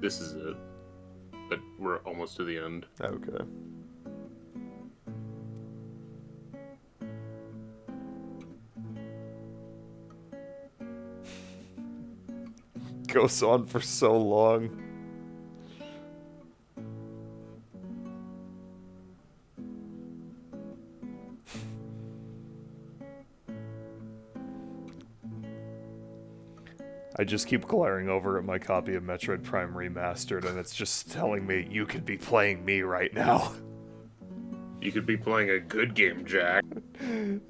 this is it. But we're almost to the end. Okay. Goes on for so long. I just keep glaring over at my copy of Metroid Prime Remastered, and it's just telling me, you could be playing me right now. You could be playing a good game, Jack.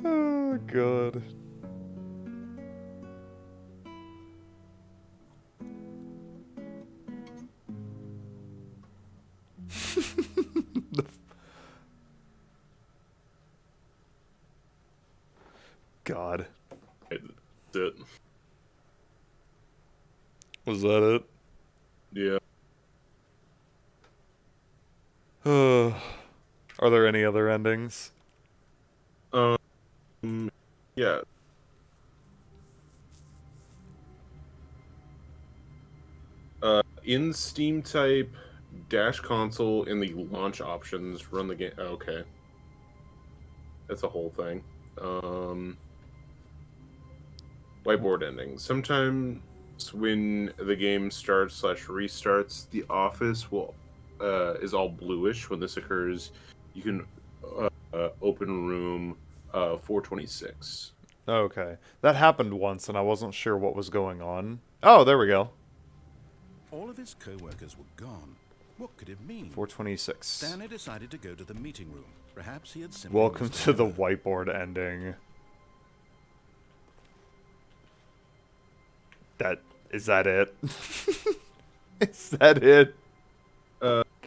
Oh, God. God. That's it. Was that it? Yeah. Are there any other endings? Yeah. In Steam type, dash console in the launch options, run the game. Okay. That's a whole thing. Whiteboard endings. Sometimes when the game starts / restarts, the office will is all bluish. When this occurs, you can open room 426. Okay. That happened once, and I wasn't sure what was going on. Oh, there we go. All of his co-workers were gone. What could it mean? 426. Stanley decided to go to the meeting room. Perhaps he had simply Welcome missed to the another. whiteboard ending. Is that it? Is that it?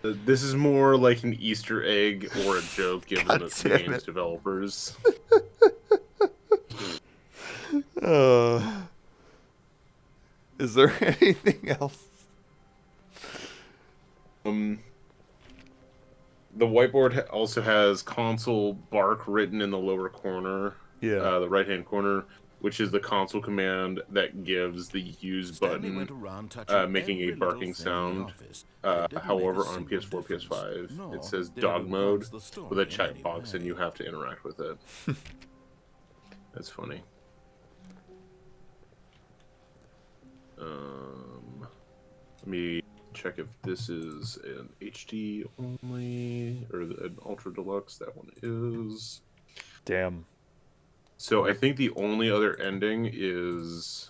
This is more like an Easter egg or a joke given God to the damn game's it. developers. Is there anything else? The whiteboard also has console bark written in the lower corner. Yeah. The right-hand corner. which is the console command that gives the use Stanley button, went around touching making a every little barking thing in the sound. office, but it didn't make a However, on single PS4, difference, PS5, nor it says did it dog mode advance the with a story in any checkbox, and way. you have to interact with it. That's funny. Let me check if this is an HD only or an Ultra Deluxe. That one is. Damn. So I think the only other ending is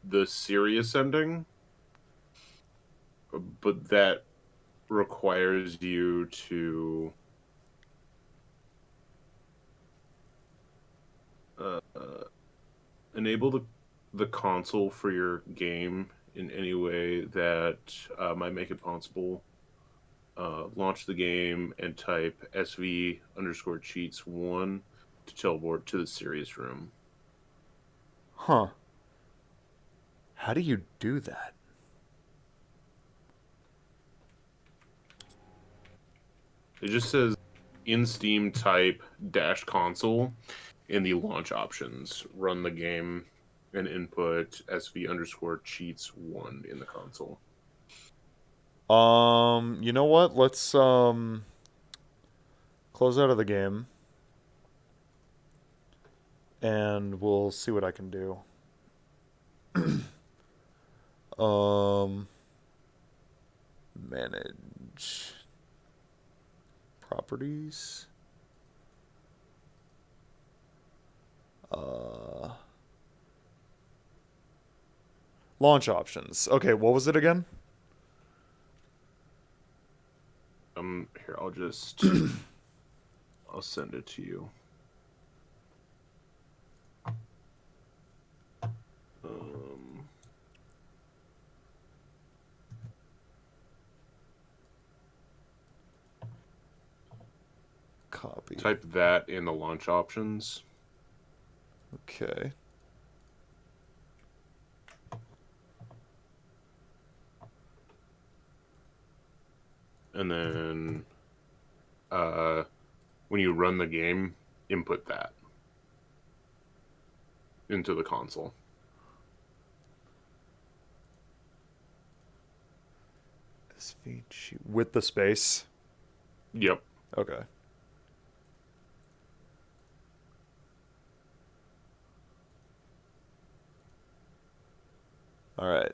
the serious ending, but that requires you to enable the console for your game in any way that might make it possible. Launch the game and type SV_cheats1 to teleport to the serious room. Huh. How do you do that? It just says in Steam type -console in the launch options. Run the game and input SV_cheats1 in the console. You know what? Let's close out of the game. And we'll see what I can do. Manage properties. Launch options. Okay, what was it again? Here, I'll just I'll send it to you. Copy. Type that in the launch options. Okay. And then when you run the game, input that into the console. SVG with the space. Yep. Okay. All right.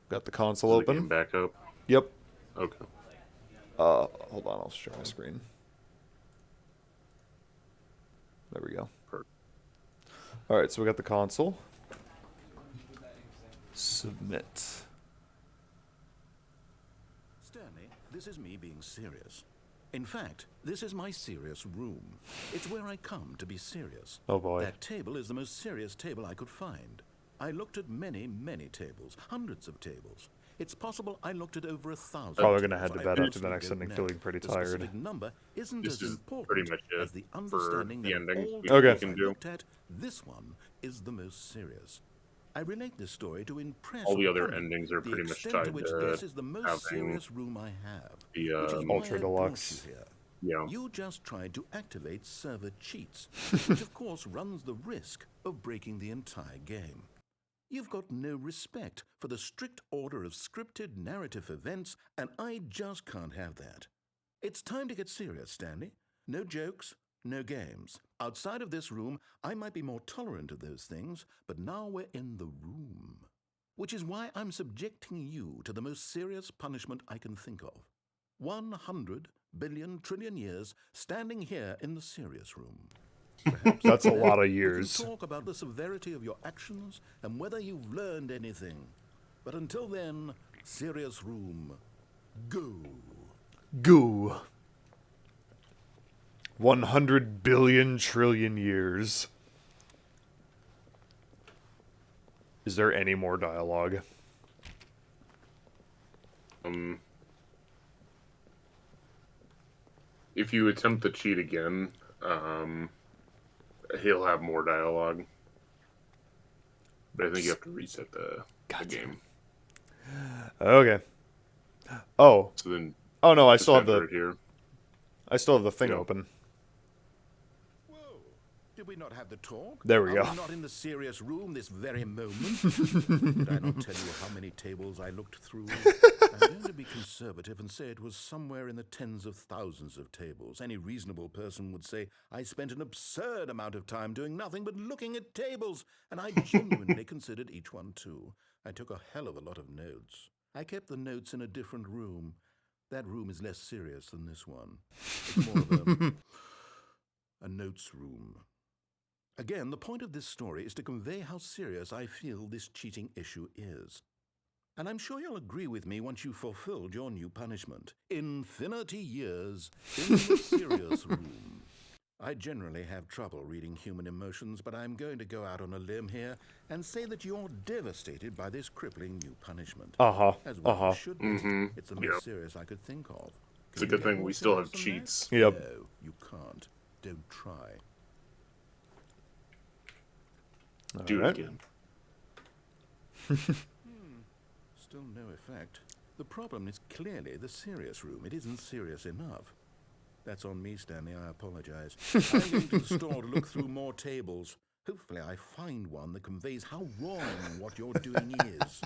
Got the console Is the open. game back up? Yep. Okay. Hold on, I'll share my screen. There we go. Perfect. All right, so we got the console. Submit. Stanley, this is me being serious. In fact, this is my serious room. It's where I come to be serious. Oh boy. That table is the most serious table I could find. I looked at many, many tables, hundreds of tables. It's possible I looked at over 1,000. Probably gonna head tables. to I bed after the honestly next don't ending, know. feeling pretty The tired. specific number isn't This as is important pretty much it as the for understanding the that endings all we the Okay. tables can I do. looked at, this one is the most serious. I relate this story to impress All the other upon you endings are the pretty much extent tied to which to this is the most having serious room I have, the, which is why Ultra I brought Deluxe. you here. Yeah. You just tried to activate server cheats, which of course runs the risk of breaking the entire game. You've got no respect for the strict order of scripted narrative events, and I just can't have that. It's time to get serious, Stanley. No jokes, no games. Outside of this room, I might be more tolerant of those things, but now we're in the room. Which is why I'm subjecting you to the most serious punishment I can think of. 100 billion trillion years standing here in the serious room. Perhaps That's a then lot of we can years. talk about the severity of your actions and whether you've learned anything. But until then, serious room, go. Goo. 100 billion trillion years. Is there any more dialogue? If you attempt the cheat again, he'll have more dialogue. But I think you have to reset the game. Okay. Oh. So then Oh no, I just still have enter the it here. I still have the thing Yeah. open. Did we not have the talk? There we Are go. we not in the serious room this very moment? Did I not tell you how many tables I looked through? I'm going to be conservative and say it was somewhere in the tens of thousands of tables. Any reasonable person would say I spent an absurd amount of time doing nothing but looking at tables, and I genuinely considered each one too. I took a hell of a lot of notes. I kept the notes in a different room. That room is less serious than this one. It's more of a notes room. Again, the point of this story is to convey how serious I feel this cheating issue is. And I'm sure you'll agree with me once you've fulfilled your new punishment. Infinity years in the serious room. I generally have trouble reading human emotions, but I'm going to go out on a limb here and say that you're devastated by this crippling new punishment. As well you should be. It's the most serious I could think of. It's a good thing we still have cheats. Yep. No, you can't. Don't try. Do Alright. it again. Still no effect. The problem is clearly the serious room. It isn't serious enough. That's on me, Stanley. I apologize. I'm going to the store to look through more tables. Hopefully I find one that conveys how wrong what you're doing is.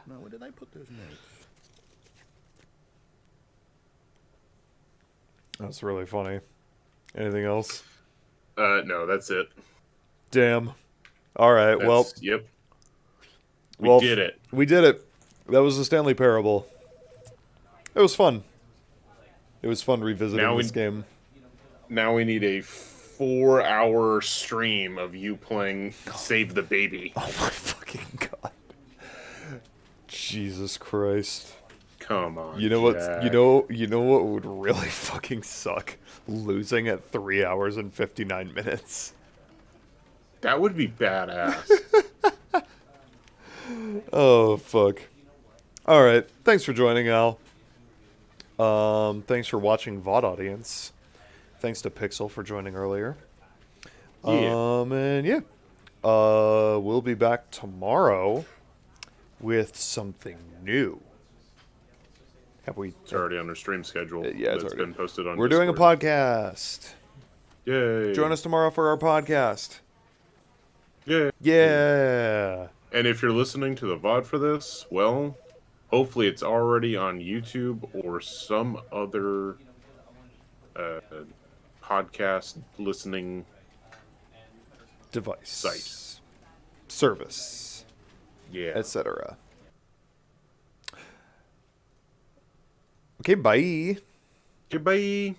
Now, where did I put those notes? That's really funny. Anything else? No, that's it. Damn. All right. Well, Yep. We well, did it. We did it. That was the Stanley Parable. It was fun. It was fun revisiting Now this game. Now we need a 4-hour stream of you playing Save the Baby. Oh my fucking god. Jesus Christ. Come on. You know what? Jack. You know what would really fucking suck? Losing at 3 hours and 59 minutes. That would be badass. Oh fuck. All right. Thanks for joining, Al. Thanks for watching, VOD audience. Thanks to Pixel for joining earlier. Yeah. And yeah. We'll be back tomorrow with something new. Have we? It's already on our stream schedule. Yeah, it's It's already been posted on We're doing a Discord. podcast. Yay. Join us tomorrow for our podcast. Yeah. Yeah. And if you're listening to the VOD for this, well, hopefully it's already on YouTube or some other podcast listening Device. site. Service. Yeah. Etc. Okay, bye. Goodbye.